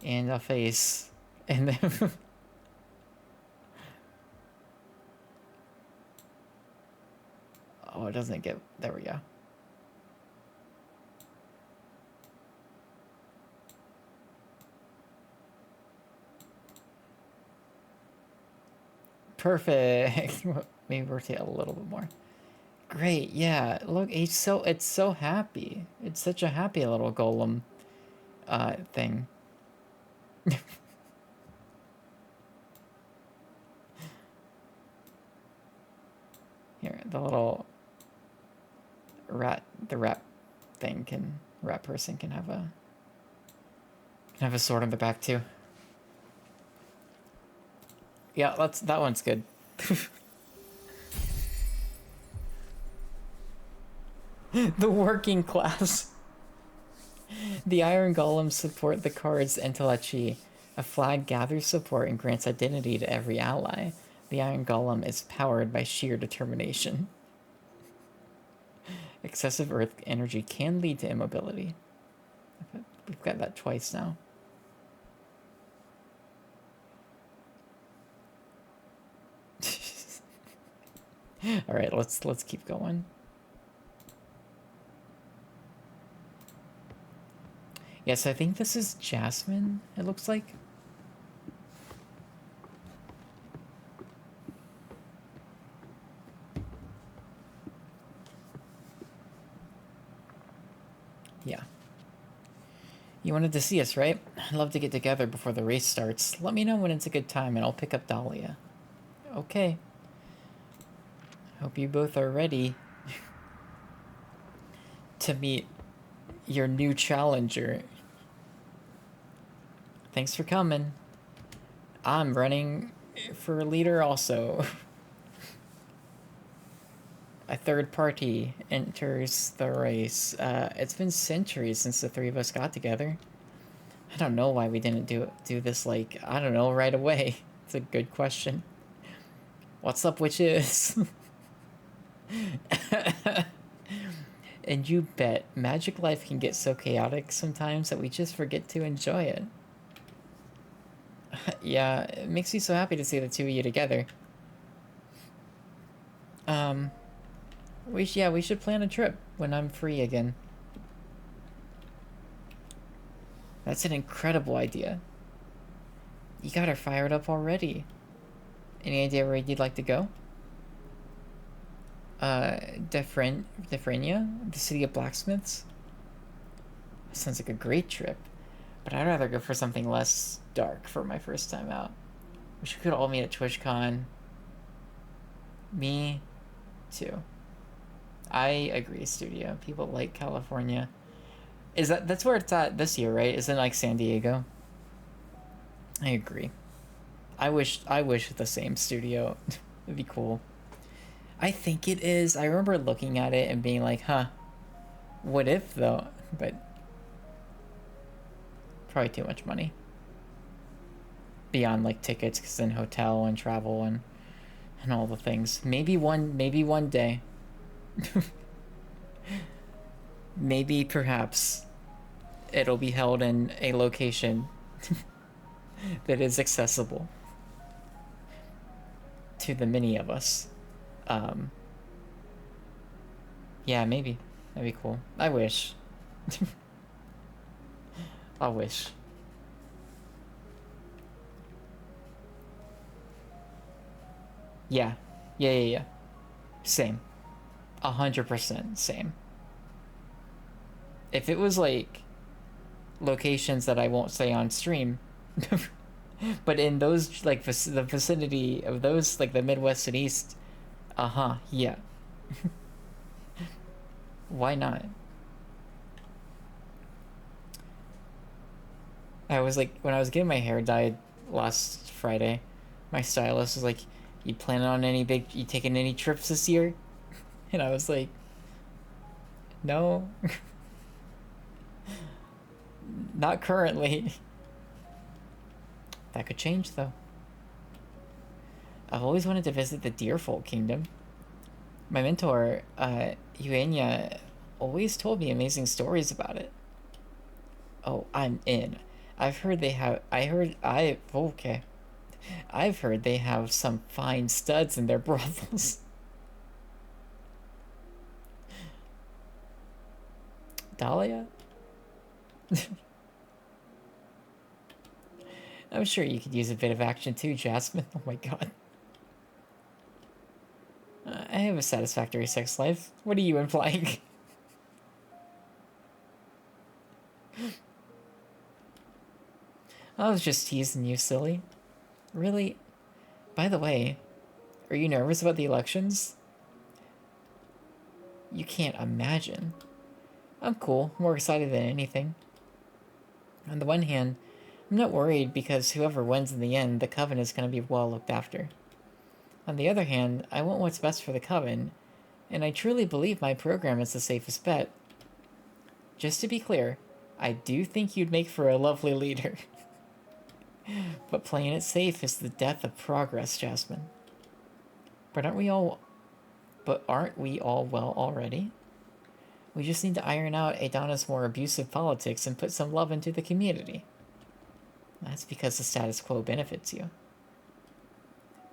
A: a face. And then... oh, it doesn't get... there we go. Perfect. Maybe rotate a little bit more. Great, yeah. Look, it's so happy. It's such a happy little golem thing. Here, the little rat thing rat person can have a sword on the back too. Yeah, that one's good. The working class. The Iron Golems support the card's Entelechy. A flag gathers support and grants identity to every ally. The Iron Golem is powered by sheer determination. Excessive earth energy can lead to immobility. We've got that twice now. All right, let's keep going. Yes, I think this is Jasmine, it looks like. Yeah. You wanted to see us, right? I'd love to get together before the race starts. Let me know when it's a good time and I'll pick up Dahlia. Okay. Hope you both are ready to meet your new challenger. Thanks for coming. I'm running for leader also. A third party enters the race. It's been centuries since the three of us got together. I don't know why we didn't do this, like, I don't know, right away. It's a good question. What's up, witches? And you bet, Magic Life can get so chaotic sometimes that we just forget to enjoy it. Yeah, it makes me so happy to see the two of you together. We should plan a trip when I'm free again. That's an incredible idea. You got her fired up already. Any idea where you'd like to go? Defrenia? The city of blacksmiths? That sounds like a great trip. But I'd rather go for something less dark for my first time out. Wish we could all meet at TwitchCon. Me too. I agree, Studio. People like California. That's where it's at this year, right? Isn't it like San Diego? I agree. I wish the same, Studio. It'd be cool. I think it is. I remember looking at it and being like, huh, what if though? But probably too much money. Beyond like tickets, cause then hotel and travel and all the things. Maybe one day. Maybe perhaps it'll be held in a location that is accessible to the many of us. Yeah, maybe. That'd be cool. I wish. I wish. Yeah. Yeah. Same. 100% same. If it was like locations that I won't say on stream, but in those like the vicinity of those, like the Midwest and East, yeah. Why not? I was like, when I was getting my hair dyed last Friday, my stylist was like, you taking any trips this year? And I was like, no. Not currently. That could change though. I've always wanted to visit the Deerfolk Kingdom. My mentor, Eugenia, always told me amazing stories about it. Oh, I'm in. I've heard they have some fine studs in their brothels. Dahlia? I'm sure you could use a bit of action too, Jasmine. Oh my god. I have a satisfactory sex life. What are you implying? I was just teasing you, silly. Really? By the way, are you nervous about the elections? You can't imagine. I'm cool, more excited than anything. On the one hand, I'm not worried because whoever wins in the end, the Coven is going to be well looked after. On the other hand, I want what's best for the Coven, and I truly believe my program is the safest bet. Just to be clear, I do think you'd make for a lovely leader. But playing it safe is the death of progress, Jasmine. But aren't we all well already? We just need to iron out Adana's more abusive politics and put some love into the community. That's because the status quo benefits you.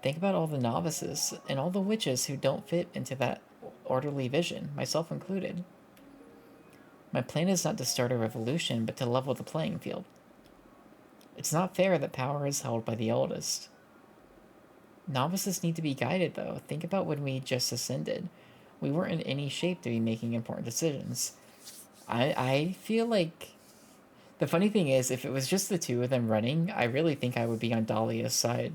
A: Think about all the novices and all the witches who don't fit into that orderly vision, myself included. My plan is not to start a revolution, but to level the playing field. It's not fair that power is held by the oldest. Novices need to be guided, though. Think about when we just ascended. We weren't in any shape to be making important decisions. I feel like... The funny thing is, if it was just the two of them running, I really think I would be on Dahlia's side.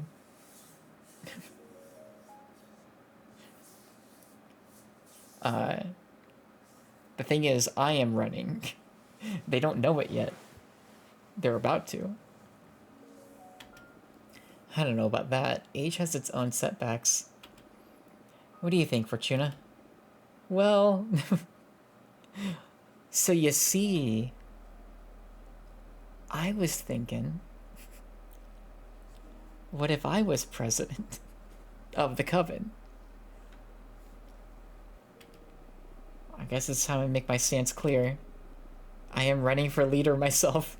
A: The thing is, I am running. They don't know it yet. They're about to. I don't know about that. Age has its own setbacks. What do you think, Fortuna? Well, so you see, I was thinking, what if I was president of the Coven? I guess it's time to make my stance clear. I am running for leader myself.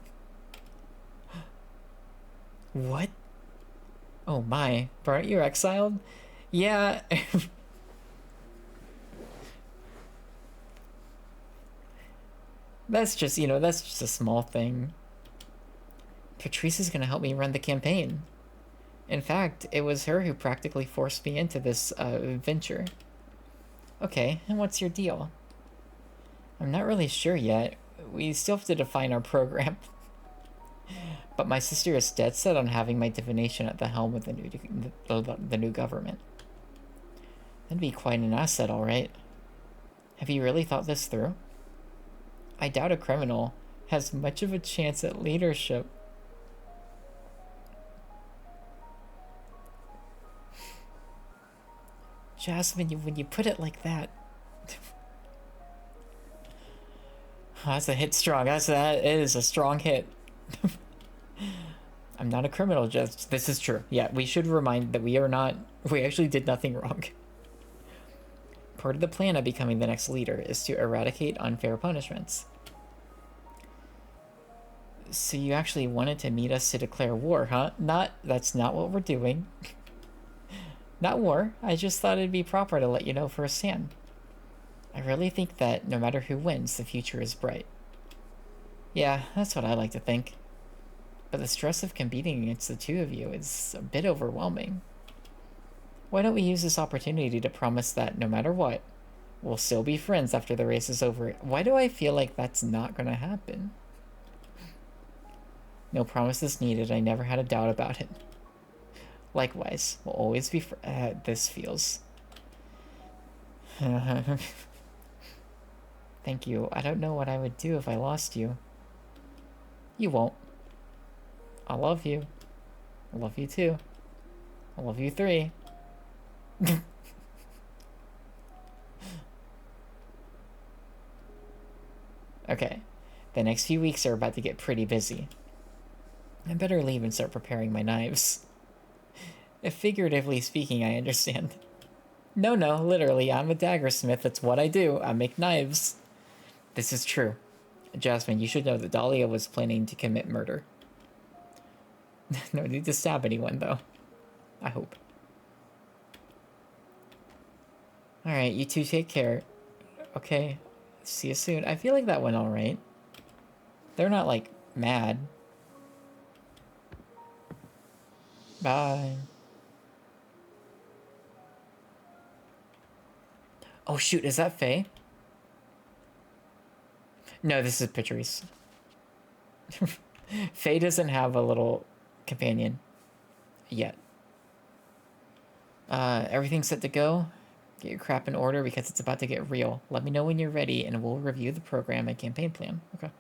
A: What? Oh my, but aren't you exiled? Yeah. That's just, that's just a small thing. Patrice is gonna help me run the campaign. In fact, it was her who practically forced me into this venture. Okay, and what's your deal? I'm not really sure yet. We still have to define our program. But my sister is dead set on having my divination at the helm of the new government. That'd be quite an asset, all right. Have you really thought this through? I doubt a criminal has much of a chance at leadership. Jasmine, when you put it like that... That's a hit strong. That is a strong hit. I'm not a criminal, just this is true. Yeah, we should remind that we actually did nothing wrong. Part of the plan of becoming the next leader is to eradicate unfair punishments. So you actually wanted to meet us to declare war, huh? That's not what we're doing. Not war, I just thought it'd be proper to let you know firsthand. I really think that no matter who wins, the future is bright. Yeah, that's what I like to think. But the stress of competing against the two of you is a bit overwhelming. Why don't we use this opportunity to promise that no matter what, we'll still be friends after the race is over? Why do I feel like that's not gonna happen? No promises needed, I never had a doubt about it. Likewise, we'll always be this feels... Thank you. I don't know what I would do if I lost you. You won't. I love you. I love you too. I love you 3. Okay. The next few weeks are about to get pretty busy. I better leave and start preparing my knives. If figuratively speaking, I understand. No, literally, I'm a daggersmith. That's what I do. I make knives. This is true. Jasmine, you should know that Dahlia was planning to commit murder. No need to stab anyone, though. I hope. Alright, you two take care. Okay, see you soon. I feel like that went alright. They're not, like, mad. Bye. Oh shoot, is that Faye? No, this is Patrice. Faye doesn't have a little companion yet. Everything's set to go. Get your crap in order because it's about to get real. Let me know when you're ready and we'll review the program and campaign plan. Okay.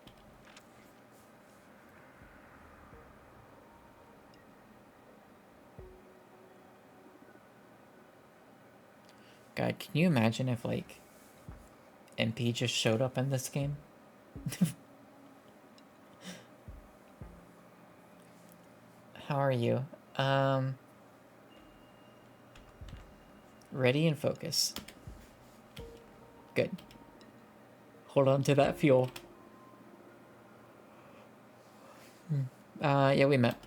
A: God, can you imagine if, like, MP just showed up in this game? How are you? Ready and focus. Good. Hold on to that fuel. Yeah, we met.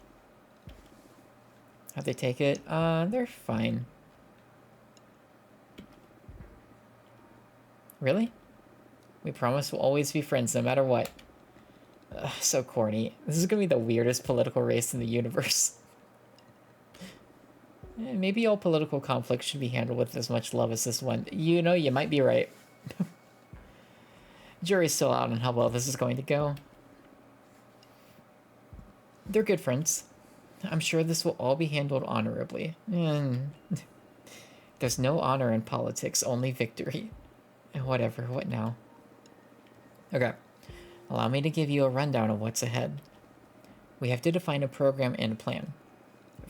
A: How'd they take it? They're fine. Really? We promise we'll always be friends no matter what. So corny. This is gonna be the weirdest political race in the universe. Maybe all political conflicts should be handled with as much love as this one. You know, you might be right. Jury's still out on how well this is going to go. They're good friends. I'm sure this will all be handled honorably. There's no honor in politics, only victory. Whatever, what now? Okay. Allow me to give you a rundown of what's ahead. We have to define a program and a plan.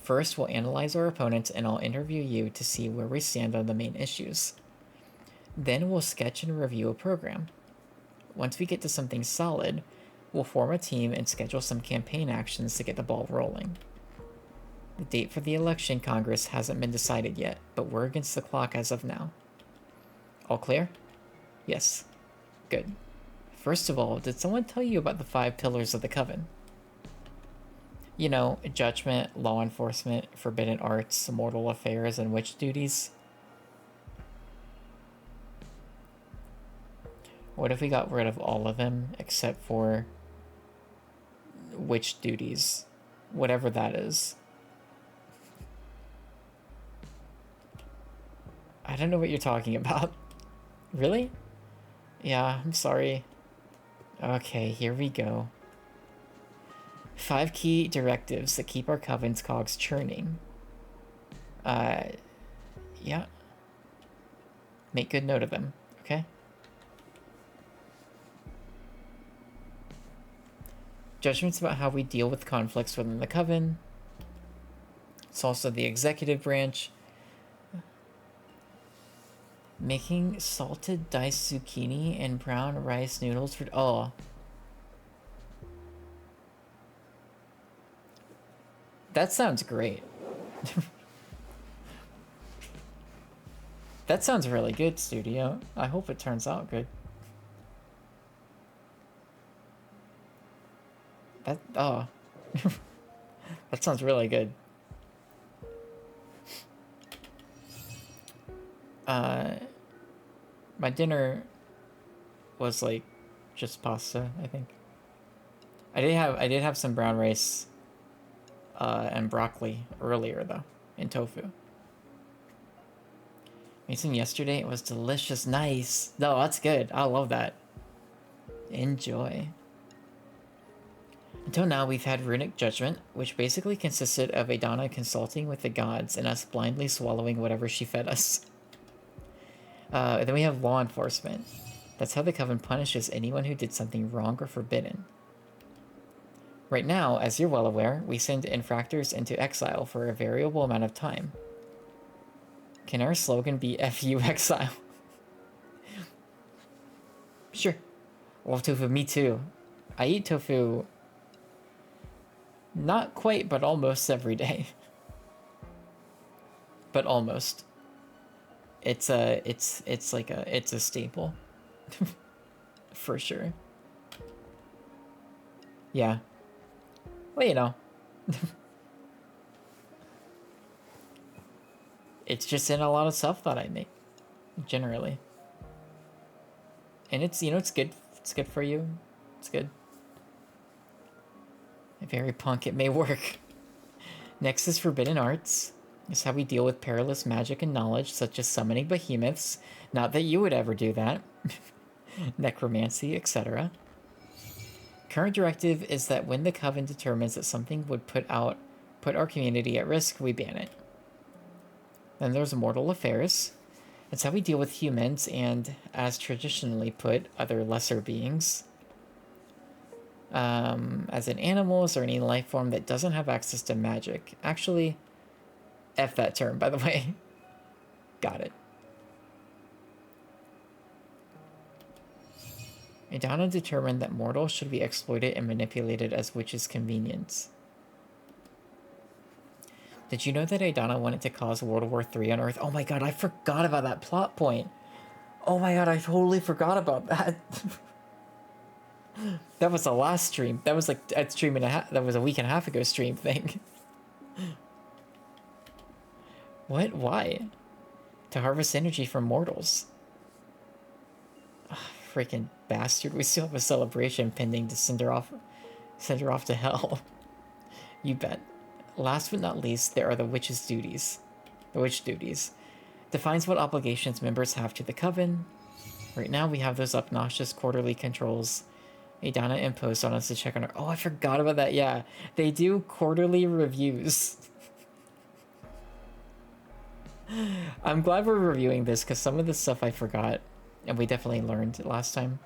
A: First, we'll analyze our opponents and I'll interview you to see where we stand on the main issues. Then we'll sketch and review a program. Once we get to something solid, we'll form a team and schedule some campaign actions to get the ball rolling. The date for the election Congress hasn't been decided yet, but we're against the clock as of now. All clear? Yes. Good. First of all, did someone tell you about the 5 pillars of the Coven? You know, judgment, law enforcement, forbidden arts, mortal affairs, and witch duties. What if we got rid of all of them except for witch duties? Whatever that is. I don't know what you're talking about. Really? Yeah, I'm sorry. Okay, here we go. 5 key directives that keep our Coven's cogs churning. Yeah. Make good note of them, okay? Judgments about how we deal with conflicts within the Coven. It's also the executive branch. Making salted diced zucchini and brown rice noodles for... Oh. That sounds great. That sounds really good, studio. I hope it turns out good. That... Oh. That sounds really good. My dinner was like just pasta, I think. I did have some brown rice and broccoli earlier though, in tofu. Made some yesterday, it was delicious. Nice. No, that's good. I love that. Enjoy. Until now, we've had Runic Judgment, which basically consisted of Adana consulting with the gods and us blindly swallowing whatever she fed us. Then we have Law Enforcement. That's how the Coven punishes anyone who did something wrong or forbidden. Right now, as you're well aware, we send infractors into exile for a variable amount of time. Can our slogan be FU exile? Sure. Love tofu, me too. I eat tofu not quite, but almost every day. But almost. It's a staple. For sure. Yeah. Well, you know. It's just in a lot of stuff that I make. Generally. And it's, you know, it's good. It's good for you. It's good. Very punk, it may work. Next is Forbidden Arts. It's how we deal with perilous magic and knowledge, such as summoning behemoths. Not that you would ever do that. Necromancy, etc. Current directive is that when the Coven determines that something would put our community at risk, we ban it. Then there's Mortal Affairs. It's how we deal with humans and, as traditionally put, other lesser beings. As in animals or any life form that doesn't have access to magic. Actually, F that term, by the way. Got it. Adana determined that mortals should be exploited and manipulated as witches' convenience. Did you know that Adana wanted to cause World War III on Earth? Oh my god, I forgot about that plot point. Oh my god, I totally forgot about that. That was the last stream. That was like a stream and a half. That was a week and a half ago stream thing. What? Why? To harvest energy from mortals. Oh, freaking bastard. We still have a celebration pending to send her off to hell. You bet. Last but not least, there are the witch's duties. The witch duties. Defines what obligations members have to the Coven. Right now we have those obnoxious quarterly controls Adana imposed on us to check on our... Oh, I forgot about that. Yeah, they do quarterly reviews. I'm glad we're reviewing this because some of the stuff I forgot and we definitely learned last time.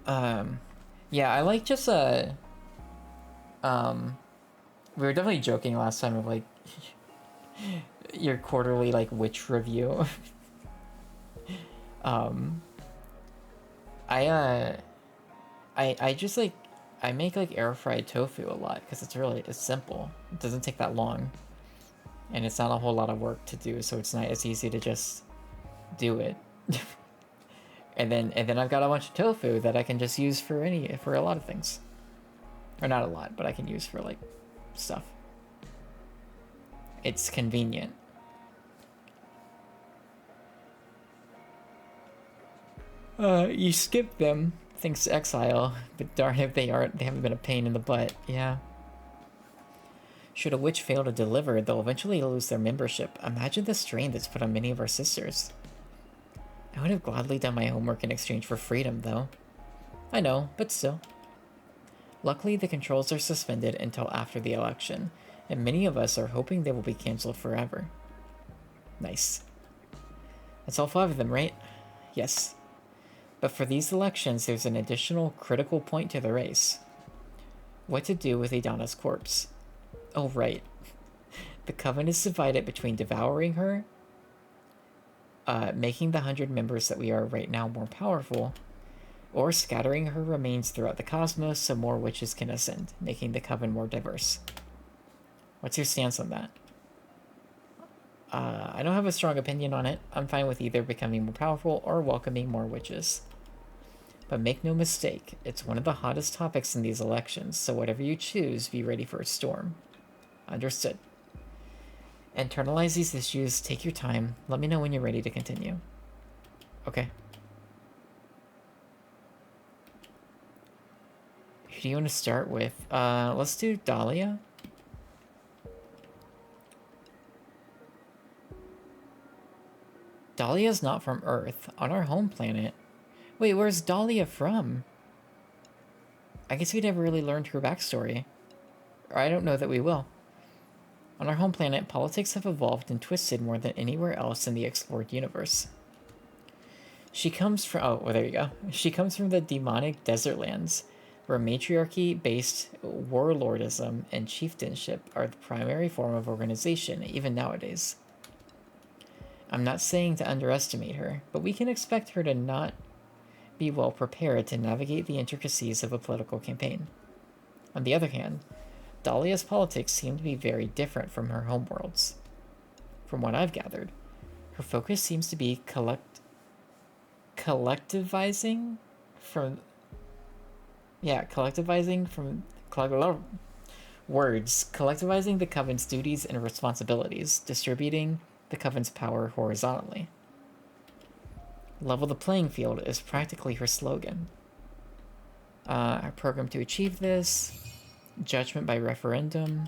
A: Yeah, I like just um, we were definitely joking last time of like your quarterly like witch review. um, I I just like I make like air fried tofu a lot because it's simple. It doesn't take that long, and it's not a whole lot of work to do. So it's not it's easy to just do it. And then I've got a bunch of tofu that I can just use for a lot of things, or not a lot, but I can use for like stuff. It's convenient. You skip them, thanks to Exile, but darn if they haven't been a pain in the butt, yeah. Should a witch fail to deliver, they'll eventually lose their membership. Imagine the strain that's put on many of our sisters. I would have gladly done my homework in exchange for freedom, though. I know, but still. Luckily, the controls are suspended until after the election, and many of us are hoping they will be cancelled forever. Nice. That's all 5 of them, right? Yes. But for these elections, there's an additional critical point to the race. What to do with Idana's corpse. Oh, right. The Coven is divided between devouring her, making the 100 members that we are right now more powerful, or scattering her remains throughout the cosmos so more witches can ascend, making the Coven more diverse. What's your stance on that? I don't have a strong opinion on it. I'm fine with either becoming more powerful or welcoming more witches. But make no mistake, it's one of the hottest topics in these elections, so whatever you choose, be ready for a storm. Understood. Internalize these issues, take your time, let me know when you're ready to continue. Okay. Who do you want to start with? Let's do Dahlia. Dahlia's not from Earth, on our home planet. Wait, where's Dahlia from? I guess we never really learned her backstory. Or I don't know that we will. On our home planet, politics have evolved and twisted more than anywhere else in the explored universe. She comes from... Oh, well, there you go. She comes from the demonic desert lands, where matriarchy-based warlordism and chieftainship are the primary form of organization, even nowadays. I'm not saying to underestimate her, but we can expect her to not be well prepared to navigate the intricacies of a political campaign. On the other hand, Dahlia's politics seem to be very different from her homeworld's. From what I've gathered, her focus seems to be collectivizing from collectivizing the Coven's duties and responsibilities, distributing the Coven's power horizontally. Level the playing field is practically her slogan. Our program to achieve this: judgment by referendum.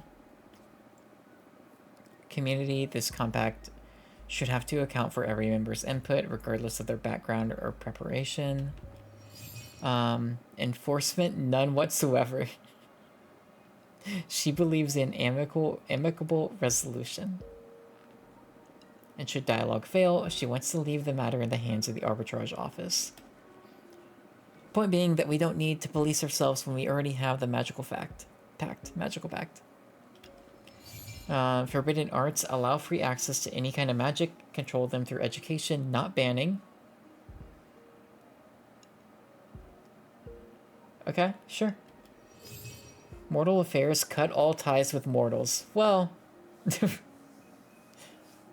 A: Community, this compact should have to account for every member's input, regardless of their background or preparation. Enforcement, none whatsoever. She believes in amicable resolution. And should dialogue fail, she wants to leave the matter in the hands of the arbitrage office. Point being that we don't need to police ourselves when we already have the magical pact. Forbidden arts allow free access to any kind of magic, control them through education, not banning. Okay, sure. Mortal affairs, cut all ties with mortals. Well,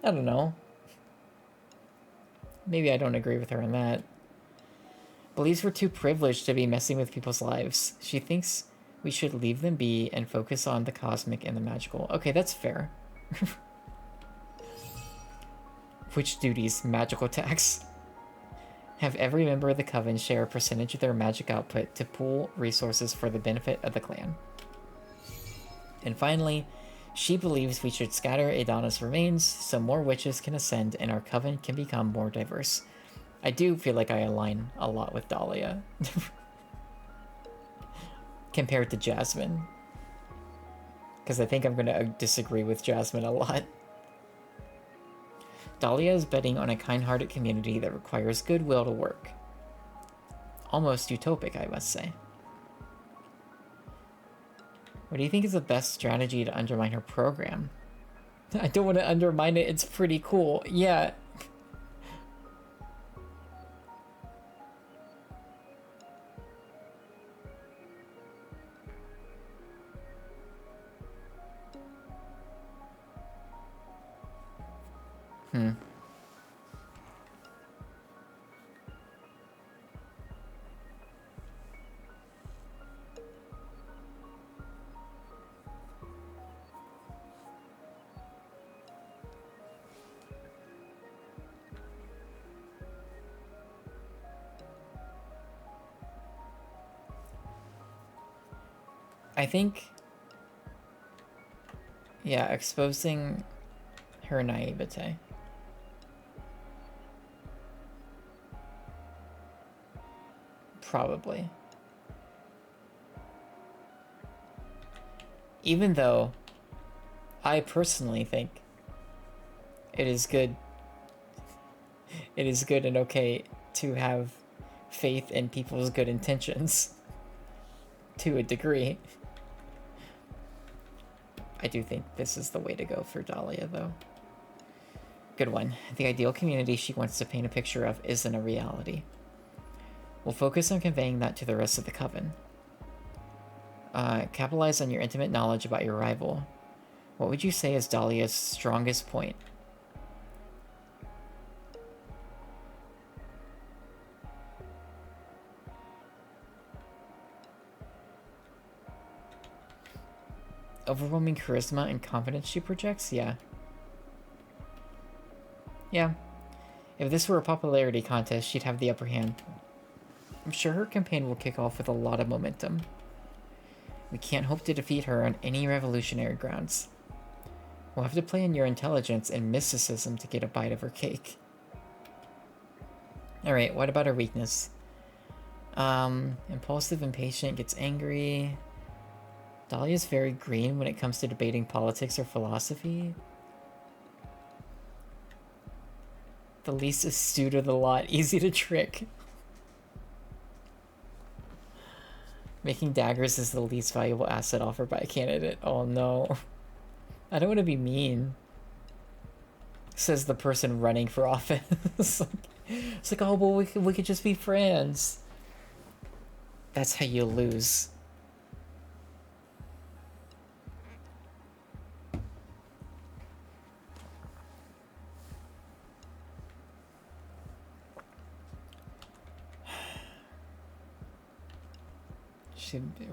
A: I don't know. Maybe I don't agree with her on that. Believes we're too privileged to be messing with people's lives. She thinks we should leave them be and focus on the cosmic and the magical. Okay, that's fair. Which duties? Magical tax. Have every member of the Coven share a percentage of their magic output to pool resources for the benefit of the clan. And finally, she believes we should scatter Idana's remains so more witches can ascend and our Coven can become more diverse. I do feel like I align a lot with Dahlia. Compared to Jasmine. Because I think I'm going to disagree with Jasmine a lot. Dahlia is betting on a kind-hearted community that requires goodwill to work. almost utopic, I must say. What do you think is the best strategy to undermine her program? I don't want to undermine it, it's pretty cool. Yeah. I think, yeah, exposing her naivete. Probably. Even though I personally think it is good and okay to have faith in people's good intentions to a degree. I do think this is the way to go for Dahlia, though. Good one. The ideal community she wants to paint a picture of isn't a reality. We'll focus on conveying that to the rest of the coven. Capitalize on your intimate knowledge about your rival. What would you say is Dahlia's strongest point? Overwhelming charisma and confidence she projects? Yeah. Yeah. If this were a popularity contest, she'd have the upper hand. I'm sure her campaign will kick off with a lot of momentum. We can't hope to defeat her on any revolutionary grounds. We'll have to play on your intelligence and mysticism to get a bite of her cake. Alright, what about her weakness? Impulsive, impatient, gets angry. Dahlia's very green when it comes to debating politics or philosophy. The least astute of the lot, easy to trick. Making daggers is the least valuable asset offered by a candidate. Oh no. I don't want to be mean. Says the person running for office. It's like, oh, well, we could just be friends. That's how you lose.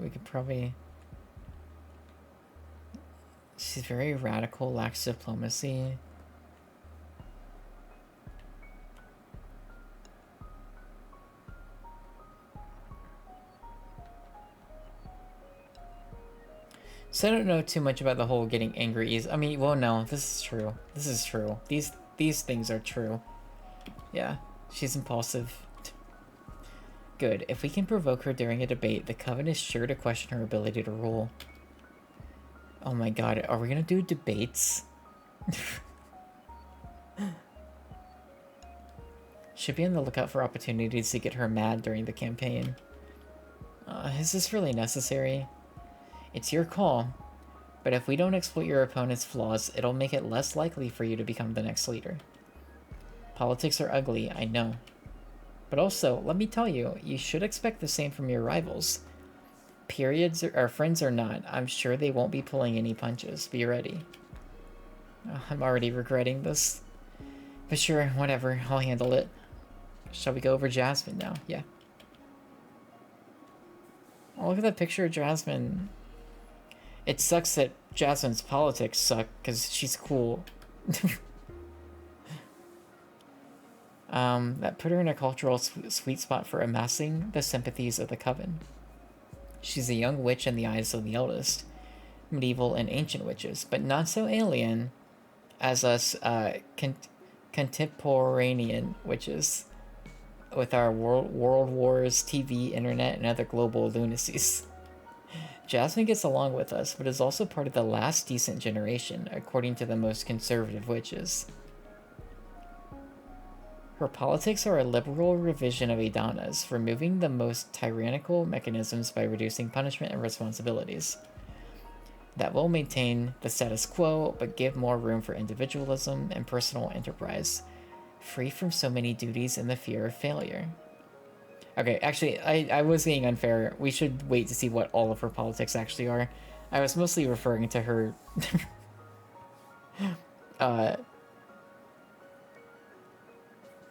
A: We could probably... She's very radical, lacks diplomacy. So I don't know too much about the whole getting angry is. I mean, well, no, this is true. This is true. These things are true. Yeah, she's impulsive. Good. If we can provoke her during a debate, the Coven is sure to question her ability to rule. Oh my god, are we gonna do debates? Should be on the lookout for opportunities to get her mad during the campaign. Is this really necessary? It's your call, but if we don't exploit your opponent's flaws, it'll make it less likely for you to become the next leader. Politics are ugly, I know. But also, let me tell you, you should expect the same from your rivals. Periods or friends or not, I'm sure they won't be pulling any punches. Be ready. Oh, I'm already regretting this. But sure, whatever, I'll handle it. Shall we go over Jasmine now? Yeah. Oh, look at that picture of Jasmine. It sucks that Jasmine's politics suck, because she's cool. That put her in a cultural sweet spot for amassing the sympathies of the Coven. She's a young witch in the eyes of the eldest, medieval and ancient witches, but not so alien as us contemporanean witches with our world wars, TV, internet, and other global lunacies. Jasmine gets along with us, but is also part of the last decent generation, according to the most conservative witches. Her politics are a liberal revision of Adana's, removing the most tyrannical mechanisms by reducing punishment and responsibilities. That will maintain the status quo, but give more room for individualism and personal enterprise, free from so many duties and the fear of failure. Okay, actually, I was being unfair. We should wait to see what all of her politics actually are. I was mostly referring to her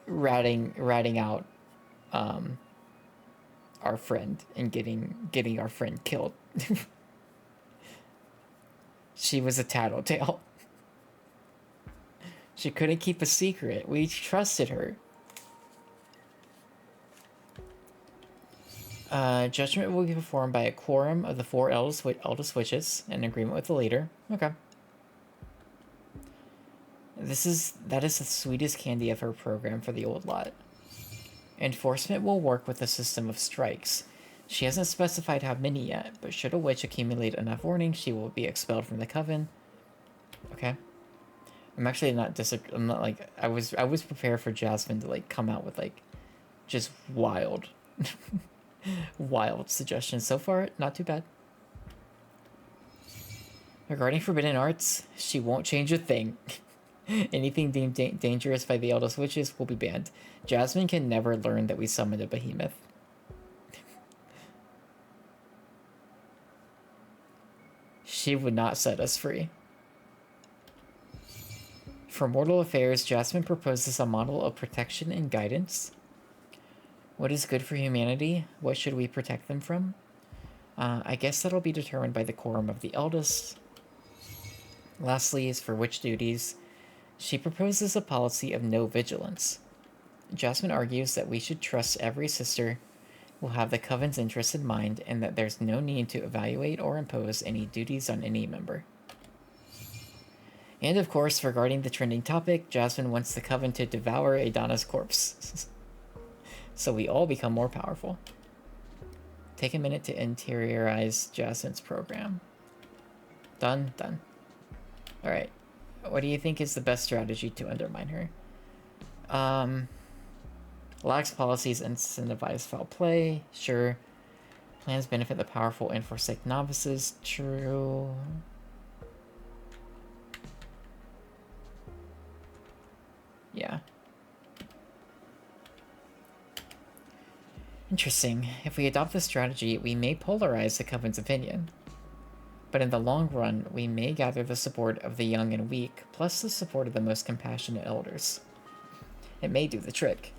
A: ratting out our friend and getting our friend killed. She was a tattletale. She couldn't keep a secret. We trusted her. Judgment will be performed by a quorum of the 4 eldest witches in agreement with the leader. Okay. That is the sweetest candy of her program for the old lot. Enforcement will work with a system of strikes. She hasn't specified how many yet, but should a witch accumulate enough warnings, she will be expelled from the coven. Okay. I'm actually not I'm not like I was prepared for Jasmine to like come out with like just wild wild suggestions. So far, not too bad. Regarding forbidden arts, she won't change a thing. Anything deemed dangerous by the eldest witches will be banned. Jasmine can never learn that we summoned a behemoth. She would not set us free. For mortal affairs, Jasmine proposes a model of protection and guidance. What is good for humanity? What should we protect them from? I guess that'll be determined by the quorum of the eldest. Lastly, is for witch duties. She proposes a policy of no vigilance. Jasmine argues that we should trust every sister will have the coven's interests in mind and that there's no need to evaluate or impose any duties on any member. And of course, regarding the trending topic, Jasmine wants the coven to devour Adana's corpse. So we all become more powerful. Take a minute to interiorize Jasmine's program. Done. Alright. What do you think is the best strategy to undermine her? Lax policies incentivize foul play. Sure. Plans benefit the powerful and forsake novices. True. Yeah. Interesting. If we adopt this strategy, we may polarize the Coven's opinion. But in the long run, we may gather the support of the young and weak, plus the support of the most compassionate elders. It may do the trick.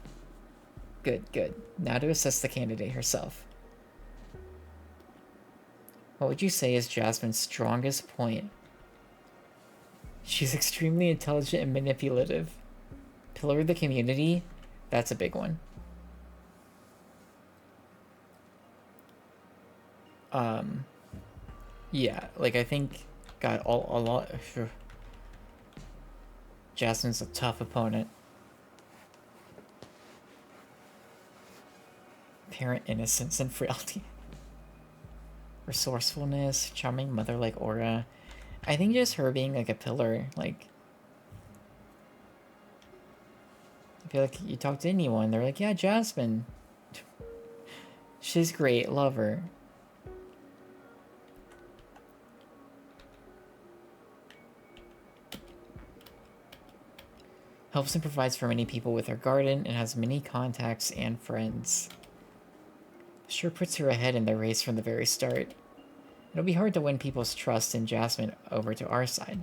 A: Good. Now to assess the candidate herself. What would you say is Jasmine's strongest point? She's extremely intelligent and manipulative. Pillar of the community? That's a big one. Yeah, like I think, God, a lot. Jasmine's a tough opponent. Parent innocence and frailty. Resourcefulness, charming mother-like aura. I think just her being like a pillar, like, I feel like you talk to anyone, they're like, yeah, Jasmine. She's great, love her. Helps and provides for many people with her garden and has many contacts and friends. Sure puts her ahead in the race from the very start. It'll be hard to win people's trust in Jasmine over to our side.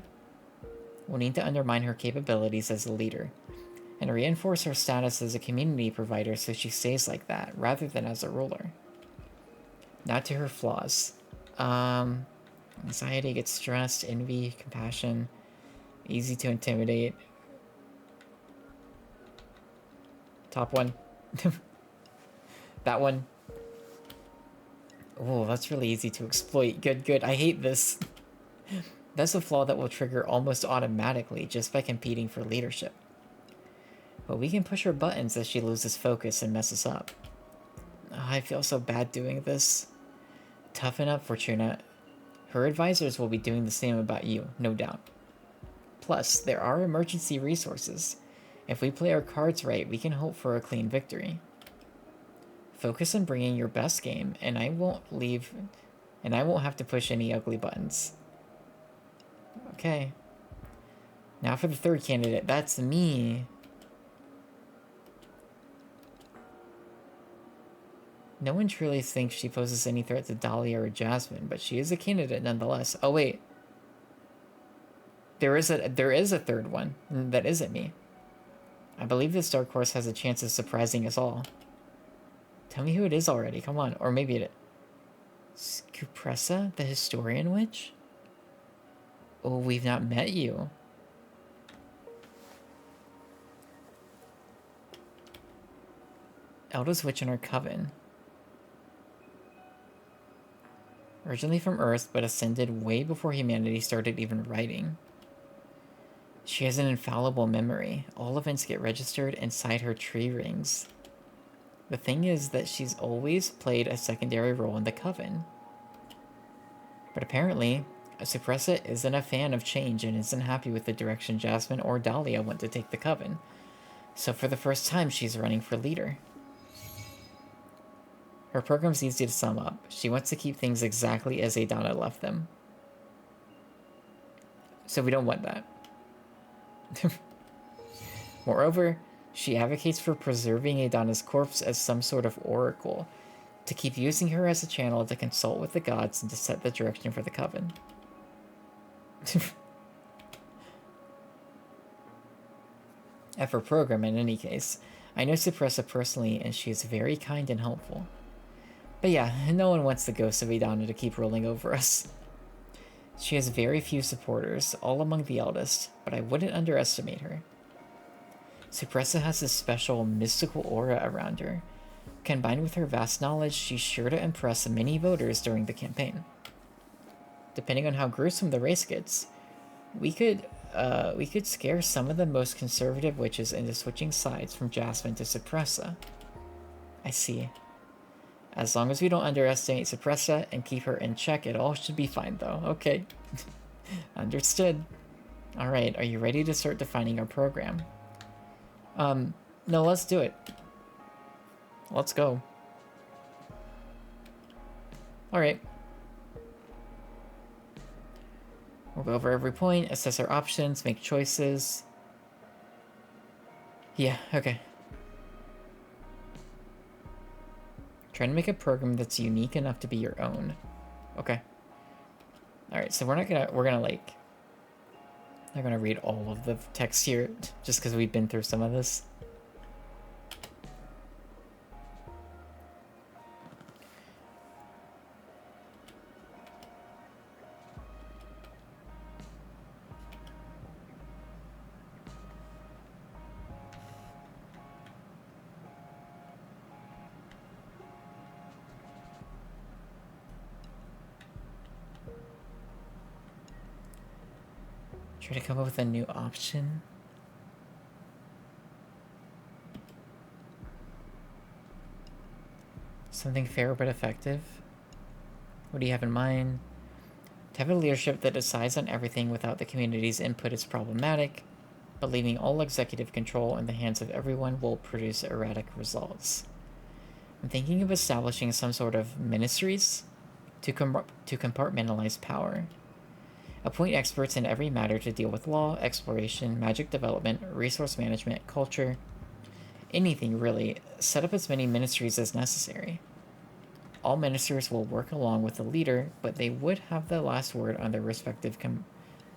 A: We'll need to undermine her capabilities as a leader, and reinforce her status as a community provider so she stays like that, rather than as a ruler. Now to her flaws. Anxiety, gets stressed, envy, compassion, easy to intimidate. Top one. That one. Oh, that's really easy to exploit. Good. I hate this. That's a flaw that will trigger almost automatically just by competing for leadership. But we can push her buttons as she loses focus and messes up. Oh, I feel so bad doing this. Toughen up, Fortuna. Her advisors will be doing the same about you, no doubt. Plus, there are emergency resources. If we play our cards right, we can hope for a clean victory. Focus on bringing your best game, and I won't have to push any ugly buttons. Okay. Now for the third candidate. That's me. No one truly thinks she poses any threat to Dahlia or Jasmine, but she is a candidate nonetheless. Oh, wait. There is a third one. That isn't me. I believe this dark horse has a chance of surprising us all. Tell me who it is already. Come on. Or maybe it... Cupressa, the historian witch? Oh, we've not met you. Eldest witch in our coven. Originally from Earth, but ascended way before humanity started even writing. She has an infallible memory. All events get registered inside her tree rings. The thing is that she's always played a secondary role in the coven. But apparently, Suppressa isn't a fan of change and isn't happy with the direction Jasmine or Dahlia want to take the coven. So for the first time, she's running for leader. Her program's easy to sum up. She wants to keep things exactly as Adana left them. So we don't want that. Moreover, she advocates for preserving Adana's corpse as some sort of oracle, to keep using her as a channel to consult with the gods and to set the direction for the coven. At her program, in any case, I know Suppressa personally, and she is very kind and helpful. But yeah, no one wants the ghost of Adana to keep rolling over us. She has very few supporters, all among the eldest, but I wouldn't underestimate her. Suppressa has a special mystical aura around her. Combined with her vast knowledge, she's sure to impress many voters during the campaign. Depending on how gruesome the race gets, we could scare some of the most conservative witches into switching sides from Jasmine to Suppressa. I see. As long as we don't underestimate Suppressa and keep her in check, it all should be fine, though. Okay. Understood. Alright, are you ready to start defining our program? No, let's do it. Let's go. Alright. We'll go over every point, assess our options, make choices. Yeah, okay. Trying to make a program that's unique enough to be your own. Okay. Alright, so we're gonna read all of the text here, just because we've been through some of this. Try to come up with a new option. Something fair but effective. What do you have in mind? To have a leadership that decides on everything without the community's input is problematic, but leaving all executive control in the hands of everyone will produce erratic results. I'm thinking of establishing some sort of ministries to compartmentalize power. Appoint experts in every matter to deal with law, exploration, magic development, resource management, culture, anything really. Set up as many ministries as necessary. All ministers will work along with the leader, but they would have the last word on their respective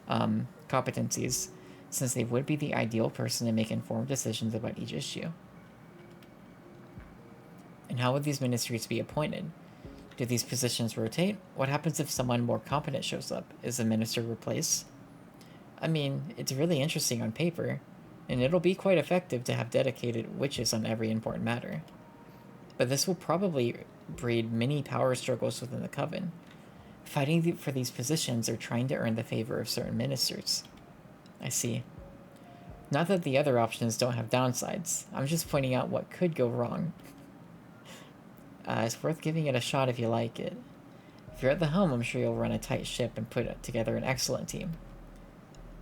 A: competencies, since they would be the ideal person to make informed decisions about each issue. And how would these ministries be appointed? Do these positions rotate? What happens if someone more competent shows up? Is the minister replaced? I mean, it's really interesting on paper, and it'll be quite effective to have dedicated witches on every important matter. But this will probably breed many power struggles within the coven, fighting for these positions or trying to earn the favor of certain ministers. I see. Not that the other options don't have downsides, I'm just pointing out what could go wrong. It's worth giving it a shot if you like it. If you're at the helm, I'm sure you'll run a tight ship and put together an excellent team.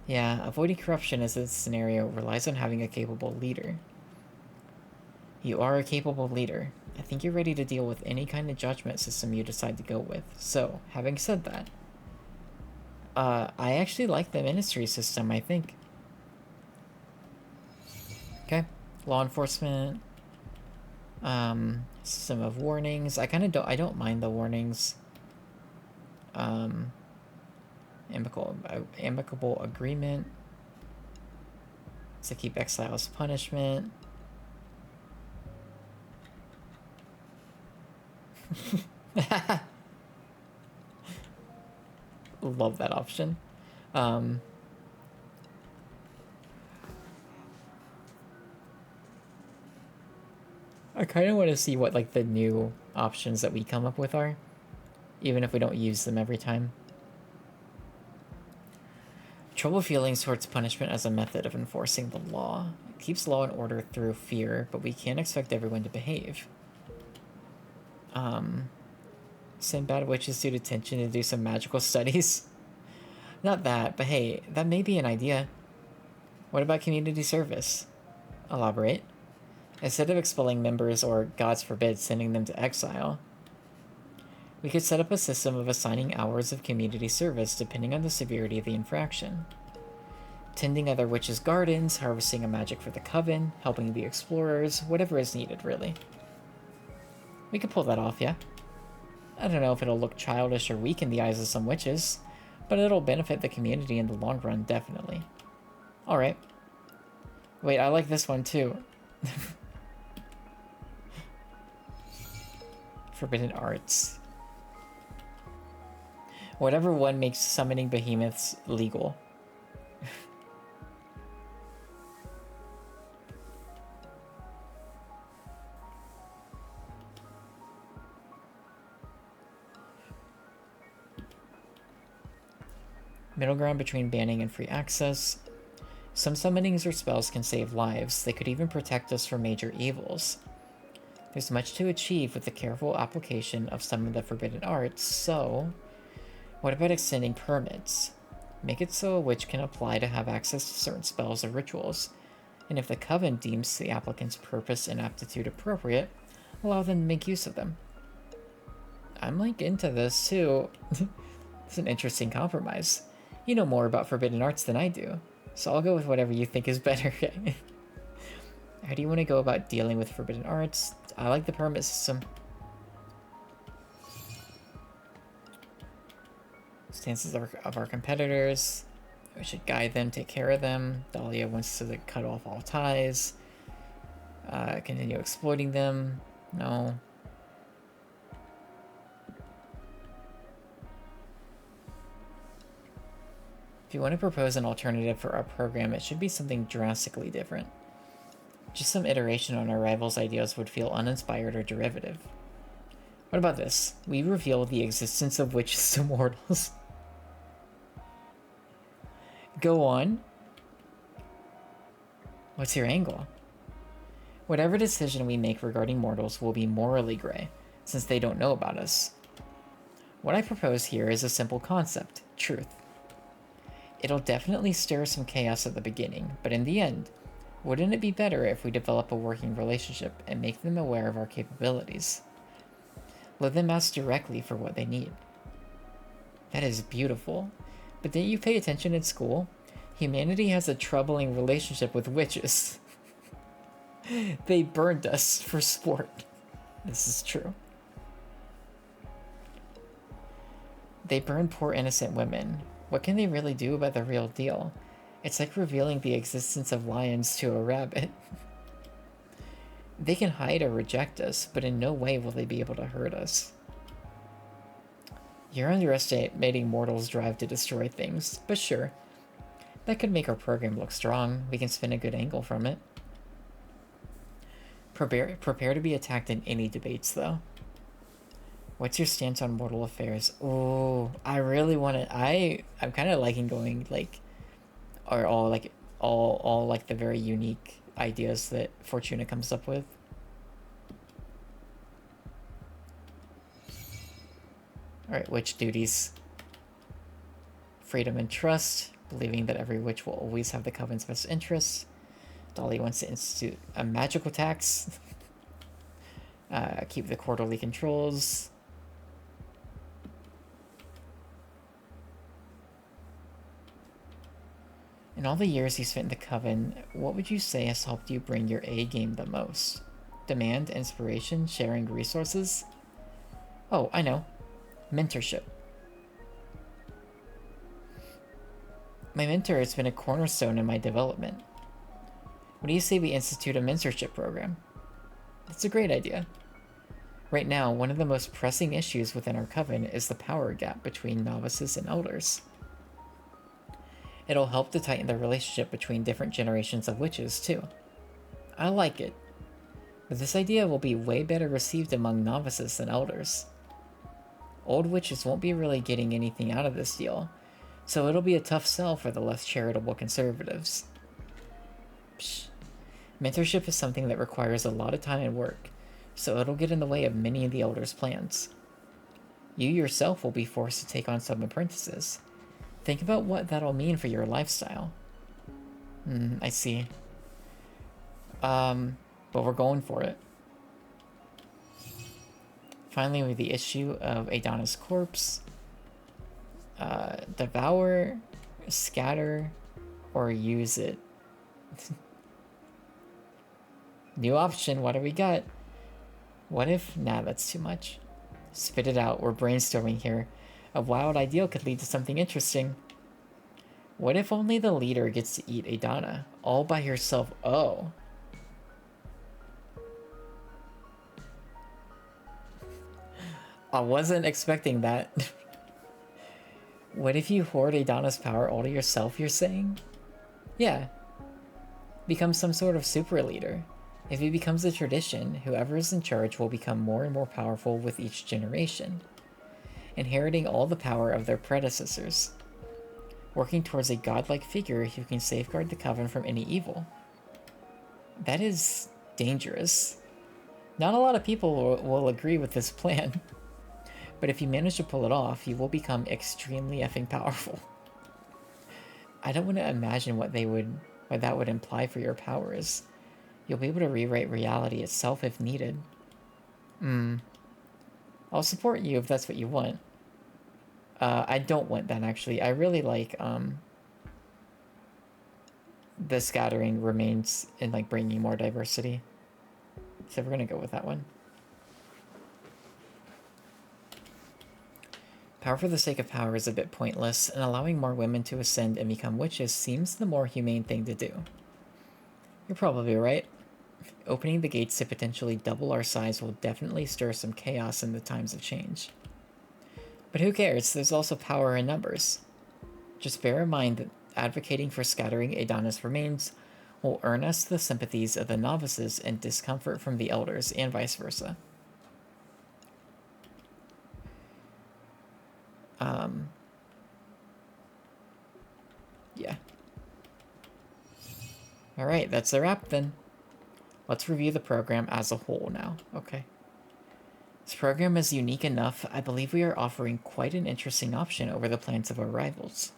A: Yeah, avoiding corruption as a scenario relies on having a capable leader. You are a capable leader. I think you're ready to deal with any kind of judgment system you decide to go with. So, having said that, I actually like the ministry system, I think. Okay. Law enforcement. System of warnings. I don't mind the warnings. Amicable agreement. To keep exiles punishment. Love that option. I kind of want to see what like the new options that we come up with are, even if we don't use them every time. Trouble feelings towards punishment as a method of enforcing the law. It keeps law and order through fear, but we can't expect everyone to behave. Send bad witches to detention to do some magical studies. Not that, but hey, that may be an idea. What about community service? Elaborate. Instead of expelling members or, God forbid, sending them to exile, we could set up a system of assigning hours of community service depending on the severity of the infraction. Tending other witches' gardens, harvesting a magic for the coven, helping the explorers, whatever is needed, really. We could pull that off, yeah? I don't know if it'll look childish or weak in the eyes of some witches, but it'll benefit the community in the long run, definitely. Alright. Wait, I like this one too. Forbidden arts. Whatever one makes summoning behemoths legal. Middle ground between banning and free access. Some summonings or spells can save lives. They could even protect us from major evils. There's much to achieve with the careful application of some of the forbidden arts, so what about extending permits? Make it so a witch can apply to have access to certain spells or rituals, and if the coven deems the applicant's purpose and aptitude appropriate, allow them to make use of them. I'm like into this too. It's an interesting compromise. You know more about forbidden arts than I do, so I'll go with whatever you think is better. How do you want to go about dealing with forbidden arts? I like the permit system. Stances of our competitors. We should guide them, take care of them. Dahlia wants to cut off all ties. Continue exploiting them. No. If you want to propose an alternative for our program, it should be something drastically different. Just some iteration on our rivals' ideas would feel uninspired or derivative. What about this? We reveal the existence of witches to mortals. Go on. What's your angle? Whatever decision we make regarding mortals will be morally gray, since they don't know about us. What I propose here is a simple concept, truth. It'll definitely stir some chaos at the beginning, but in the end, wouldn't it be better if we develop a working relationship and make them aware of our capabilities? Let them ask directly for what they need. That is beautiful. But didn't you pay attention in school? Humanity has a troubling relationship with witches. They burned us for sport. This is true. They burn poor innocent women. What can they really do about the real deal? It's like revealing the existence of lions to a rabbit. They can hide or reject us, but in no way will they be able to hurt us. You're underestimating mortals' drive to destroy things, but sure. That could make our program look strong. We can spin a good angle from it. Prepare to be attacked in any debates, though. What's your stance on mortal affairs? Oh, I really want to... I'm kind of liking going, like... Or all like the very unique ideas that Fortuna comes up with. Alright, witch duties. Freedom and trust. believing that every witch will always have the Coven's best interests. Dolly wants to institute a magical tax. Keep the quarterly controls. In all the years you spent in the Coven, what would you say has helped you bring your A game the most? Demand, inspiration, sharing resources? Oh, I know. Mentorship. My mentor has been a cornerstone in my development. What do you say we institute a mentorship program? That's a great idea. Right now, one of the most pressing issues within our Coven is the power gap between novices and elders. It'll help to tighten the relationship between different generations of witches, too. I like it. But this idea will be way better received among novices than elders. Old witches won't be really getting anything out of this deal, so it'll be a tough sell for the less charitable conservatives. Psh. Mentorship is something that requires a lot of time and work, so it'll get in the way of many of the elders' plans. You yourself will be forced to take on some apprentices. Think about what that'll mean for your lifestyle. I see. But we're going for it. Finally, we have the issue of Adana's corpse. Devour, scatter, or use it. New option, what do we got? What if? Nah, that's too much. Spit it out, we're brainstorming here. A wild ideal could lead to something interesting. What if only the leader gets to eat Adana, all by herself? Oh. I wasn't expecting that. What if you hoard Adana's power all to yourself, you're saying? Yeah. Become some sort of super leader. If it becomes a tradition, whoever is in charge will become more and more powerful with each generation, inheriting all the power of their predecessors, working towards a godlike figure who can safeguard the Coven from any evil. That is dangerous. Not a lot of people will agree with this plan, but if you manage to pull it off, you will become extremely effing powerful. I don't want to imagine what that would imply for your powers. You'll be able to rewrite reality itself if needed. I'll support you if that's what you want. I don't want that, actually. I really like the scattering remains in like bringing more diversity. So we're gonna go with that one. Power for the sake of power is a bit pointless, and allowing more women to ascend and become witches seems the more humane thing to do. You're probably right. Opening the gates to potentially double our size will definitely stir some chaos in the times of change. But who cares? There's also power in numbers. Just bear in mind that advocating for scattering Adana's remains will earn us the sympathies of the novices and discomfort from the elders, and vice versa. Yeah. Alright, that's a wrap then. Let's review the program as a whole now. Okay. This program is unique enough. I believe we are offering quite an interesting option over the plans of our rivals.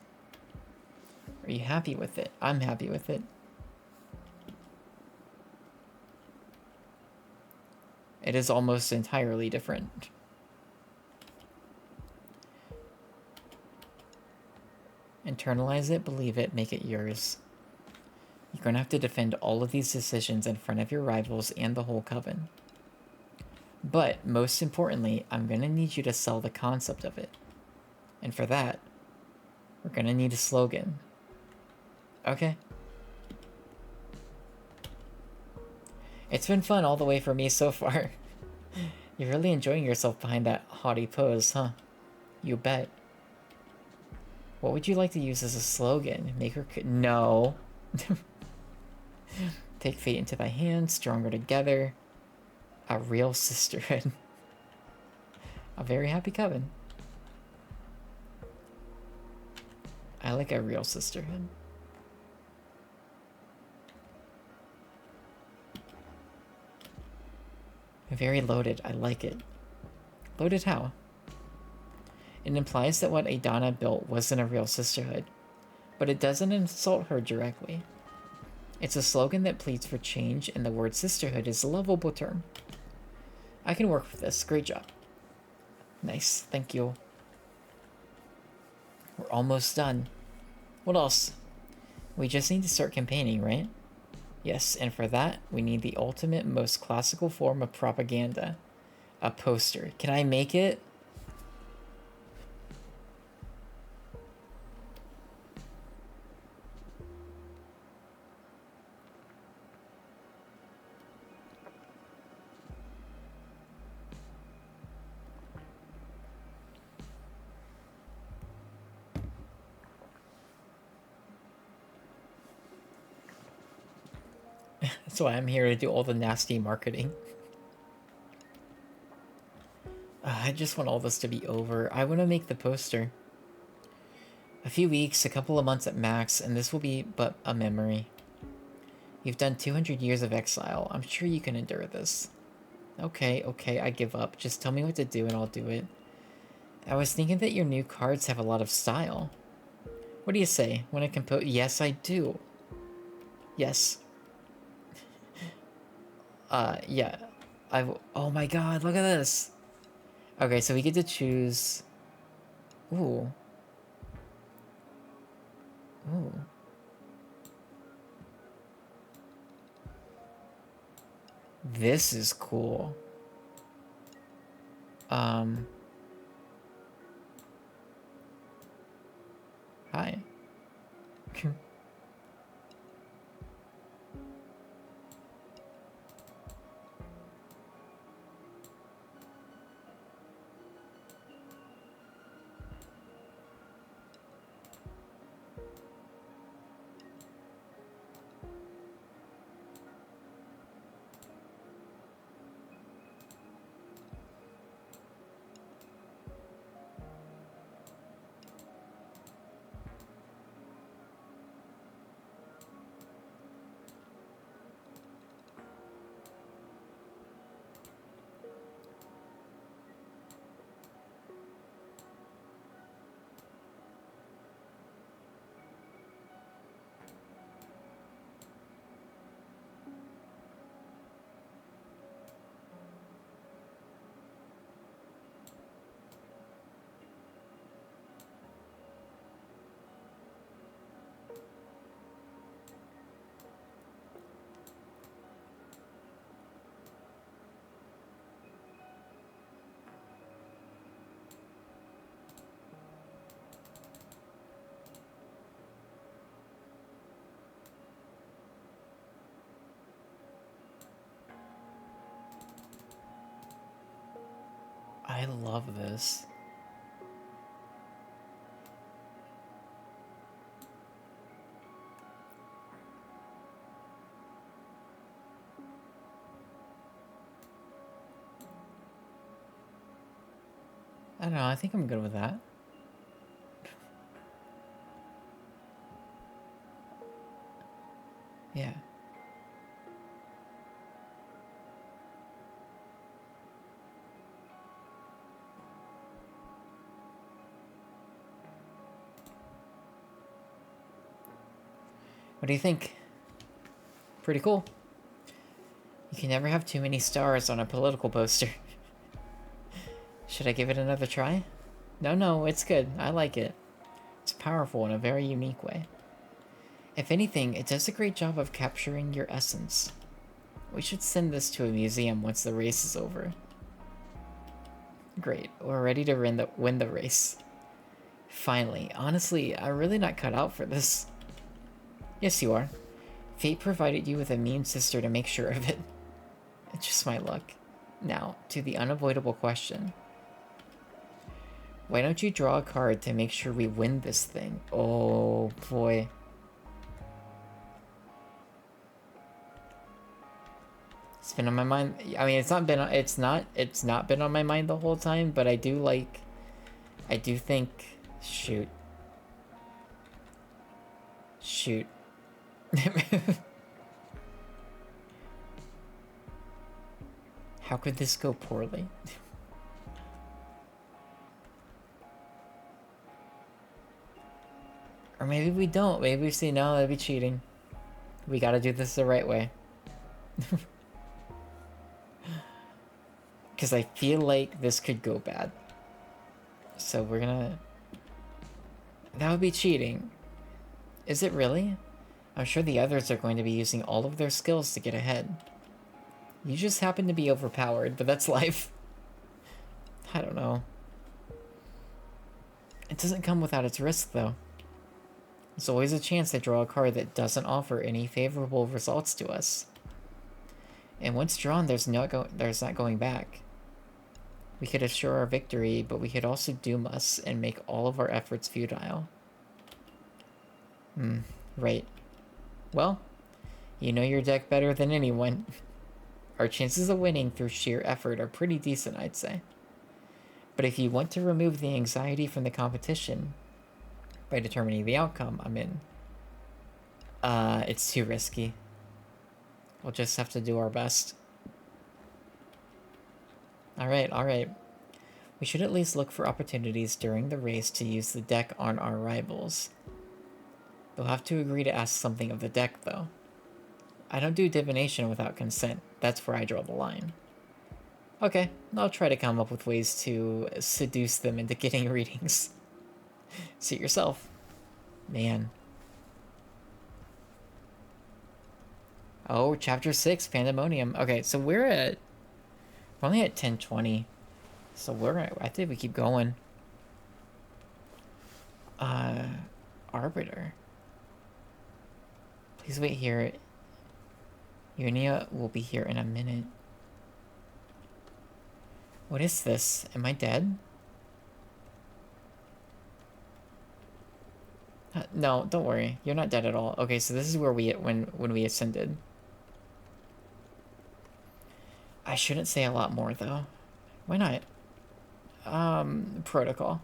A: Are you happy with it? I'm happy with it. It is almost entirely different. Internalize it, believe it, make it yours. You're going to have to defend all of these decisions in front of your rivals and the whole Coven. But, most importantly, I'm going to need you to sell the concept of it. And for that, we're going to need a slogan. Okay? It's been fun all the way for me so far. You're really enjoying yourself behind that haughty pose, huh? You bet. What would you like to use as a slogan? Make her... No. Take fate into thy hands, stronger together. A real sisterhood. A very happy Coven. I like a real sisterhood. Very loaded. I like it. Loaded how? It implies that what Adana built wasn't a real sisterhood, but but it doesn't insult her directly. It's a slogan that pleads for change, and the word sisterhood is a lovable term. I can work with this. Great job. Nice. Thank you. We're almost done. What else? We just need to start campaigning, right? Yes, and for that, we need the ultimate, most classical form of propaganda. A poster. Can I make it? That's why I'm here to do all the nasty marketing. I just want all this to be over. I want to make the poster. A few weeks, a couple of months at max, and this will be but a memory. You've done 200 years of exile. I'm sure you can endure this. Okay, I give up. Just tell me what to do and I'll do it. I was thinking that your new cards have a lot of style. What do you say? Want to compose? Yes, I do. Yes. Yeah. Oh my god, look at this. Okay, so we get to choose... Ooh. Ooh. This is cool. Hi. I love this. I don't know, I think I'm good with that. Yeah. What do you think? Pretty cool. You can never have too many stars on a political poster. Should I give it another try? No, it's good. I like it. It's powerful in a very unique way. If anything, it does a great job of capturing your essence. We should send this to a museum once the race is over. Great, we're ready to win the race. Finally, honestly, I'm really not cut out for this. Yes, you are. Fate provided you with a mean sister to make sure of it. It's just my luck. Now, to the unavoidable question. Why don't you draw a card to make sure we win this thing? Oh, boy. It's been on my mind. I mean, it's not been on my mind the whole time, but I do think, shoot. How could this go poorly? Or maybe we don't. Maybe we say, no, that'd be cheating. We gotta do this the right way. Because I feel like this could go bad. So we're gonna... That would be cheating. Is it really? I'm sure the others are going to be using all of their skills to get ahead. You just happen to be overpowered, but that's life. I don't know. It doesn't come without its risk, though. There's always a chance to draw a card that doesn't offer any favorable results to us. And once drawn, there's not going back. We could assure our victory, but we could also doom us and make all of our efforts futile. Right. Well, you know your deck better than anyone. Our chances of winning through sheer effort are pretty decent, I'd say. But if you want to remove the anxiety from the competition by determining the outcome, I'm in. It's too risky. We'll just have to do our best. Alright. We should at least look for opportunities during the race to use the deck on our rivals. They'll have to agree to ask something of the deck, though. I don't do divination without consent. That's where I draw the line. Okay, I'll try to come up with ways to seduce them into getting readings. See it yourself. Man. Oh, chapter 6, Pandemonium. Okay, so we're only at 10:20. So I think we keep going. Arbiter. Please wait here. Unia will be here in a minute. What is this? Am I dead? No, don't worry. You're not dead at all. Okay, so this is where when we ascended. I shouldn't say a lot more though. Why not? Protocol.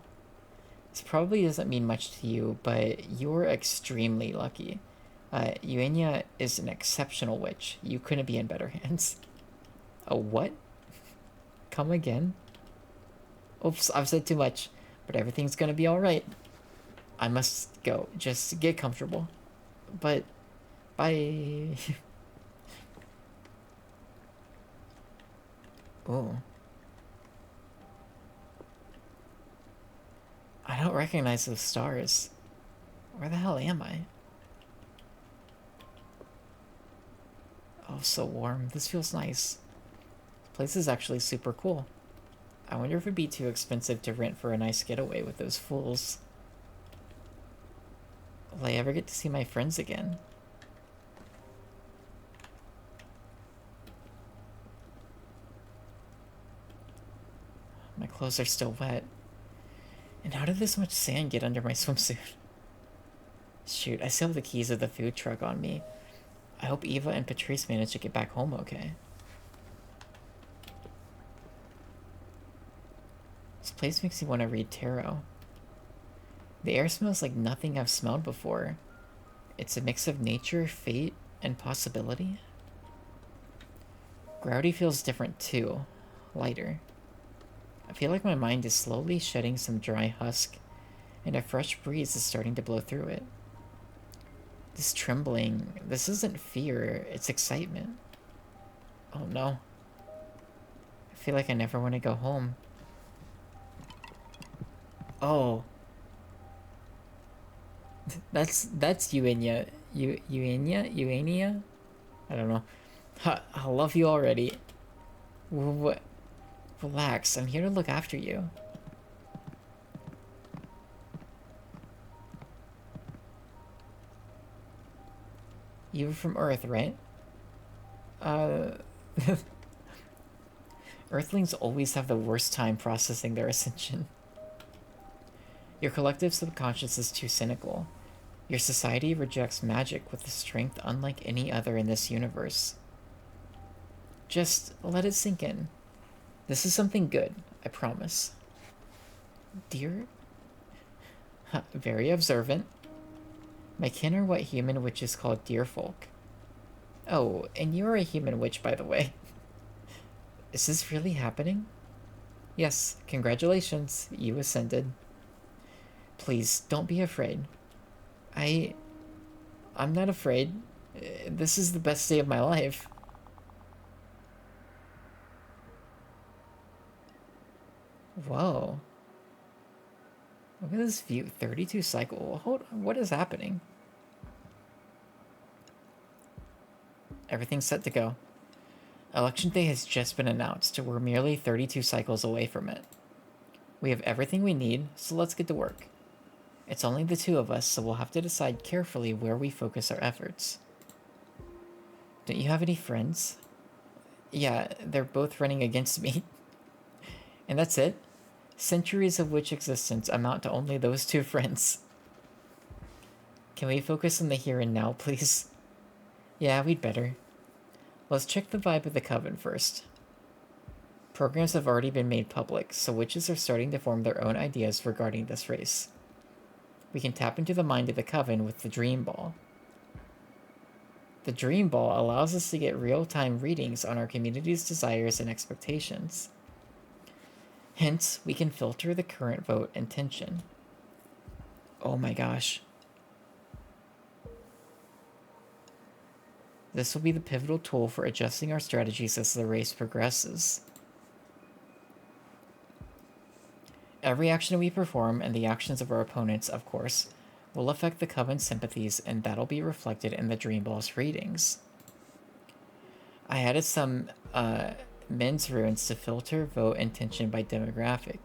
A: This probably doesn't mean much to you, but you're extremely lucky. Uenia is an exceptional witch. You couldn't be in better hands. A what? Come again? Oops, I've said too much, but everything's gonna be alright. I must go. Just get comfortable. But, bye. Oh. I don't recognize those stars. Where the hell am I? Oh, so warm. This feels nice. This place is actually super cool. I wonder if it'd be too expensive to rent for a nice getaway with those fools. Will I ever get to see my friends again? My clothes are still wet. And how did this much sand get under my swimsuit? Shoot, I still have the keys of the food truck on me. I hope Eva and Patrice manage to get back home okay. This place makes me want to read tarot. The air smells like nothing I've smelled before. It's a mix of nature, fate, and possibility. Gravity feels different too. Lighter. I feel like my mind is slowly shedding some dry husk, and a fresh breeze is starting to blow through it. This trembling, this isn't fear, it's excitement. Oh no. I feel like I never want to go home. Oh. That's Uenia. Uenia? I don't know. I love you already. What? Relax, I'm here to look after you. You were from Earth, right? Earthlings always have the worst time processing their ascension. Your collective subconscious is too cynical. Your society rejects magic with a strength unlike any other in this universe. Just let it sink in. This is something good, I promise. Dear? Very observant. My kin are what human witches call deer folk. Oh, and you're a human witch, by the way. Is this really happening? Yes, congratulations, you ascended. Please, don't be afraid. I'm not afraid. This is the best day of my life. Whoa. Look at this view. 32 cycle. Hold on. What is happening? Everything's set to go. Election day has just been announced. We're merely 32 cycles away from it. We have everything we need, so let's get to work. It's only the two of us, so we'll have to decide carefully where we focus our efforts. Don't you have any friends? Yeah, they're both running against me. And that's it? Centuries of which existence amount to only those two friends. Can we focus on the here and now, please? Yeah, we'd better. Let's check the vibe of the coven first. Programs have already been made public, so witches are starting to form their own ideas regarding this race. We can tap into the mind of the coven with the Dream Ball. The Dream Ball allows us to get real-time readings on our community's desires and expectations. Hence, we can filter the current vote intention. Oh my gosh. This will be the pivotal tool for adjusting our strategies as the race progresses. Every action we perform, and the actions of our opponents, of course, will affect the Coven's sympathies, and that'll be reflected in the Dream Ball's readings. I added some men's runes to filter vote intention by demographic.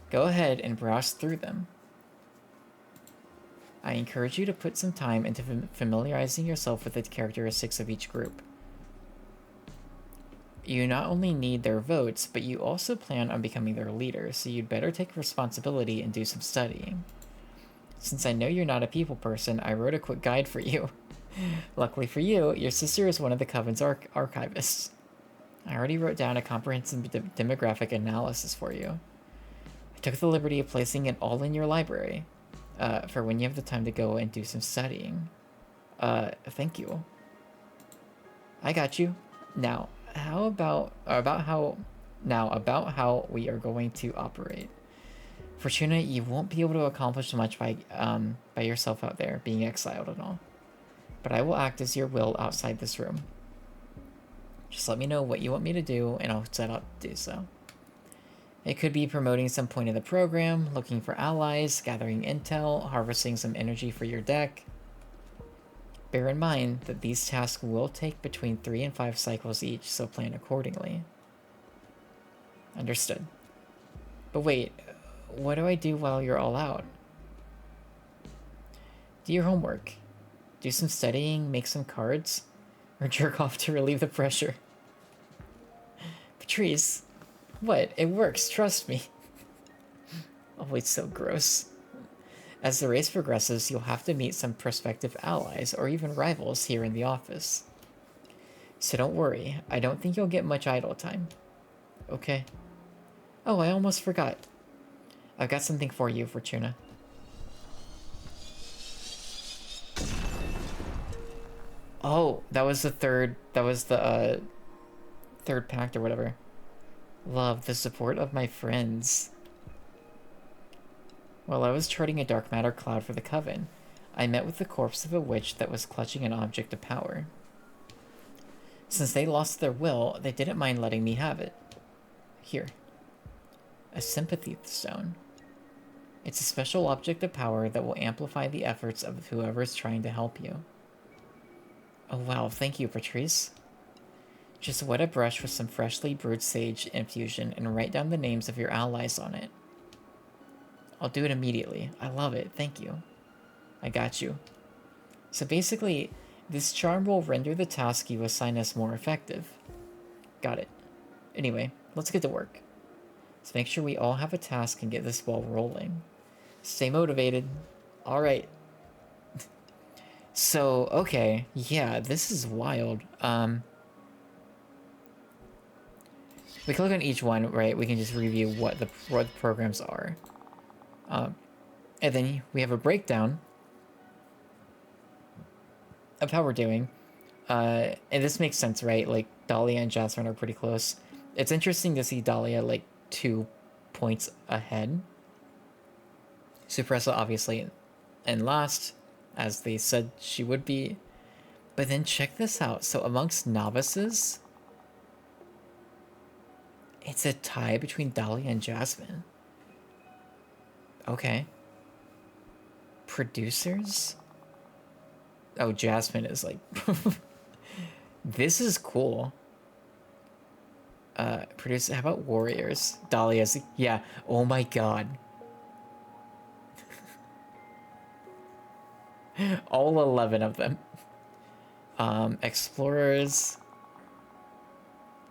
A: Go ahead and browse through them. I encourage you to put some time into familiarizing yourself with the characteristics of each group. You not only need their votes, but you also plan on becoming their leader, so you'd better take responsibility and do some studying. Since I know you're not a people person, I wrote a quick guide for you. Luckily for you, your sister is one of the Coven's archivists. I already wrote down a comprehensive demographic analysis for you. I took the liberty of placing it all in your library, for when you have the time to go and do some studying. Thank you. I got you. Now, about how we are going to operate. Fortuna, you won't be able to accomplish much by yourself out there, being exiled and all. But I will act as your will outside this room. Just let me know what you want me to do, and I'll set out to do so. It could be promoting some point of the program, looking for allies, gathering intel, harvesting some energy for your deck. Bear in mind that these tasks will take between 3 and 5 cycles each, so plan accordingly. Understood. But wait, what do I do while you're all out? Do your homework. Do some studying, make some cards, or jerk off to relieve the pressure. Patrice, what? It works, trust me. Always so gross. As the race progresses, you'll have to meet some prospective allies or even rivals here in the office. So don't worry, I don't think you'll get much idle time. Okay. Oh, I almost forgot. I've got something for you, Fortuna. Oh, that was the third pact or whatever. Love the support of my friends. While I was charting a dark matter cloud for the Coven, I met with the corpse of a witch that was clutching an object of power. Since they lost their will, they didn't mind letting me have it. Here. A sympathy stone. It's a special object of power that will amplify the efforts of whoever is trying to help you. Oh wow, thank you, Patrice. Just wet a brush with some freshly brewed sage infusion and write down the names of your allies on it. I'll do it immediately. I love it, thank you. I got you. So basically, this charm will render the task you assign us more effective. Got it. Anyway, let's get to work. Let's make sure we all have a task and get this ball rolling. Stay motivated. Alright. So, okay. Yeah, this is wild. We click on each one, right? We can just review what the programs are. And then we have a breakdown of how we're doing. And this makes sense, right? Like, Dahlia and Jasmine are pretty close. It's interesting to see Dahlia, like, 2 points ahead. Suppressa, obviously, And last, as they said she would be. But then check this out. So amongst novices, it's a tie between Dahlia and Jasmine. Okay. Producers? Oh, Jasmine is like... This is cool. Producer, how about warriors? Dahlia's... Yeah. Oh my god. All 11 of them. Explorers.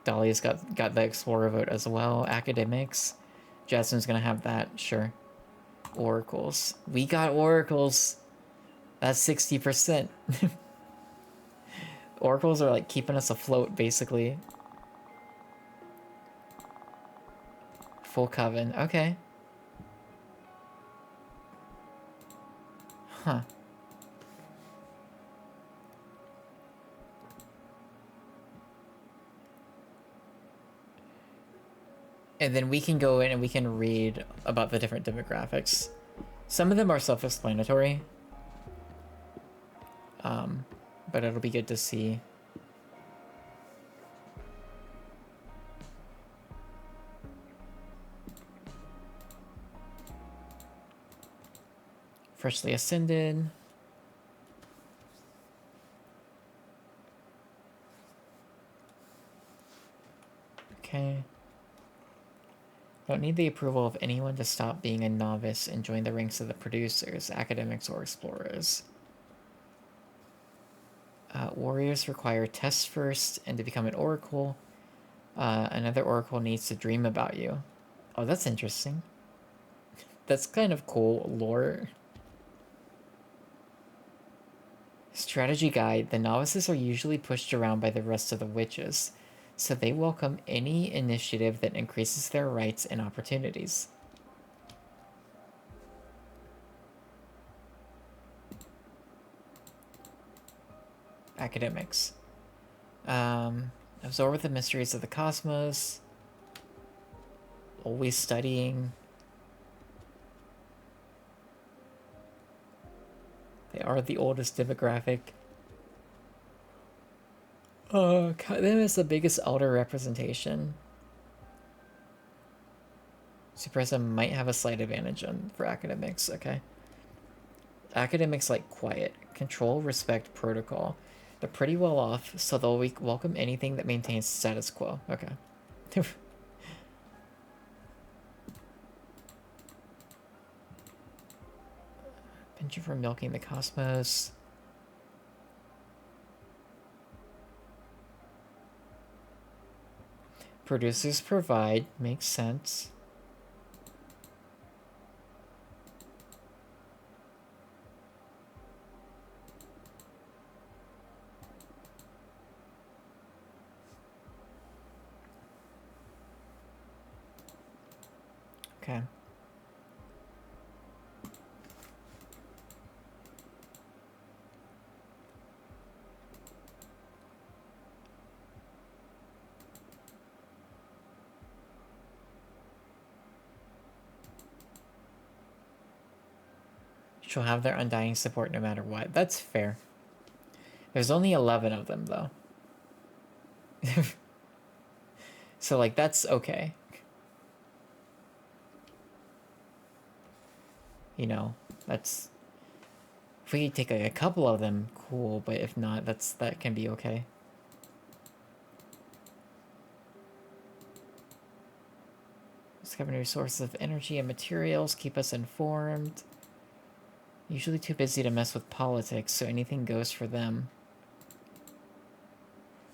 A: Dahlia's got the explorer vote as well. Academics. Jasmine's gonna have that, sure. Oracles. We got oracles. That's 60%. Oracles are like keeping us afloat, basically. Full coven. Okay. Huh. And then we can go in and we can read about the different demographics. Some of them are self-explanatory. But it'll be good to see. Freshly ascended. Okay. Don't need the approval of anyone to stop being a novice and join the ranks of the producers, academics, or explorers. Warriors require tests first, and to become an oracle, another oracle needs to dream about you. Oh, that's interesting. That's kind of cool lore. Strategy guide. The novices are usually pushed around by the rest of the witches, so they welcome any initiative that increases their rights and opportunities. Academics. Absorb the mysteries of the cosmos. Always studying. They are the oldest demographic. Them is the biggest elder representation. Supressa might have a slight advantage for academics, okay. Academics like quiet, control, respect, protocol. They're pretty well off, so they'll welcome anything that maintains status quo. Okay. Penchant for milking the cosmos. Producers provide. Makes sense. Okay. She'll have their undying support no matter what. That's fair. There's only 11 of them, though. So, like, that's okay. You know, that's... If we take like, a couple of them, cool, but if not, that can be okay. Discover new sources of energy and materials, keep us informed. Usually too busy to mess with politics, so anything goes for them.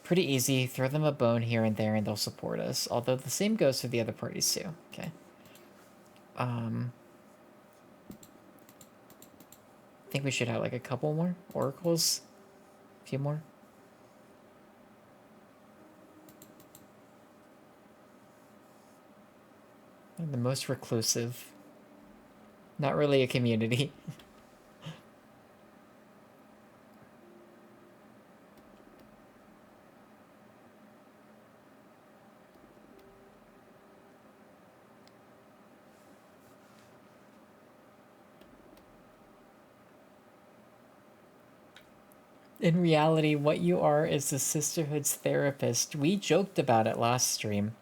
A: Pretty easy, throw them a bone here and there and they'll support us. Although the same goes for the other parties too. Okay. I think we should have like a couple more oracles. A few more. And the most reclusive. Not really a community. In reality, what you are is the Sisterhood's therapist. We joked about it last stream,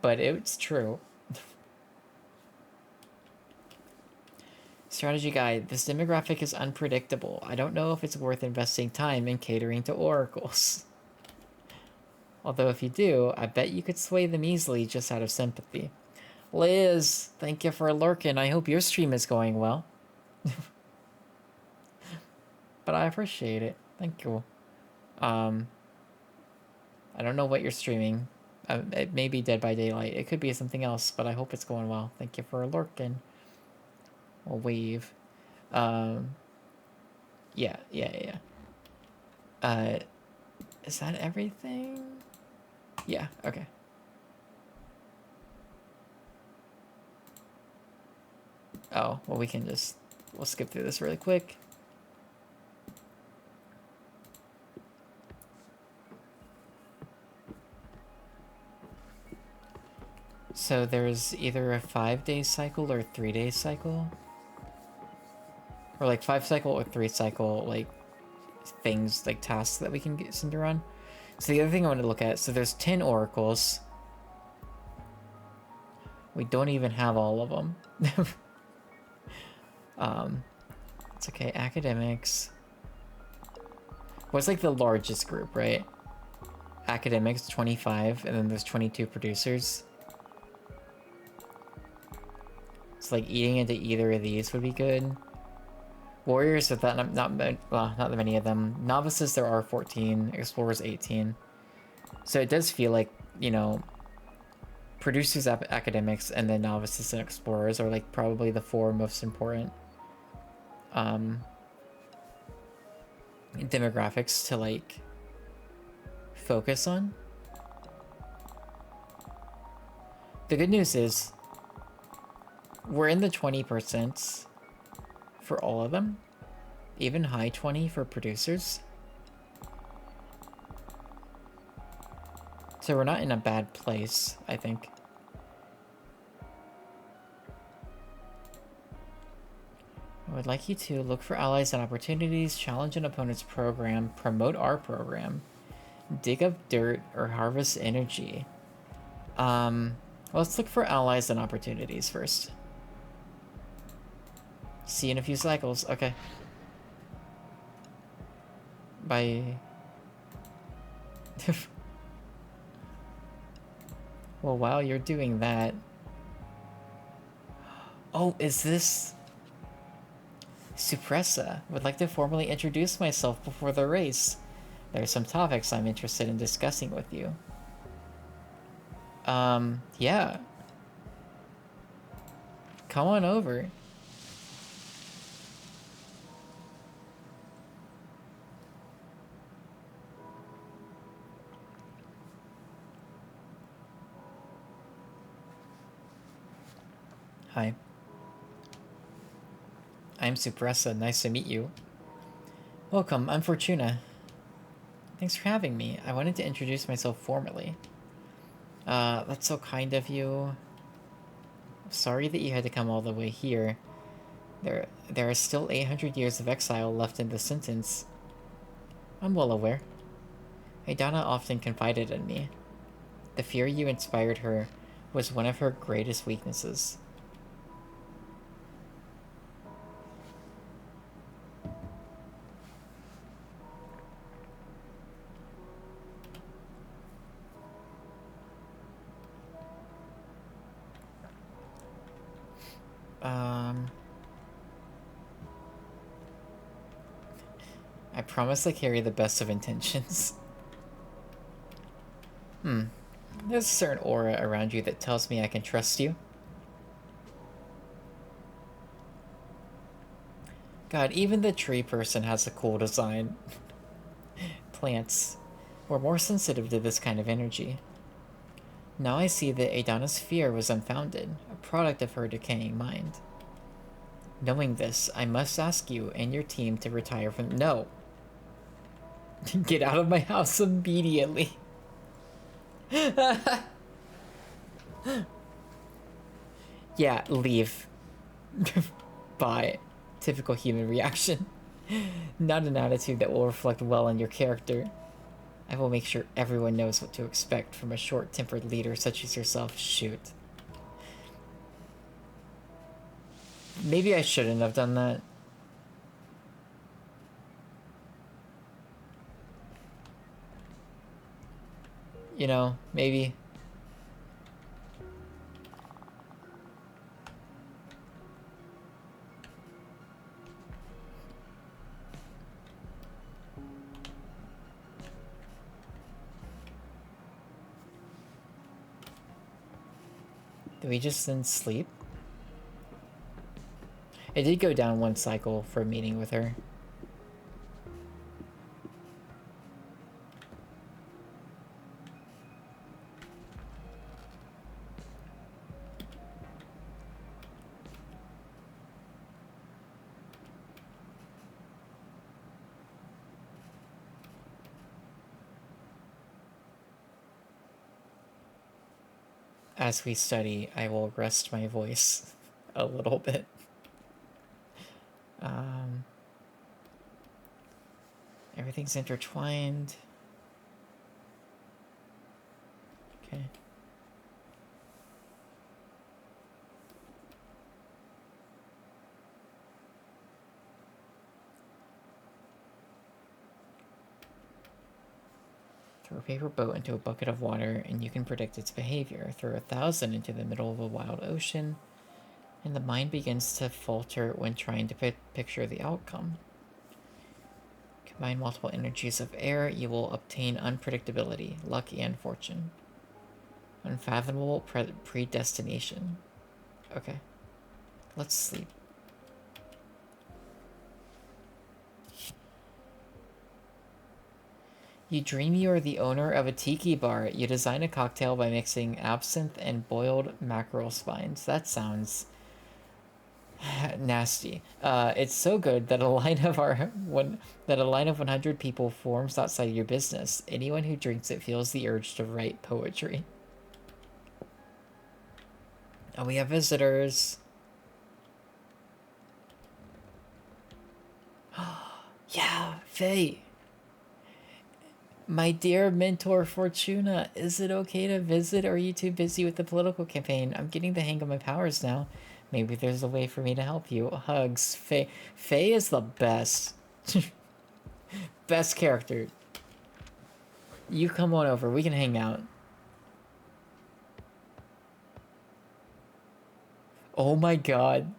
A: but it's true. Strategy guide. This demographic is unpredictable. I don't know if it's worth investing time in catering to oracles. Although if you do, I bet you could sway them easily just out of sympathy. Liz, thank you for lurking. I hope your stream is going well. But I appreciate it. Thank you. I don't know what you're streaming. It may be Dead by Daylight. It could be something else, but I hope it's going well. Thank you for lurking. We'll wave. Yeah. Is that everything? Yeah, okay. Oh, well, we'll skip through this really quick. So there's either a 5-day cycle or a 3-day cycle. Or like 5 cycle or 3 cycle, like things, like tasks that we can get Cinder on. So the other thing I want to look at, so there's 10 oracles. We don't even have all of them. It's okay, academics. What's like the largest group, right? Academics, 25, and then there's 22 producers. It's like eating into either of these would be good. Warriors, with that, not that many of them. Novices, there are 14. Explorers, 18. So it does feel like, you know, producers, academics, and then novices and explorers are like probably the 4 most important demographics to like focus on. The good news is we're in the 20% for all of them, even high 20 for producers. So we're not in a bad place, I think. I would like you to look for allies and opportunities, challenge an opponent's program, promote our program, dig up dirt, or harvest energy. Well, let's look for allies and opportunities first. See you in a few cycles. Okay. Bye. Well, while you're doing that... Oh, is this... Suppressa. Would like to formally introduce myself before the race. There are some topics I'm interested in discussing with you. Yeah. Come on over. Hi. I'm Suppressa. Nice to meet you. Welcome, I'm Fortuna. Thanks for having me. I wanted to introduce myself formally. That's so kind of you. Sorry that you had to come all the way here. There are still 800 years of exile left in the sentence. I'm well aware. Aidana often confided in me. The fear you inspired her was one of her greatest weaknesses. I promise I carry the best of intentions. There's a certain aura around you that tells me I can trust you. God, even the tree person has a cool design. Plants were more sensitive to this kind of energy. Now I see that Aidana's fear was unfounded, a product of her decaying mind. Knowing this, I must ask you and your team to retire from— No! Get out of my house immediately! Yeah, leave. Bye. Typical human reaction. Not an attitude that will reflect well on your character. I will make sure everyone knows what to expect from a short-tempered leader such as yourself. Shoot. Maybe I shouldn't have done that. You know, maybe. Did we just then sleep? It did go down one cycle for a meeting with her. As we study, I will rest my voice a little bit. Everything's intertwined. Okay. Throw a paper boat into a bucket of water and you can predict its behavior. Throw 1,000 into the middle of a wild ocean and the mind begins to falter when trying to picture the outcome. Combine multiple energies of air, you will obtain unpredictability, luck, and fortune. Unfathomable predestination. Okay. Let's sleep. You dream you are the owner of a tiki bar. You design a cocktail by mixing absinthe and boiled mackerel spines. That sounds nasty. It's so good that a line of 100 people forms outside your business. Anyone who drinks it feels the urge to write poetry. Oh, we have visitors. Yeah, Faye. My dear mentor Fortuna, is it okay to visit, or are you too busy with the political campaign? I'm getting the hang of my powers now. Maybe there's a way for me to help you. Hugs, Faye. Faye is the best. Best character. You come on over. We can hang out. Oh my god.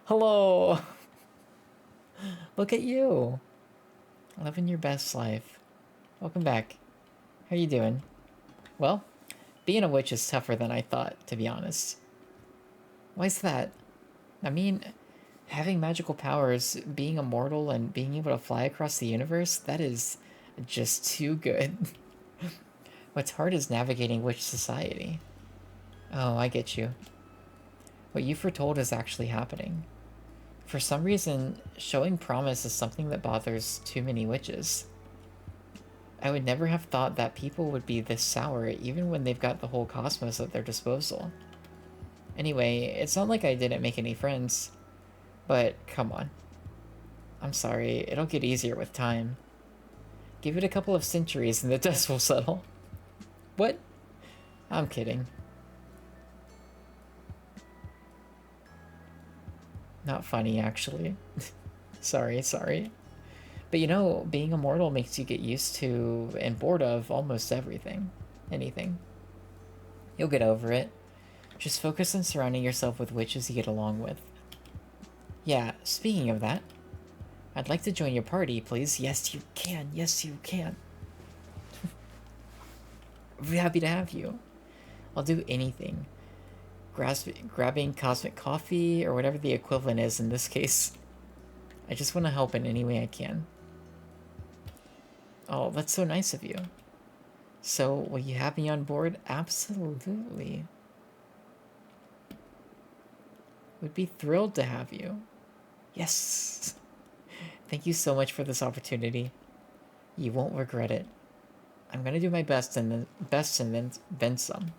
A: Hello. Look at you. Living your best life. Welcome back. How you doing? Well, being a witch is tougher than I thought, to be honest. Why's that? I mean, having magical powers, being immortal, and being able to fly across the universe, that is just too good. What's hard is navigating witch society. Oh, I get you. What you foretold is actually happening. For some reason, showing promise is something that bothers too many witches. I would never have thought that people would be this sour even when they've got the whole cosmos at their disposal. Anyway, it's not like I didn't make any friends. But, come on. I'm sorry, it'll get easier with time. Give it a couple of centuries and the dust will settle. What? I'm kidding. Not funny, actually. Sorry. But you know, being immortal makes you get used to and bored of almost everything. Anything. You'll get over it. Just focus on surrounding yourself with witches you get along with. Yeah, speaking of that, I'd like to join your party, please. Yes, you can. Yes, you can. I'd be happy to have you. I'll do anything. Grabbing cosmic coffee, or whatever the equivalent is in this case. I just want to help in any way I can. Oh, that's so nice of you. So, will you have me on board? Absolutely. Would be thrilled to have you. Yes! Thank you so much for this opportunity. You won't regret it. I'm gonna do my best and then some.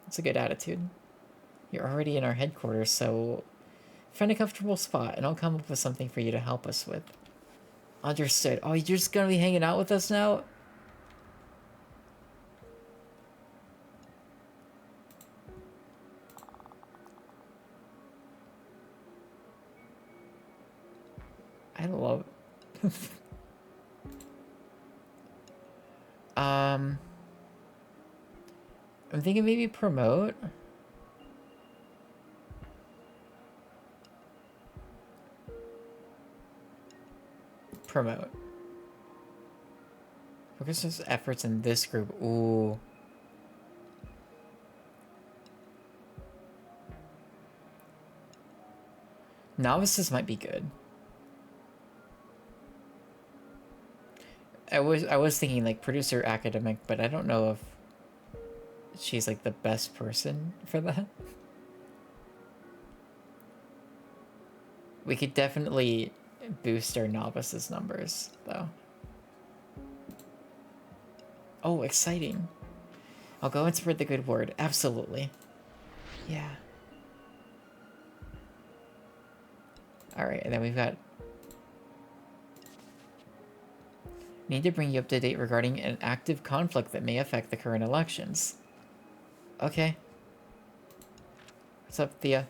A: It's a good attitude. You're already in our headquarters, so Find a comfortable spot, and I'll come up with something for you to help us with. Understood. Oh, you're just gonna be hanging out with us now? I love... I'm thinking maybe promote. Promote. Focus his efforts in this group. Ooh. Novices might be good. I was thinking like producer academic, but I don't know if she's like the best person for that. We could definitely boost our novices numbers though. Oh, exciting. I'll go and spread the good word. Absolutely. Yeah. Alright, and then we've got... Need to bring you up to date regarding an active conflict that may affect the current elections. Okay. What's up, Thea?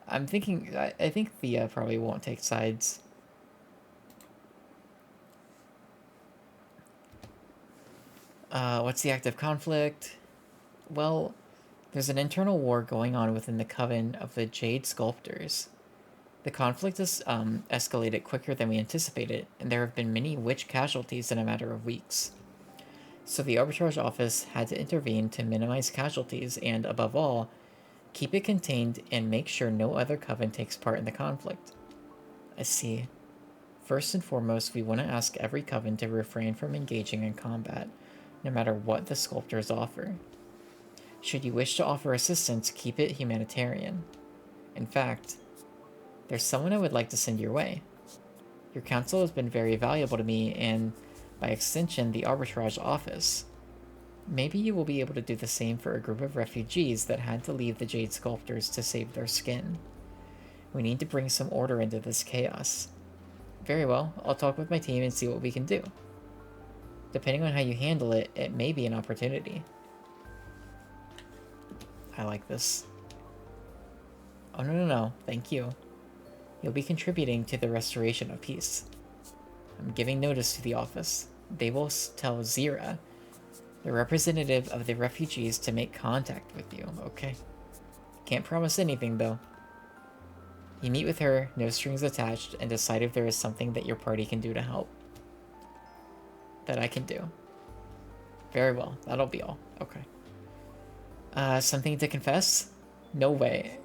A: I'm thinking... I think Thea probably won't take sides. What's the active conflict? Well, there's an internal war going on within the Coven of the Jade Sculptors. The conflict has escalated quicker than we anticipated, and there have been many witch casualties in a matter of weeks. So the Arbitrage Office had to intervene to minimize casualties and, above all, keep it contained and make sure no other coven takes part in the conflict. I see. First and foremost, we want to ask every coven to refrain from engaging in combat, no matter what the sculptors offer. Should you wish to offer assistance, keep it humanitarian. In fact, there's someone I would like to send your way. Your counsel has been very valuable to me and, by extension, the Arbitrage Office. Maybe you will be able to do the same for a group of refugees that had to leave the Jade Sculptors to save their skin. We need to bring some order into this chaos. Very well, I'll talk with my team and see what we can do. Depending on how you handle it, it may be an opportunity. I like this. Oh, no, thank you. You'll be contributing to the restoration of peace. I'm giving notice to the office. They will tell Zira, the representative of the refugees, to make contact with you, okay? Can't promise anything, though. You meet with her, no strings attached, and decide if there is something that your party can do to help. That I can do. Very well, that'll be all. Okay. Something to confess? No way.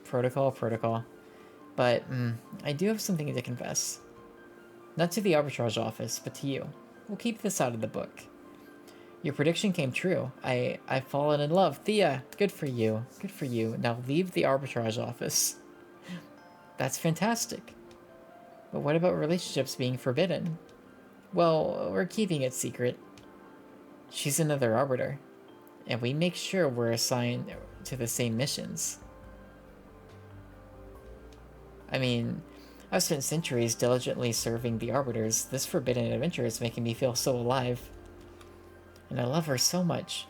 A: Protocol. But, I do have something to confess. Not to the Arbitrage Office, but to you. We'll keep this out of the book. Your prediction came true. I've fallen in love. Thea, good for you. Good for you. Now leave the Arbitrage Office. That's fantastic. But what about relationships being forbidden? Well, we're keeping it secret. She's another Arbiter. And we make sure we're assigned to the same missions. I mean, I've spent centuries diligently serving the Arbiters. This forbidden adventure is making me feel so alive. And I love her so much.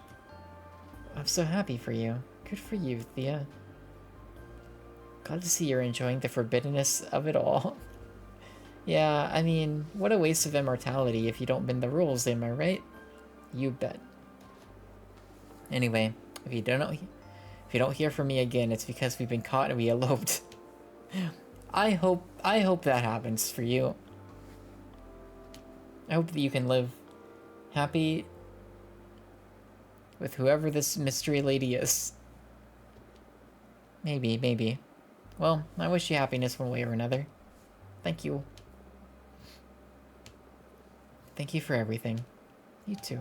A: I'm so happy for you. Good for you, Thea. Glad to see you're enjoying the forbiddenness of it all. Yeah, I mean, what a waste of immortality if you don't bend the rules, am I right? You bet. Anyway, if you don't hear from me again, it's because we've been caught and we eloped. I hope that happens for you. I hope that you can live happy with whoever this mystery lady is. Maybe. Well, I wish you happiness one way or another. Thank you. Thank you for everything. You too.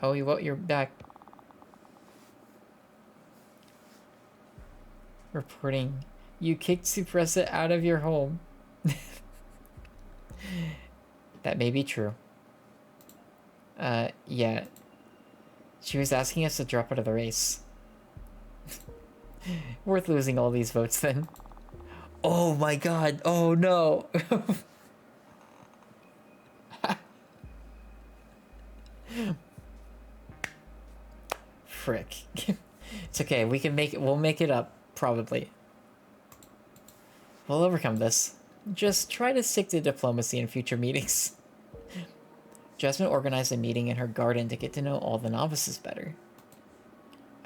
A: Oh, you're back. Reporting. You kicked Suppressa out of your home. That may be true. Yeah. She was asking us to drop out of the race. Worth losing all these votes then. Oh my god. Oh no. Frick. It's okay. We can make it. We'll make it up. Probably. We'll overcome this. Just try to stick to diplomacy in future meetings. Jasmine organized a meeting in her garden to get to know all the novices better.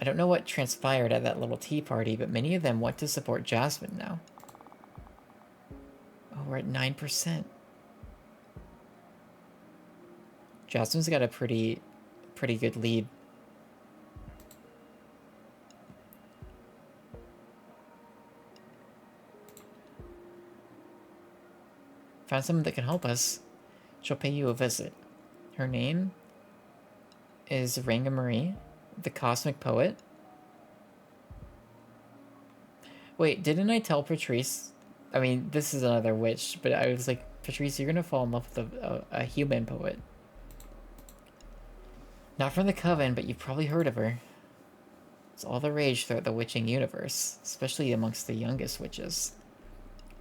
A: I don't know what transpired at that little tea party, but many of them want to support Jasmine now. Oh, we're at 9%. Jasmine's got a pretty good lead. Found someone that can help us. She'll pay you a visit. Her name is Ranga Marie, the cosmic poet. Wait, didn't I tell Patrice? I mean, this is another witch, but I was like, Patrice, you're gonna fall in love with a human poet. Not from the Coven, but you've probably heard of her. It's all the rage throughout the witching universe, especially amongst the youngest witches.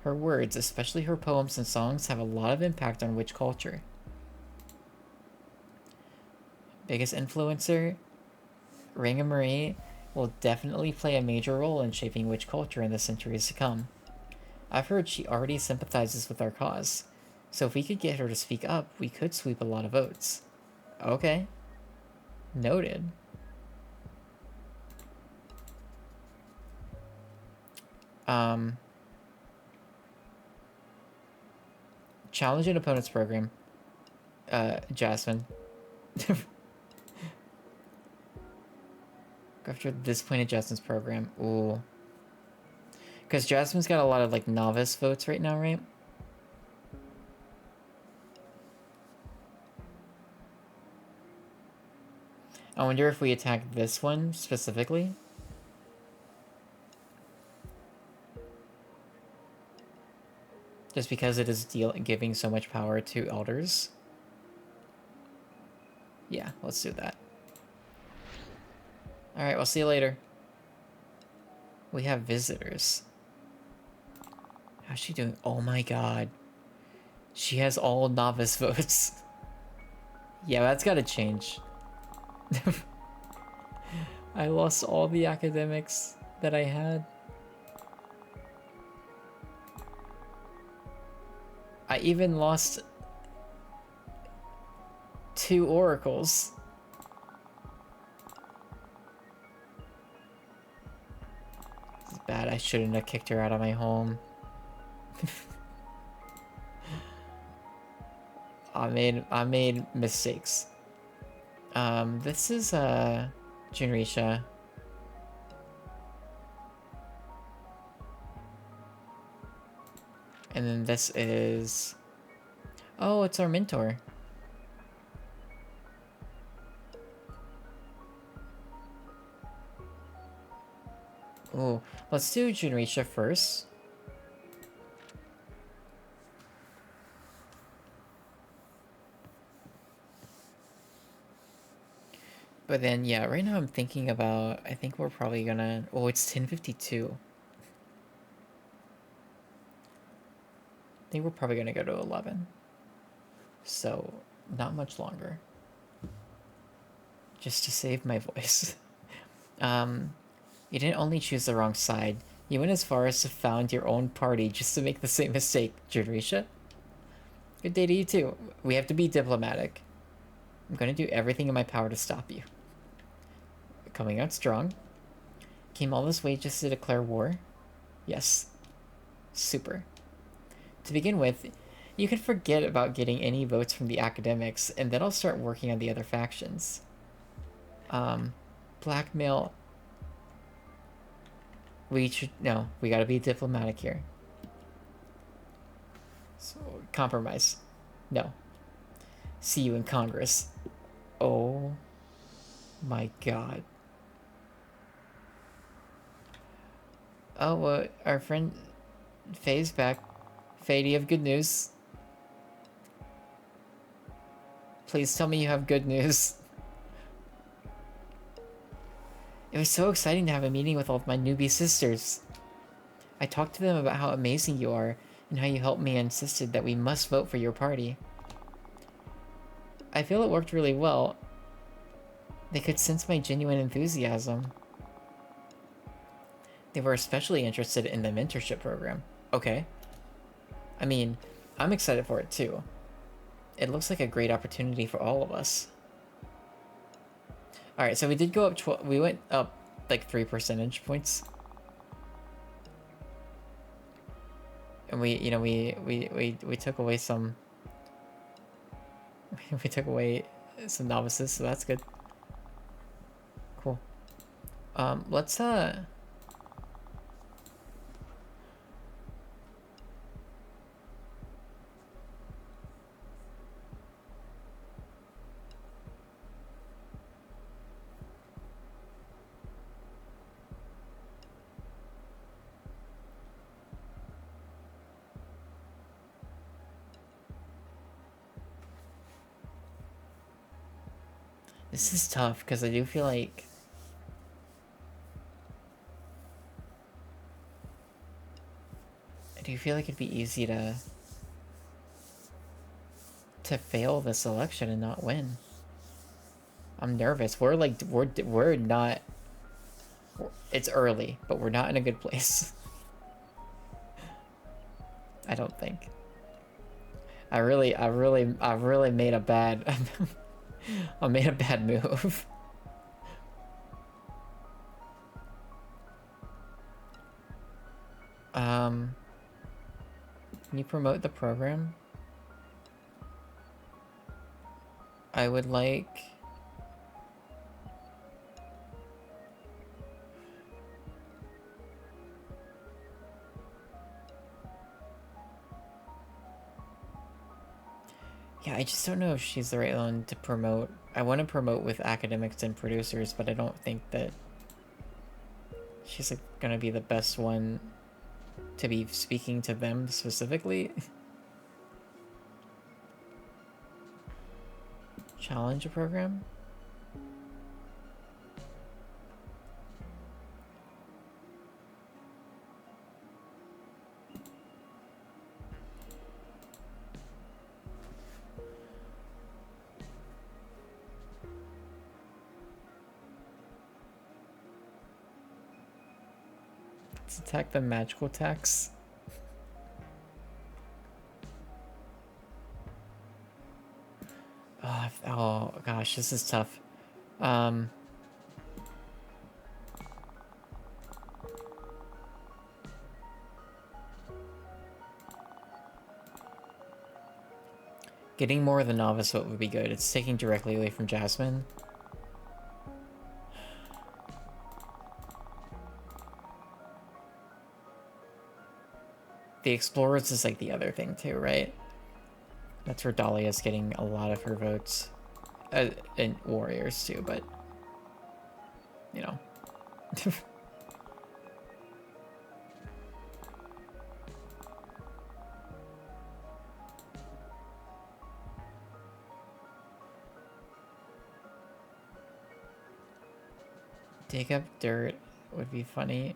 A: Her words, especially her poems and songs, have a lot of impact on witch culture. Biggest influencer? Ranga Marie will definitely play a major role in shaping witch culture in the centuries to come. I've heard she already sympathizes with our cause, so if we could get her to speak up, we could sweep a lot of votes. Okay. Noted. Challenge an opponent's program. Jasmine. Go after this point in Jasmine's program. Ooh. Because Jasmine's got a lot of, like, novice votes right now, right? I wonder if we attack this one specifically. Just because it is giving so much power to elders. Yeah, let's do that. Alright, we'll see you later. We have visitors. How's she doing? Oh my god. She has all novice votes. Yeah, that's gotta change. I lost all the academics that I had. I even lost 2 oracles. This is bad. I shouldn't have kicked her out of my home. I made mistakes. This is Junrisha. And then this is... Oh, it's our mentor. Oh, let's do Junrisha first. But then, yeah, right now I'm thinking about... I think we're probably gonna... Oh, it's 10:52. I think we're probably gonna go to 11. So, not much longer. Just to save my voice. You didn't only choose the wrong side. You went as far as to found your own party just to make the same mistake, Judrisha. Good day to you too. We have to be diplomatic. I'm gonna do everything in my power to stop you. Coming out strong. Came all this way just to declare war? Yes. Super. To begin with, you can forget about getting any votes from the academics, and then I'll start working on the other factions. Blackmail... We gotta be diplomatic here. So, compromise. No. See you in Congress. Oh my god. Oh, our friend Faye's back. Faye, do you have good news? Please tell me you have good news. It was so exciting to have a meeting with all of my newbie sisters. I talked to them about how amazing you are and how you helped me and insisted that we must vote for your party. I feel it worked really well. They could sense my genuine enthusiasm. They were especially interested in the mentorship program. Okay. I mean, I'm excited for it too. It looks like a great opportunity for all of us. Alright, so we did go up we went up like 3 percentage points. And we took away some we took away some novices, so that's good. Cool. Let's this is tough because I do feel like it'd be easy to fail this election and not win. I'm nervous. We're not. It's early, but we're not in a good place. I don't think. I really made a bad. I made a bad move. Can you promote the program? I would like... Yeah, I just don't know if she's the right one to promote. I want to promote with academics and producers, but I don't think that she's gonna be the best one to be speaking to them specifically. Challenge program? Let's attack the magical attacks. Oh gosh, this is tough. Getting more of the novice vote would be good. It's taking directly away from Jasmine. The explorers is like the other thing too, right? That's where Dahlia's getting a lot of her votes. And warriors too, but... You know. Dig up dirt would be funny.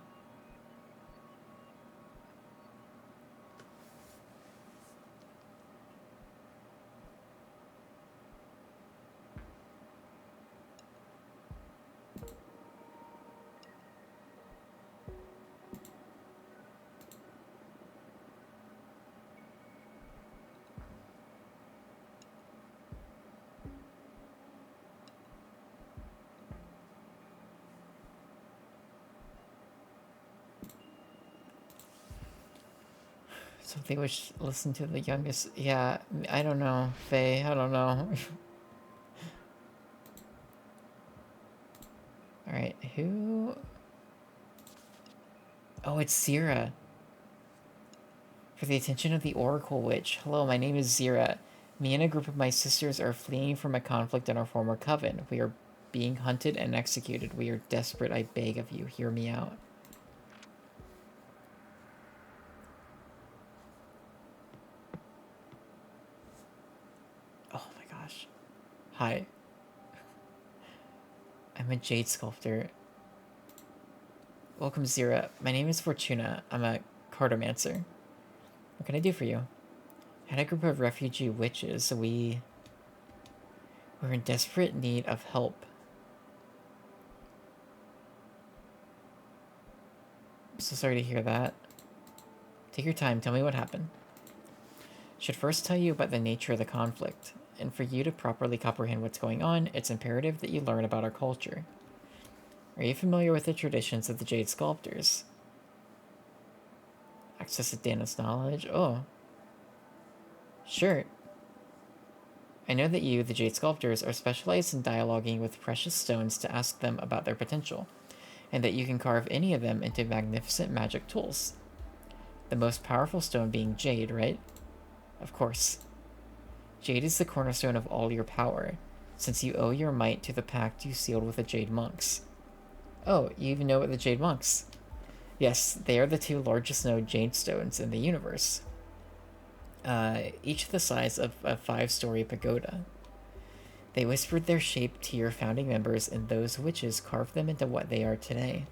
A: Something which listen to the youngest. Yeah, I don't know, Faye. I don't know. Alright, who? Oh, it's Zira. For the attention of the Oracle Witch. Hello, my name is Zira. Me and a group of my sisters are fleeing from a conflict in our former coven. We are being hunted and executed. We are desperate. I beg of you, hear me out. Oh my gosh. Hi. I'm a jade sculptor. Welcome, Zira. My name is Fortuna. I'm a cartomancer. What can I do for you? I had a group of refugee witches. We're in desperate need of help. I'm so sorry to hear that. Take your time. Tell me what happened. Should first tell you about the nature of the conflict. And for you to properly comprehend what's going on, it's imperative that you learn about our culture. Are you familiar with the traditions of the Jade Sculptors? Access to Dana's knowledge? Oh. Sure. I know that you, the Jade Sculptors, are specialized in dialoguing with precious stones to ask them about their potential, and that you can carve any of them into magnificent magic tools. The most powerful stone being jade, right? Of course. Jade is the cornerstone of all your power, since you owe your might to the pact you sealed with the Jade Monks. Oh, you even know about the Jade Monks? Yes, they are the two largest known jade stones in the universe. Each the size of a 5-story pagoda. They whispered their shape to your founding members, and those witches carved them into what they are today.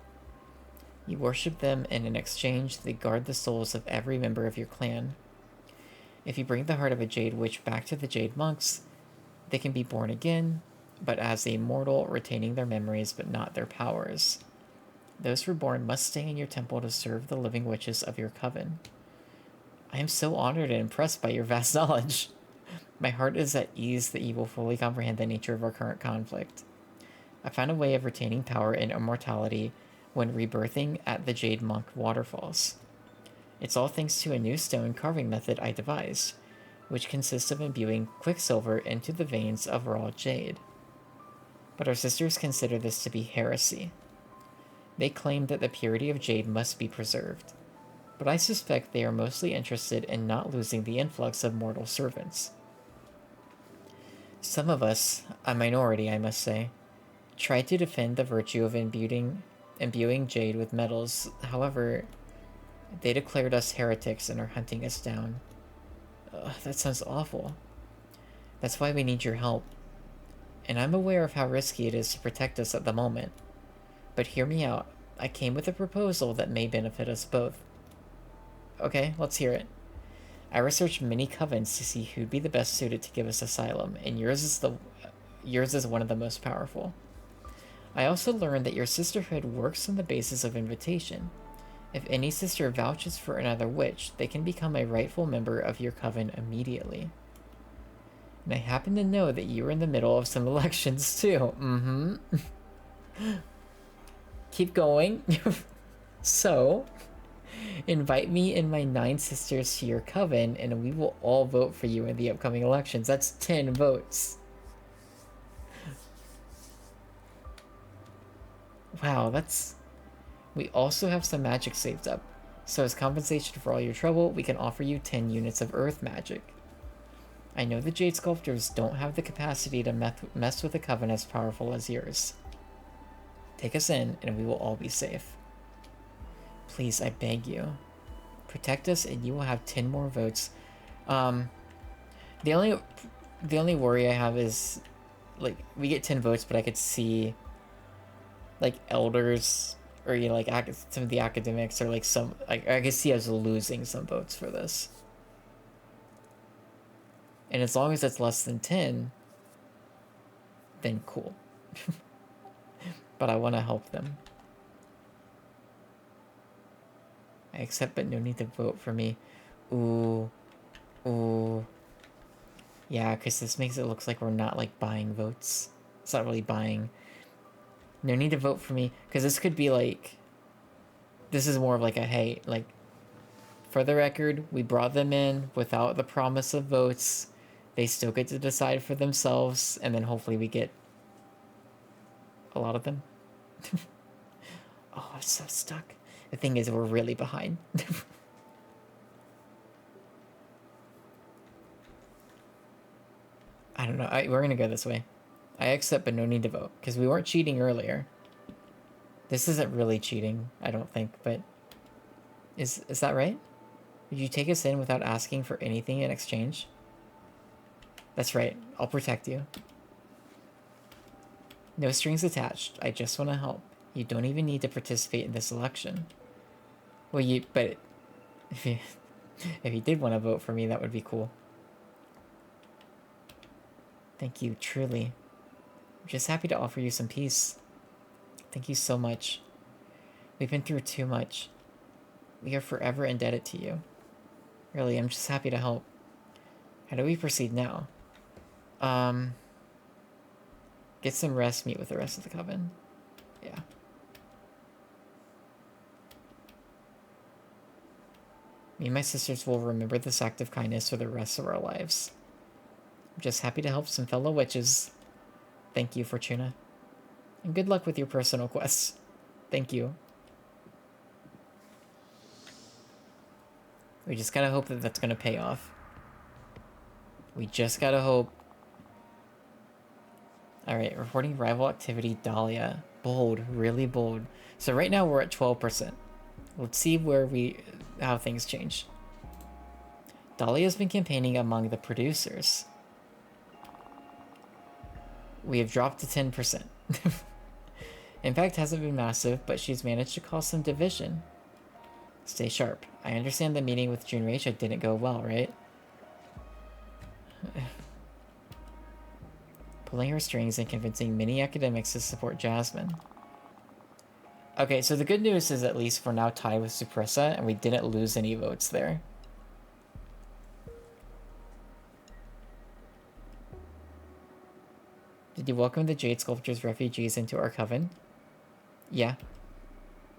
A: You worship them, and in exchange, they guard the souls of every member of your clan. If you bring the heart of a jade witch back to the Jade Monks, they can be born again, but as a mortal, retaining their memories but not their powers. Those reborn must stay in your temple to serve the living witches of your coven. I am so honored and impressed by your vast knowledge. My heart is at ease that you will fully comprehend the nature of our current conflict. I found a way of retaining power and immortality when rebirthing at the Jade Monk waterfalls. It's all thanks to a new stone carving method I devised, which consists of imbuing quicksilver into the veins of raw jade. But our sisters consider this to be heresy. They claim that the purity of jade must be preserved, but I suspect they are mostly interested in not losing the influx of mortal servants. Some of us, a minority I must say, try to defend the virtue of imbuing jade with metals. However, they declared us heretics and are hunting us down. That sounds awful. That's why we need your help. And I'm aware of how risky it is to protect us at the moment. But hear me out. I came with a proposal that may benefit us both. Okay, let's hear it. I researched many covens to see who'd be the best suited to give us asylum, and yours is one of the most powerful. I also learned that your sisterhood works on the basis of invitation. If any sister vouches for another witch, they can become a rightful member of your coven immediately. And I happen to know that you were in the middle of some elections too. Keep going. So, invite me and my 9 sisters to your coven, and we will all vote for you in the upcoming elections. That's 10 votes. Wow, that's... We also have some magic saved up. So as compensation for all your trouble, we can offer you 10 units of earth magic. I know the Jade Sculptors don't have the capacity to mess with a coven as powerful as yours. Take us in, and we will all be safe. Please, I beg you. Protect us, and you will have 10 more votes. The only worry I have is, like, we get 10 votes, but I could see, like, elders, or, you know, like, some of the academics, or, like, some, like, I could see us losing some votes for this. And as long as it's less than 10, then cool. But I want to help them. I accept, but no need to vote for me. Ooh. Yeah, because this makes it look like we're not, like, buying votes. It's not really buying. No need to vote for me, because this could be, like... This is more of, like, a, hey, like... For the record, we brought them in without the promise of votes. They still get to decide for themselves, and then hopefully we get a lot of them. Oh, I'm so stuck. The thing is, we're really behind. I don't know. We're gonna go this way. I accept, but no need to vote, because we weren't cheating earlier. This isn't really cheating, I don't think, but... Is that right? Would you take us in without asking for anything in exchange? That's right. I'll protect you. No strings attached. I just want to help. You don't even need to participate in this election. Well, but if you, if you did want to vote for me, that would be cool. Thank you, truly. I'm just happy to offer you some peace. Thank you so much. We've been through too much. We are forever indebted to you. Really, I'm just happy to help. How do we proceed now? Get some rest, meet with the rest of the coven. Yeah. Me and my sisters will remember this act of kindness for the rest of our lives. I'm just happy to help some fellow witches. Thank you, Fortuna. And good luck with your personal quests. Thank you. We just gotta hope that that's gonna pay off. We just gotta hope. Alright, reporting rival activity, Dahlia. Bold, really bold. So right now we're at 12%. Let's see how things change. Dahlia's been campaigning among the producers. We have dropped to 10%. Impact hasn't been massive, but she's managed to cause some division. Stay sharp. I understand the meeting with June Rachel didn't go well, right? Pulling her strings and convincing many academics to support Jasmine. Okay, so the good news is at least we're now tied with Suppressa, and we didn't lose any votes there. Did you welcome the Jade Sculpture's refugees into our coven? Yeah.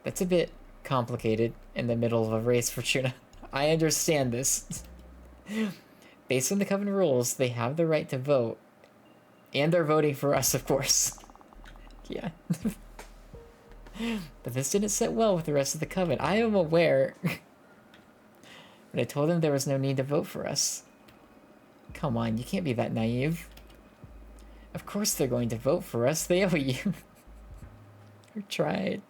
A: That's a bit complicated in the middle of a race, Fortuna. I understand this. Based on the coven rules, they have the right to vote. And they're voting for us, of course. Yeah. But this didn't sit well with the rest of the coven. I am aware. But I told them there was no need to vote for us. Come on, you can't be that naive. Of course they're going to vote for us. They owe you. We tried.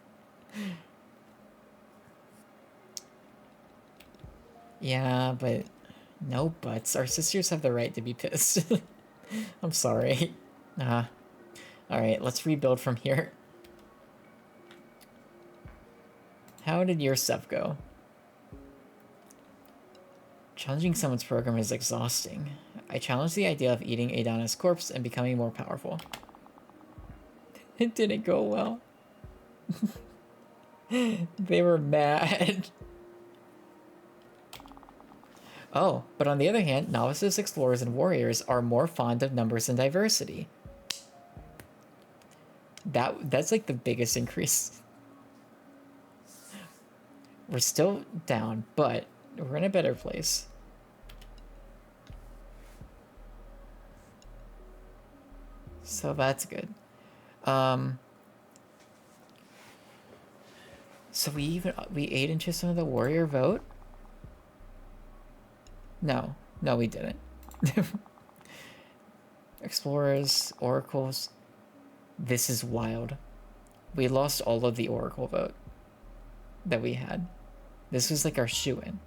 A: Yeah, but no buts. Our sisters have the right to be pissed. I'm sorry. Alright, let's rebuild from here. How did your stuff go? Challenging someone's program is exhausting. I challenged the idea of eating Adana's corpse and becoming more powerful. It didn't go well. They were mad. Oh, but on the other hand, novices, explorers, and warriors are more fond of numbers and diversity. That's like the biggest increase. We're still down, but we're in a better place. So that's good. So we ate into some of the warrior vote? No, we didn't. Explorers, oracles. This is wild. We lost all of the oracle vote that we had. This was like our shoo-in.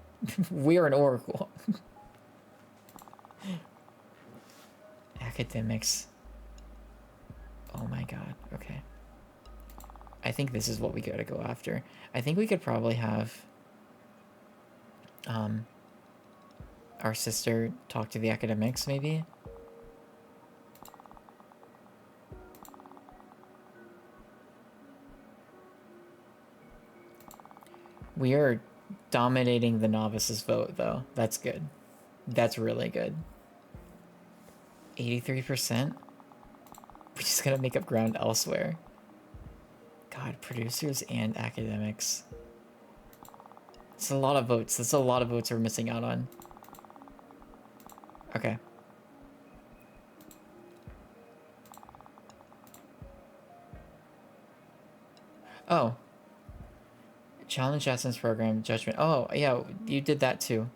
A: We are an oracle. Academics. Oh my god, okay. I think this is what we gotta go after. I think we could probably have our sister talk to the academics, maybe? We are dominating the novices vote, though. That's good. That's really good. 83%? We're just gonna make up ground elsewhere. God, producers and academics. It's a lot of votes. That's a lot of votes we're missing out on. Okay. Oh. Challenge Jasmine's program, Judgment. Oh, yeah, you did that too.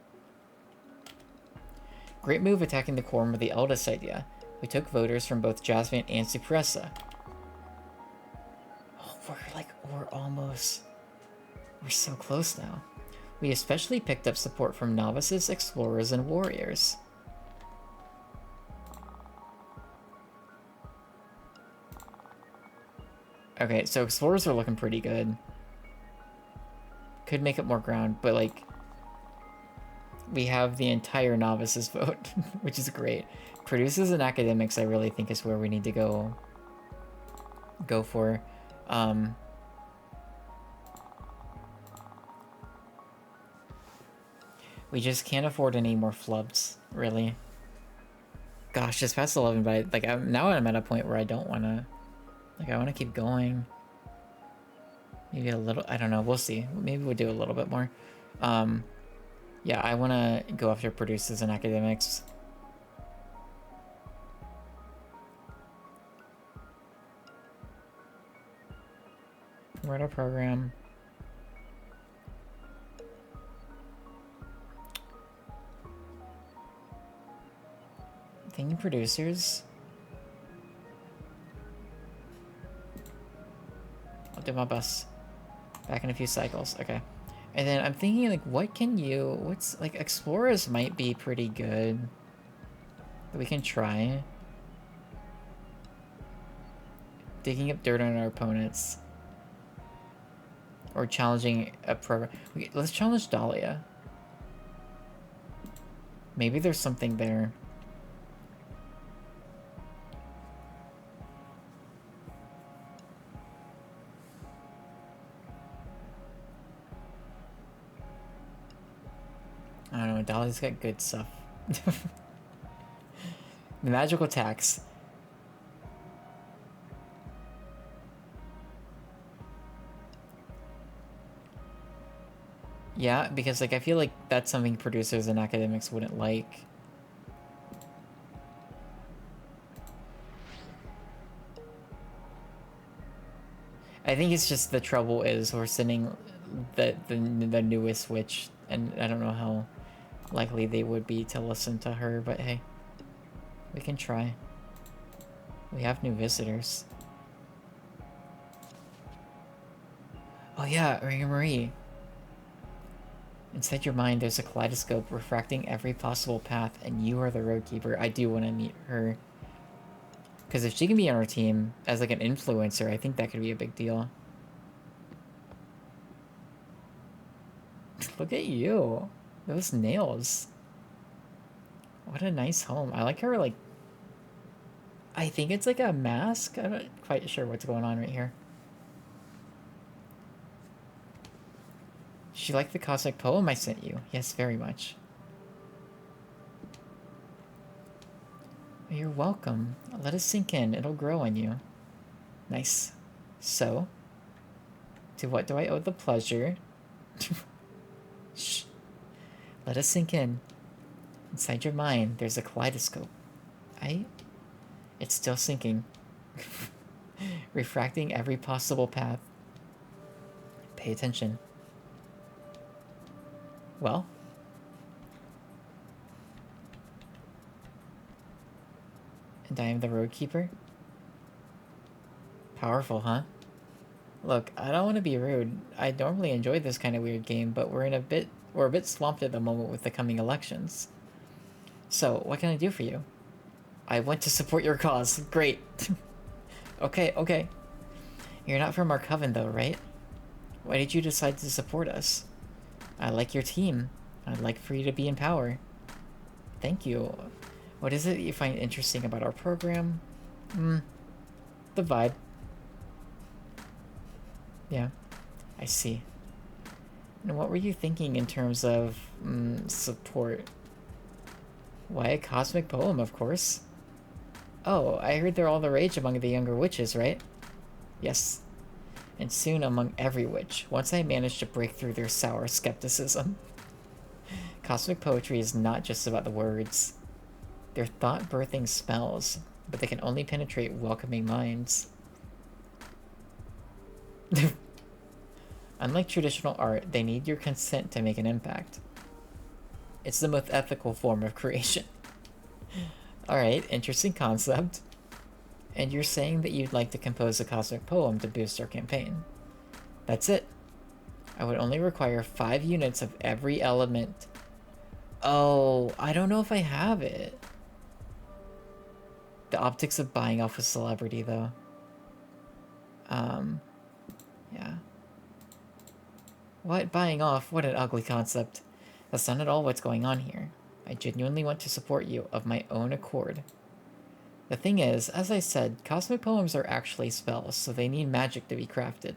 A: Great move attacking the quorum with the eldest idea. We took voters from both Jasmine and Suppressa. Oh, we're so close now. We especially picked up support from novices, explorers, and warriors. Okay, so explorers are looking pretty good. Could make up more ground, but like we have the entire novices vote, which is great. Producers and academics, I really think is where we need to go for. We just can't afford any more flubs, really. Gosh, it's past 11, but like now I'm at a point where I don't want to. Like I want to keep going. Maybe a little. I don't know. We'll see. Maybe we'll do a little bit more. Yeah, I want to go after producers and academics. We're at our program. Thinking producers. I'll do my best. Back in a few cycles. Okay. And then I'm thinking, like, what's, like, explorers might be pretty good. That we can try. Digging up dirt on our opponents. Or challenging a program. Let's challenge Dahlia. Maybe there's something there. I don't know, Dahlia's got good stuff. The magical attacks. Yeah, because like I feel like that's something producers and academics wouldn't like. I think it's just the trouble is we're sending the newest witch, and I don't know how likely they would be to listen to her, but hey, we can try. We have new visitors. Oh yeah, Marie. Inside your mind, there's a kaleidoscope refracting every possible path, and you are the roadkeeper. I do want to meet her. Because if she can be on our team as like an influencer, I think that could be a big deal. Look at you. Those nails. What a nice home. I like her, like... I think it's like a mask. I'm not quite sure what's going on right here. She liked the cosmic poem I sent you. Yes, very much. You're welcome. Let it sink in. It'll grow on you. Nice. So, to what do I owe the pleasure? Shh. Let it sink in. Inside your mind, there's a kaleidoscope. It's still sinking. Refracting every possible path. Pay attention. Well? And I am the roadkeeper? Powerful, huh? Look, I don't want to be rude. I normally enjoy this kind of weird game, but we're a bit swamped at the moment with the coming elections. So, what can I do for you? I want to support your cause. Great. Okay. You're not from our coven though, right? Why did you decide to support us? I like your team. I'd like for you to be in power. Thank you. What is it that you find interesting about our program? The vibe. Yeah, I see. And what were you thinking in terms of support? Why a cosmic poem, of course. Oh, I heard they're all the rage among the younger witches, right? Yes. And soon among every witch, once I manage to break through their sour skepticism. Cosmic poetry is not just about the words. They're thought-birthing spells, but they can only penetrate welcoming minds. Unlike traditional art, they need your consent to make an impact. It's the most ethical form of creation. Alright, interesting concept. And you're saying that you'd like to compose a cosmic poem to boost our campaign. That's it. I would only require 5 units of every element. Oh, I don't know if I have it. The optics of buying off a celebrity, though. Yeah. What? Buying off? What an ugly concept. That's not at all what's going on here. I genuinely want to support you of my own accord. The thing is, as I said, cosmic poems are actually spells, so they need magic to be crafted.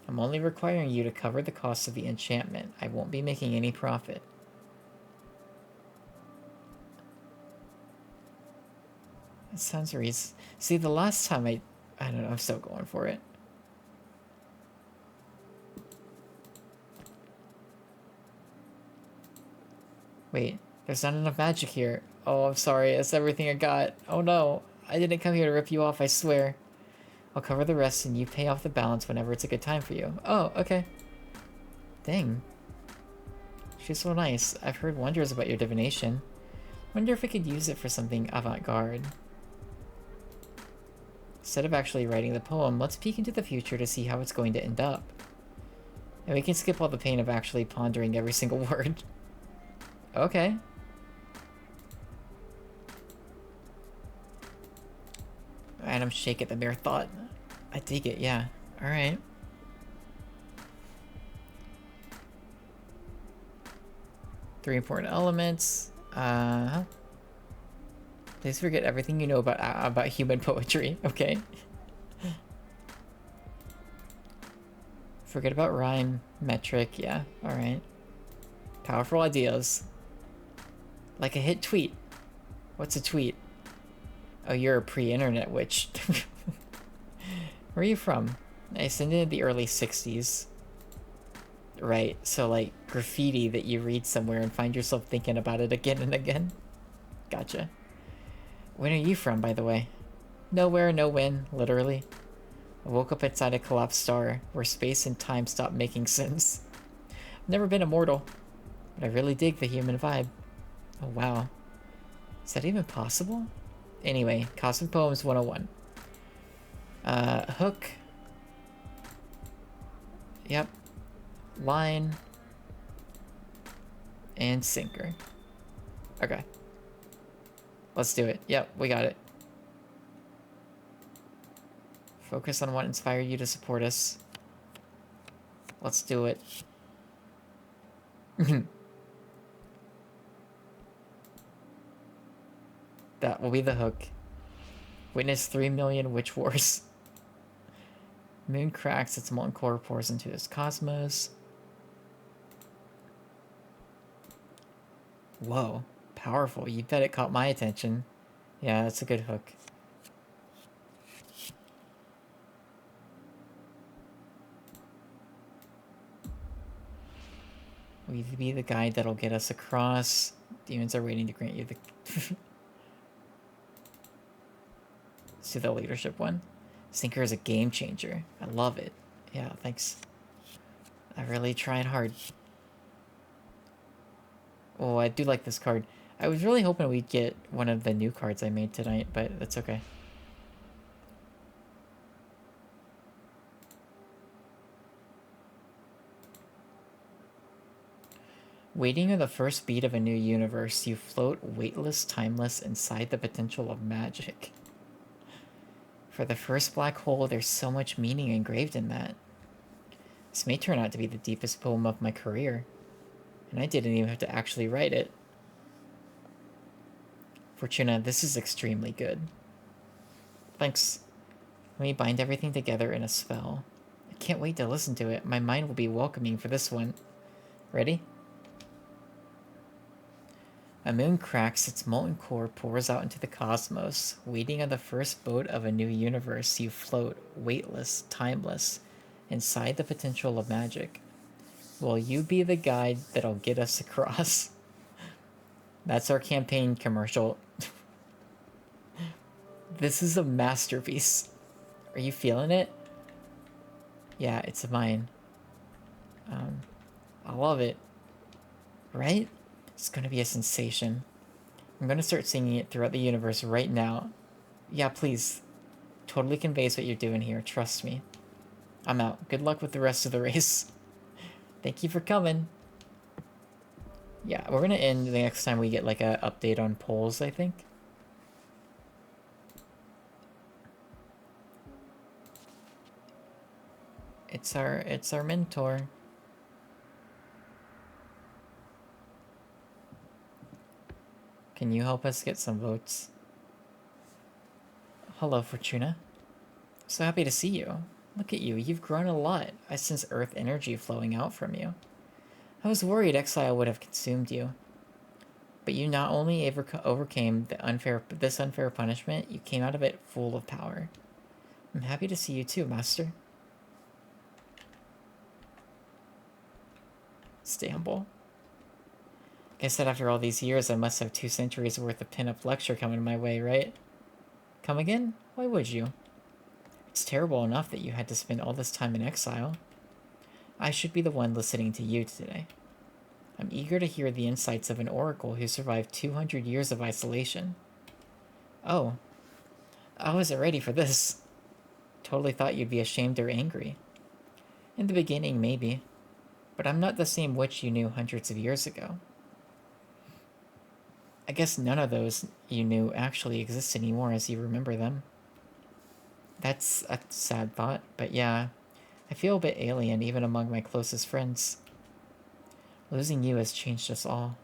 A: I'm only requiring you to cover the cost of the enchantment. I won't be making any profit. That sounds reasonable. See, the last time I don't know, I'm still going for it. Wait, there's not enough magic here. Oh, I'm sorry, that's everything I got. Oh no, I didn't come here to rip you off, I swear. I'll cover the rest and you pay off the balance whenever it's a good time for you. Oh, okay. Dang. She's so nice. I've heard wonders about your divination. Wonder if I could use it for something avant-garde. Instead of actually writing the poem, let's peek into the future to see how it's going to end up. And we can skip all the pain of actually pondering every single word. Okay. Random shake at the mere thought. I dig it, yeah. Alright. Three important elements. Please forget everything you know about human poetry. Okay. Forget about rhyme, metric. Yeah. All right. Powerful ideas. Like a hit tweet. What's a tweet? Oh, you're a pre-internet witch. Where are you from? I ascended in the early 60s. Right. So like graffiti that you read somewhere and find yourself thinking about it again and again. Gotcha. When are you from, by the way? Nowhere, no when, literally. I woke up inside a collapsed star, where space and time stopped making sense. I've never been immortal, but I really dig the human vibe. Oh wow. Is that even possible? Anyway, Cosmic Poems 101. Hook. Yep. Line. And sinker. Okay. Let's do it. Yep, we got it. Focus on what inspired you to support us. Let's do it. That will be the hook. Witness 3 million witch wars. Moon cracks, its molten core pours into this cosmos. Whoa. Powerful. You bet it caught my attention. Yeah, that's a good hook. Will you be the guide that'll get us across? Demons are waiting to grant you the... Let's do the leadership one. Sinker is a game changer. I love it. Yeah, thanks. I really tried hard. Oh, I do like this card. I was really hoping we'd get one of the new cards I made tonight, but that's okay. Waiting on the first beat of a new universe, you float weightless, timeless, inside the potential of magic. For the first black hole, there's so much meaning engraved in that. This may turn out to be the deepest poem of my career, and I didn't even have to actually write it. Fortuna, this is extremely good. Thanks. Let me bind everything together in a spell. I can't wait to listen to it. My mind will be welcoming for this one. Ready? A moon cracks, its molten core pours out into the cosmos. Waiting on the first boat of a new universe, you float, weightless, timeless, inside the potential of magic. Will you be the guide that'll get us across? That's our campaign commercial. This is a masterpiece. Are you feeling it? Yeah, it's mine. I love it. Right? It's gonna be a sensation. I'm gonna start singing it throughout the universe right now. Yeah, please. Totally conveys what you're doing here. Trust me. I'm out. Good luck with the rest of the race. Thank you for coming. Yeah, we're gonna end the next time we get like a update on polls, I think. It's our mentor. Can you help us get some votes? Hello, Fortuna. So happy to see you. Look at you, you've grown a lot. I sense earth energy flowing out from you. I was worried exile would have consumed you. But you not only overcame this unfair punishment, you came out of it full of power. I'm happy to see you too, Master. Stay humble. Guess that after all these years, I must have 2 centuries worth of pin-up lecture coming my way, right? Come again? Why would you? It's terrible enough that you had to spend all this time in exile. I should be the one listening to you today. I'm eager to hear the insights of an oracle who survived 200 years of isolation. Oh, I wasn't ready for this. Totally thought you'd be ashamed or angry. In the beginning, maybe. But I'm not the same witch you knew hundreds of years ago. I guess none of those you knew actually exist anymore as you remember them. That's a sad thought, but yeah, I feel a bit alien even among my closest friends. Losing you has changed us all.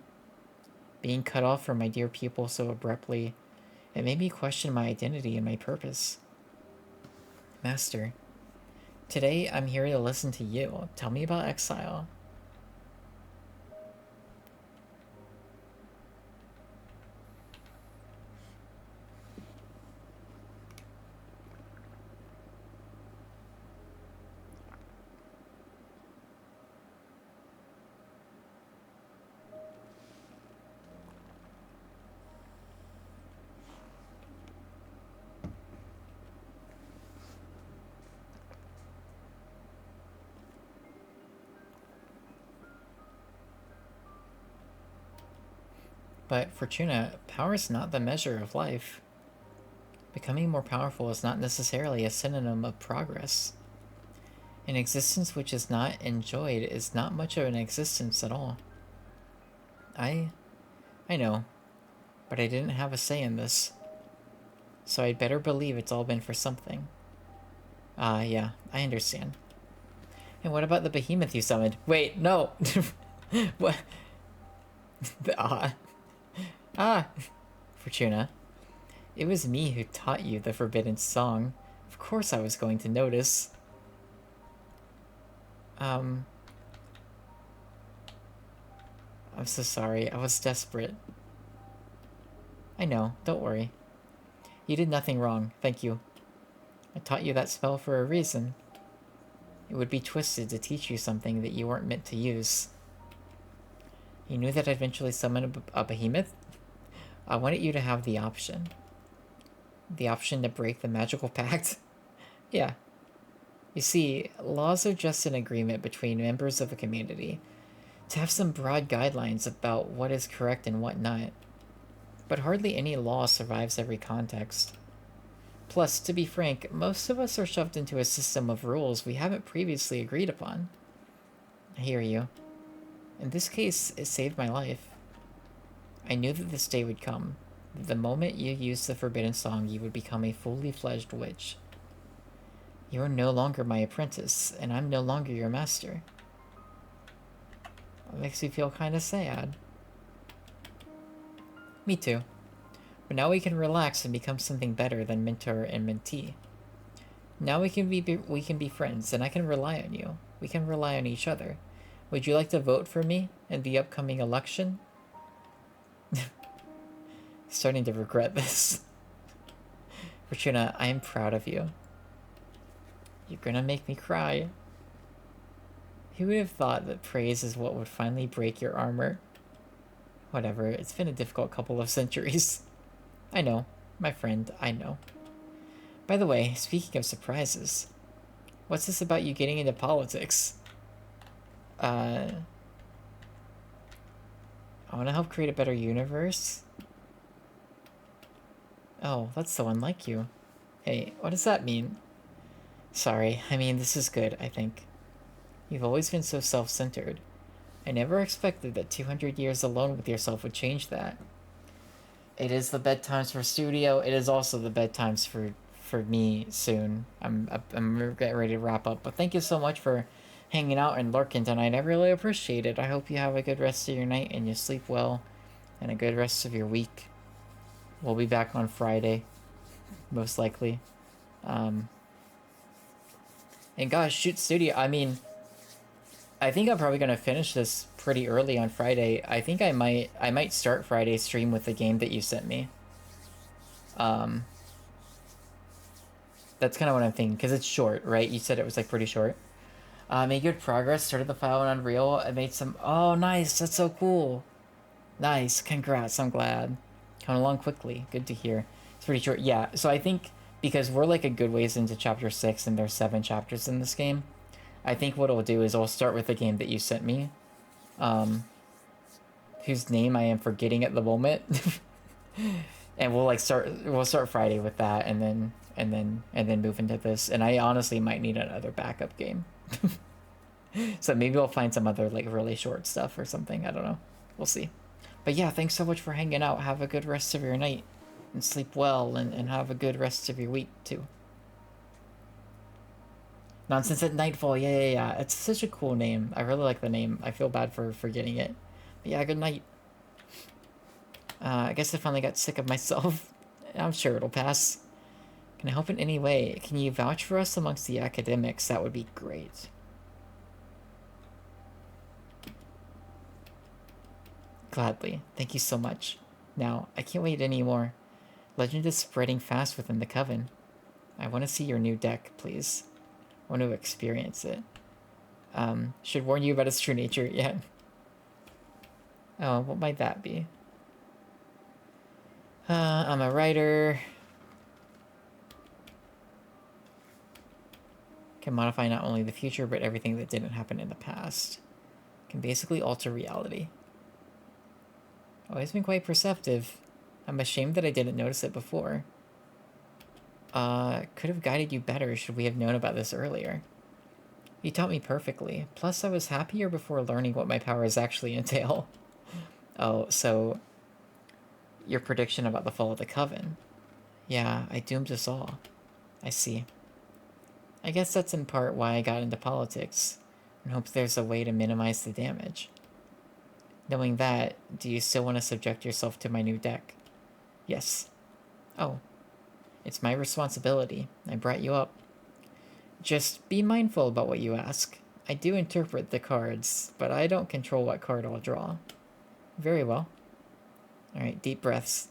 A: Being cut off from my dear people so abruptly, it made me question my identity and my purpose. Master, today I'm here to listen to you. Tell me about exile. But Fortuna, power is not the measure of life. Becoming more powerful is not necessarily a synonym of progress. An existence which is not enjoyed is not much of an existence at all. I know, but I didn't have a say in this. So I'd better believe it's all been for something. Yeah, I understand. And what about the behemoth you summoned? Wait, no! What? Fortuna. It was me who taught you the forbidden song. Of course I was going to notice. I'm so sorry. I was desperate. I know. Don't worry. You did nothing wrong. Thank you. I taught you that spell for a reason. It would be twisted to teach you something that you weren't meant to use. You knew that I'd eventually summon a behemoth? I wanted you to have the option. The option to break the magical pact? Yeah. You see, laws are just an agreement between members of a community to have some broad guidelines about what is correct and what not. But hardly any law survives every context. Plus, to be frank, most of us are shoved into a system of rules we haven't previously agreed upon. I hear you. In this case, it saved my life. I knew that this day would come. The moment you used the forbidden song, you would become a fully fledged witch. You are no longer my apprentice, and I'm no longer your master. It makes me feel kind of sad. Me too. But now we can relax and become something better than mentor and mentee. Now we can be friends, and I can rely on you. We can rely on each other. Would you like to vote for me in the upcoming election? Starting to regret this. Fortuna, I am proud of you. You're gonna make me cry. Who would have thought that praise is what would finally break your armor? Whatever, it's been a difficult couple of centuries. I know, my friend, I know. By the way, speaking of surprises, what's this about you getting into politics? I want to help create a better universe. Oh, that's so unlike you. Hey, what does that mean? Sorry, I mean, this is good, I think. You've always been so self-centered. I never expected that 200 years alone with yourself would change that. It is the bedtimes for studio, it is also the bedtimes for for me soon. I'm getting ready to wrap up. But thank you so much for hanging out and lurking tonight. I really appreciate it. I hope you have a good rest of your night and you sleep well, and a good rest of your week. We'll be back on Friday, most likely. And gosh, shoot, studio. I mean, I think I'm probably gonna finish this pretty early on Friday. I think I might start Friday's stream with the game that you sent me. That's kind of what I'm thinking, because it's short, right? You said it was like pretty short. Made good progress. Started the file on Unreal. I made some. Oh, nice. That's so cool. Nice. Congrats. I'm glad. Coming along quickly. Good to hear. It's pretty short. Yeah. So I think because we're like a good ways into chapter 6 and there's 7 chapters in this game, I think what I'll do is I'll start with the game that you sent me, whose name I am forgetting at the moment, and we'll start Friday with that, and then move into this. And I honestly might need another backup game. So maybe I'll find some other like really short stuff or something. I don't know. We'll see. But yeah, thanks so much for hanging out. Have a good rest of your night and sleep well, and have a good rest of your week too. Nonsense at Nightfall. Yeah. It's such a cool name. I really like the name. I feel bad for forgetting it. But yeah, good night. I guess I finally got sick of myself. I'm sure it'll pass. Can I help in any way? Can you vouch for us amongst the academics? That would be great. Gladly. Thank you so much. Now, I can't wait anymore. Legend is spreading fast within the coven. I want to see your new deck, please. I want to experience it. Should warn you about its true nature. Yeah. Oh, what might that be? I'm a writer. Can modify not only the future, but everything that didn't happen in the past. Can basically alter reality. Always been quite perceptive. I'm ashamed that I didn't notice it before. Could have guided you better should we have known about this earlier. You taught me perfectly. Plus, I was happier before learning what my powers actually entail. Oh, so... your prediction about the fall of the Coven. Yeah, I doomed us all. I see. I guess that's in part why I got into politics, and hope there's a way to minimize the damage. Knowing that, do you still want to subject yourself to my new deck? Yes. Oh. It's my responsibility. I brought you up. Just be mindful about what you ask. I do interpret the cards, but I don't control what card I'll draw. Very well. Alright, deep breaths.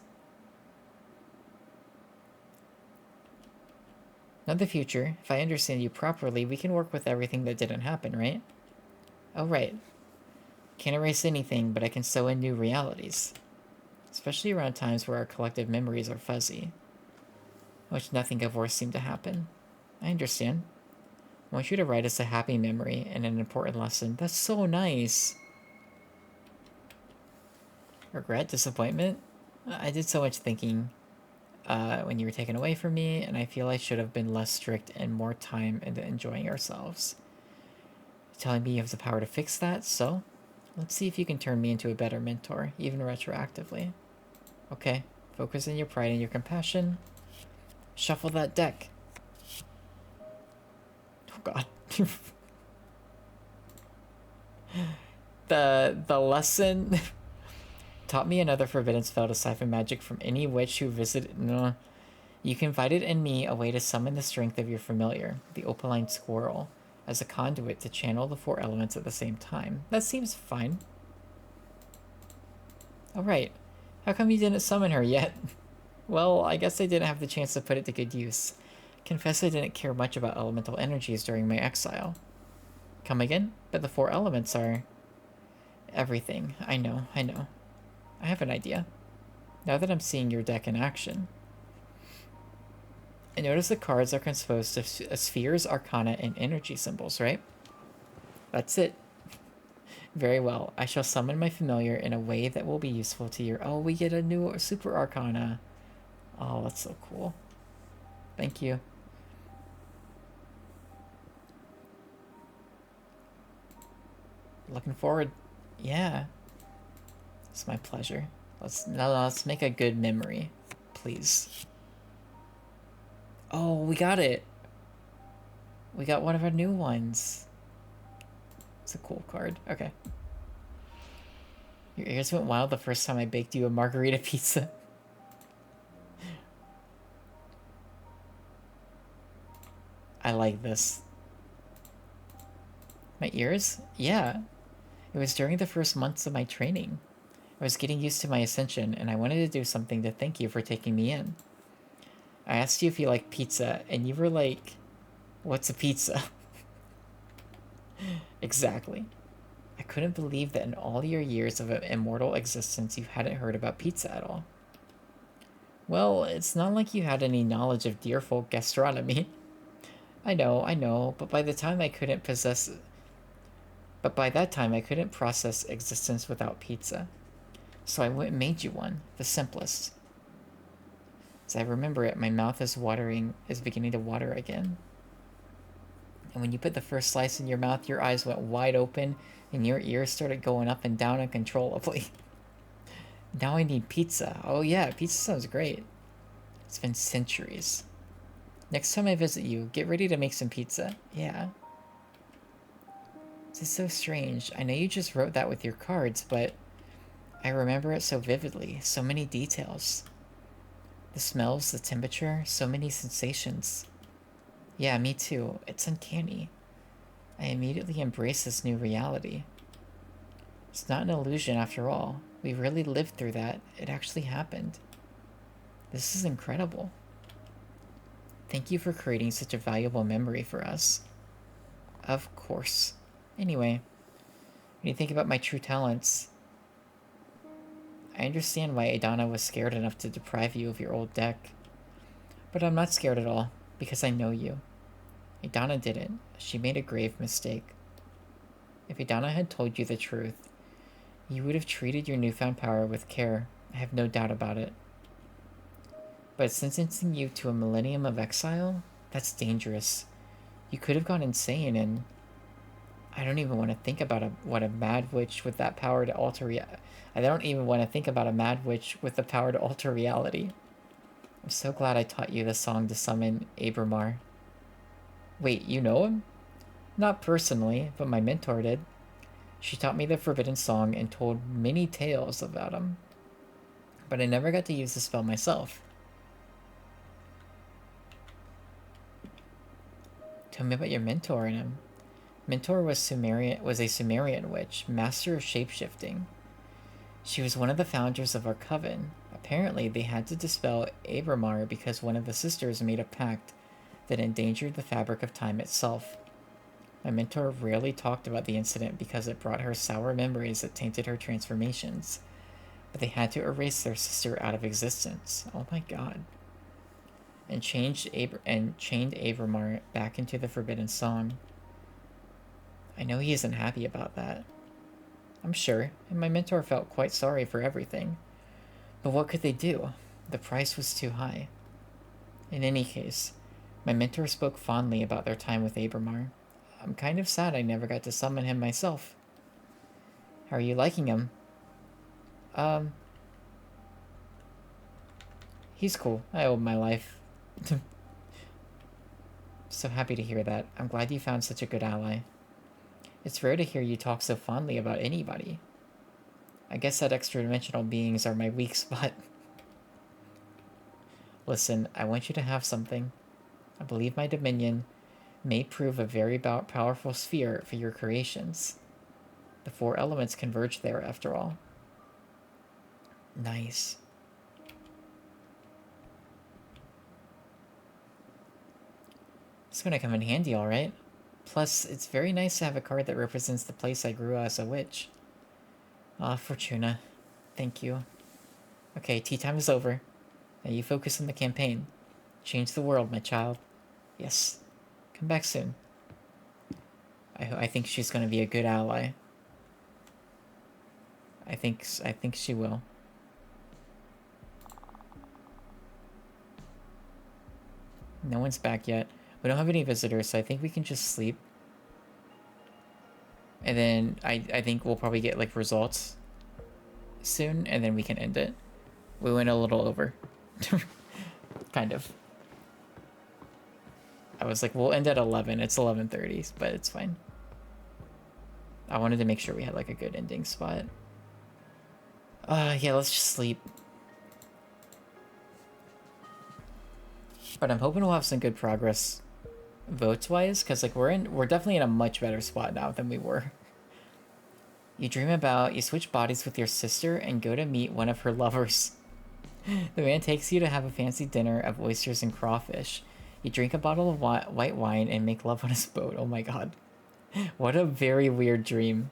A: Now the future. If I understand you properly, we can work with everything that didn't happen, right? Oh, right. Can't erase anything, but I can sew in new realities. Especially around times where our collective memories are fuzzy. Which nothing of worse seemed to happen. I understand. I want you to write us a happy memory and an important lesson. That's so nice. Regret? Disappointment? I did so much thinking when you were taken away from me, and I feel I should have been less strict and more time into enjoying ourselves. You're telling me you have the power to fix that, so let's see if you can turn me into a better mentor, even retroactively. Okay, focus on your pride and your compassion. Shuffle that deck. Oh god. The lesson taught me another forbidden spell to siphon magic from any witch who visited. No. You confided in me a way to summon the strength of your familiar, the opaline squirrel, as a conduit to channel the 4 elements at the same time. That seems fine. Alright. How come you didn't summon her yet? Well, I guess I didn't have the chance to put it to good use. Confess I didn't care much about elemental energies during my exile. Come again? But the 4 elements are... everything. I know. I have an idea. Now that I'm seeing your deck in action. I notice the cards are composed of spheres, arcana, and energy symbols, right? That's it. Very well. I shall summon my familiar in a way that will be useful to your... Oh, we get a new super arcana. Oh, that's so cool. Thank you. Looking forward. Yeah. It's my pleasure. Let's make a good memory, please. Oh, we got it. We got one of our new ones. It's a cool card. Okay. Your ears went wild the first time I baked you a margarita pizza. I like this. My ears? Yeah. It was during the first months of my training. I was getting used to my ascension, and I wanted to do something to thank you for taking me in. I asked you if you liked pizza, and you were like, "What's a pizza?" Exactly. I couldn't believe that in all your years of immortal existence you hadn't heard about pizza at all. Well, it's not like you had any knowledge of deerfolk gastronomy. I know, but by that time I couldn't process existence without pizza. So I went and made you one, the simplest. As I remember it, my mouth is beginning to water again. And when you put the first slice in your mouth, your eyes went wide open and your ears started going up and down uncontrollably. Now I need pizza. Oh yeah, pizza sounds great. It's been centuries. Next time I visit you, get ready to make some pizza. Yeah. This is so strange. I know you just wrote that with your cards, but I remember it so vividly. So many details. The smells, the temperature, so many sensations. Yeah, me too. It's uncanny. I immediately embrace this new reality. It's not an illusion after all. We really lived through that. It actually happened. This is incredible. Thank you for creating such a valuable memory for us. Of course. Anyway, when you think about my true talents, I understand why Adana was scared enough to deprive you of your old deck. But I'm not scared at all, because I know you. Adana didn't. She made a grave mistake. If Adana had told you the truth, you would have treated your newfound power with care. I have no doubt about it. But sentencing you to a millennium of exile? That's dangerous. You could have gone insane, and I don't even want to think about what a mad witch with that power to alter I don't even want to think about a mad witch with the power to alter reality. I'm so glad I taught you the song to summon Abramar. Wait, you know him? Not personally, but my mentor did. She taught me the forbidden song and told many tales about him. But I never got to use the spell myself. Tell me about your mentor and him. Mentor was a Sumerian witch, master of shapeshifting. She was one of the founders of our coven. Apparently, they had to dispel Abramar because one of the sisters made a pact that endangered the fabric of time itself. My mentor rarely talked about the incident because it brought her sour memories that tainted her transformations, but they had to erase their sister out of existence. Oh my god. And chained Abramar back into the forbidden song. I know he isn't happy about that. I'm sure, and my mentor felt quite sorry for everything. But what could they do? The price was too high. In any case, my mentor spoke fondly about their time with Abramar. I'm kind of sad I never got to summon him myself. How are you liking him? He's cool. I owe him my life. So happy to hear that. I'm glad you found such a good ally. It's rare to hear you talk so fondly about anybody. I guess that extra-dimensional beings are my weak spot. Listen, I want you to have something. I believe my dominion may prove a very powerful sphere for your creations. The four elements converge there, after all. Nice. It's gonna come in handy, alright? Plus, it's very nice to have a card that represents the place I grew as a witch. Ah, Fortuna. Thank you. Okay, tea time is over. Now you focus on the campaign. Change the world, my child. Yes. Come back soon. I think she's gonna be a good ally. I think she will. No one's back yet. We don't have any visitors, so I think we can just sleep. And then I think we'll probably get like results soon, and then we can end it. We went a little over. Kind of. I was like, we'll end at 11. It's 11:30, but it's fine. I wanted to make sure we had like a good ending spot. Yeah, let's just sleep. But I'm hoping we'll have some good progress votes-wise, because like we're definitely in a much better spot now than we were. You switch bodies with your sister and go to meet one of her lovers. The man takes you to have a fancy dinner of oysters and crawfish. You drink a bottle of white wine and make love on his boat. Oh my god. What a very weird dream.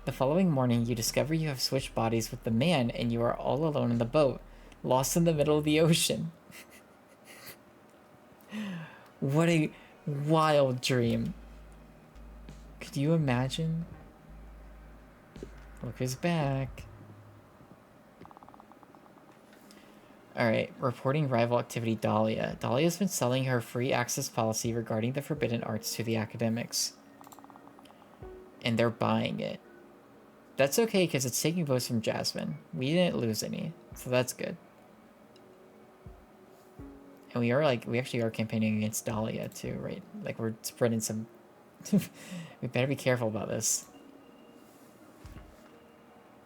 A: The following morning, you discover you have switched bodies with the man and you are all alone in the boat, lost in the middle of the ocean. What a wild dream. Could you imagine? Look who's back. Alright, reporting rival activity Dahlia. Dahlia's been selling her free access policy regarding the forbidden arts to the academics. And they're buying it. That's okay, because it's taking votes from Jasmine. We didn't lose any, so that's good. And we actually are campaigning against Dahlia too, right? Like, we're spreading some... We better be careful about this.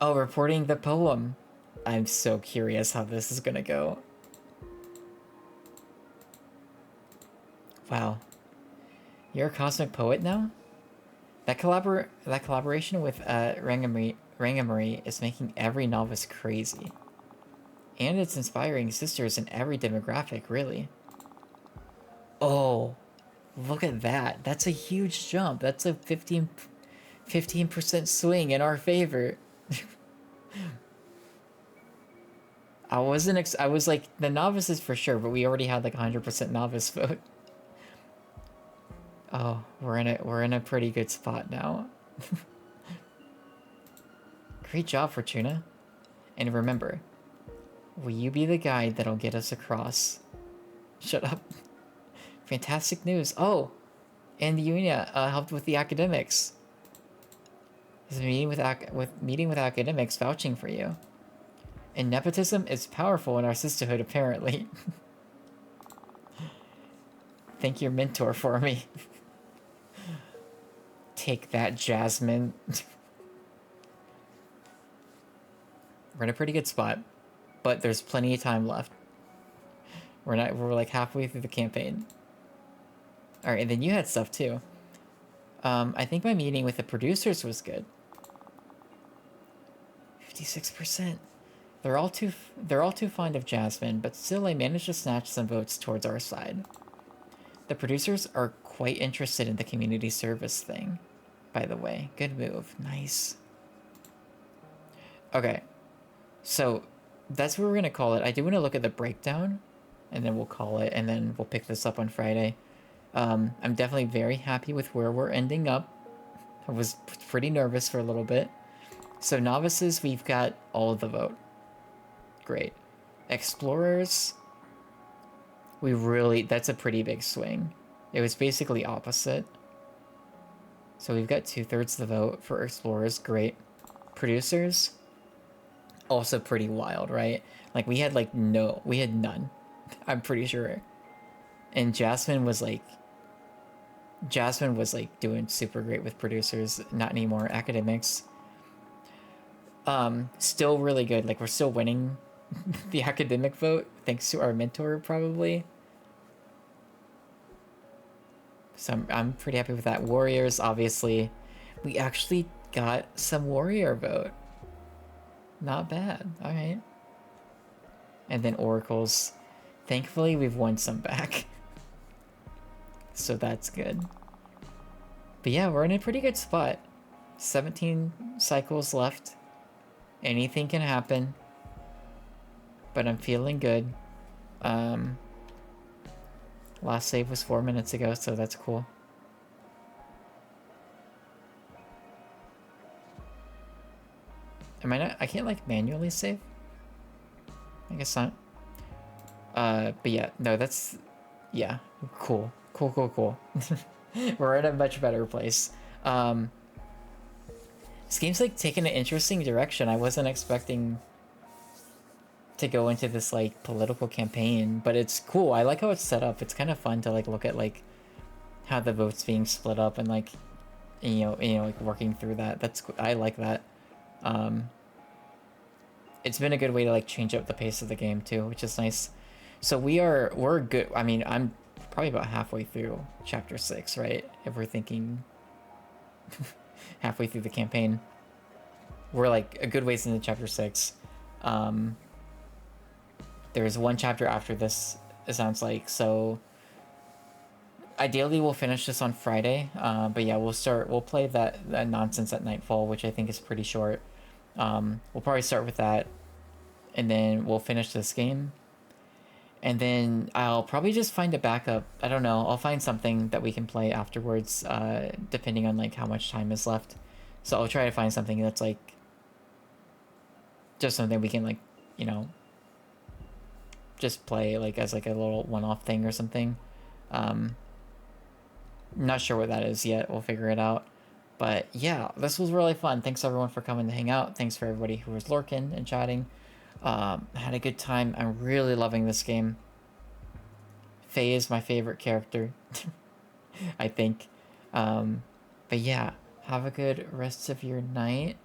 A: Oh, reporting the poem. I'm so curious how this is gonna go. Wow. You're a cosmic poet now? That collaboration with Rangamery is making every novice crazy. And it's inspiring sisters in every demographic, really. Oh, look at that. That's a huge jump. That's a 15% swing in our favor. I was like, the novices for sure, but we already had like 100% novice vote. Oh, we're in a pretty good spot now. Great job, Fortuna. And remember, will you be the guide that'll get us across? Shut up. Fantastic news. Oh, and the union helped with the academics. Is meeting with academics vouching for you. And nepotism is powerful in our sisterhood, apparently. Thank your mentor for me. Take that, Jasmine. We're in a pretty good spot, but there's plenty of time left. We're like halfway through the campaign. Alright, and then you had stuff too. I think my meeting with the producers was good. 56%. They're all too fond of Jasmine, but still I managed to snatch some votes towards our side. The producers are quite interested in the community service thing, by the way. Good move. Nice. Okay. So, that's what we're going to call it. I do want to look at the breakdown, and then we'll call it, and then we'll pick this up on Friday. I'm definitely very happy with where we're ending up. I was pretty nervous for a little bit. So, novices, we've got all of the vote. Great. Explorers, that's a pretty big swing. It was basically opposite. So we've got 2/3 the vote for explorers. Great. Producers, also pretty wild, right? Like we had none. I'm pretty sure. And Jasmine was like doing super great with producers. Not anymore. Academics. Still really good. Like we're still winning the academic vote thanks to our mentor, probably. So I'm pretty happy with that. Warriors, obviously. We actually got some warrior vote. Not bad. Alright. And then oracles. Thankfully, we've won some back. So that's good. But yeah, we're in a pretty good spot. 17 cycles left. Anything can happen. But I'm feeling good. Last save was 4 minutes ago, so that's cool. I can't like manually save? I guess not. But yeah, no, that's, yeah, cool. Cool. We're in a much better place. This game's like taking an interesting direction. I wasn't expecting to go into this like political campaign, but it's cool. I like how it's set up. It's kind of fun to like look at like how the votes being split up and like like working through that. I like that. It's been a good way to like change up the pace of the game too, which is nice. So we're good. I mean, I'm probably about halfway through chapter 6, right? If we're thinking halfway through the campaign, we're like a good ways into chapter 6. There's one chapter after this, it sounds like. So ideally we'll finish this on Friday. But yeah, we'll play that nonsense at nightfall, which I think is pretty short. We'll probably start with that, and then we'll finish this game. And then I'll probably just find a backup. I don't know. I'll find something that we can play afterwards, depending on like how much time is left. So I'll try to find something that's like just something we can like, just play like as like a little one-off thing or something. Not sure what that is yet. We'll figure it out. But yeah, this was really fun. Thanks everyone for coming to hang out. Thanks for everybody who was lurking and chatting. I had a good time. I'm really loving this game. Faye is my favorite character, I think. But yeah, have a good rest of your night,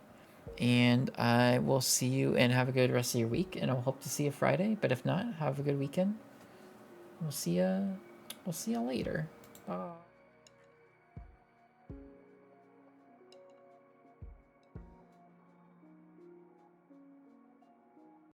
A: and I will see you, and have a good rest of your week, and I'll hope to see you Friday. But if not, have a good weekend. We'll see ya later. Bye.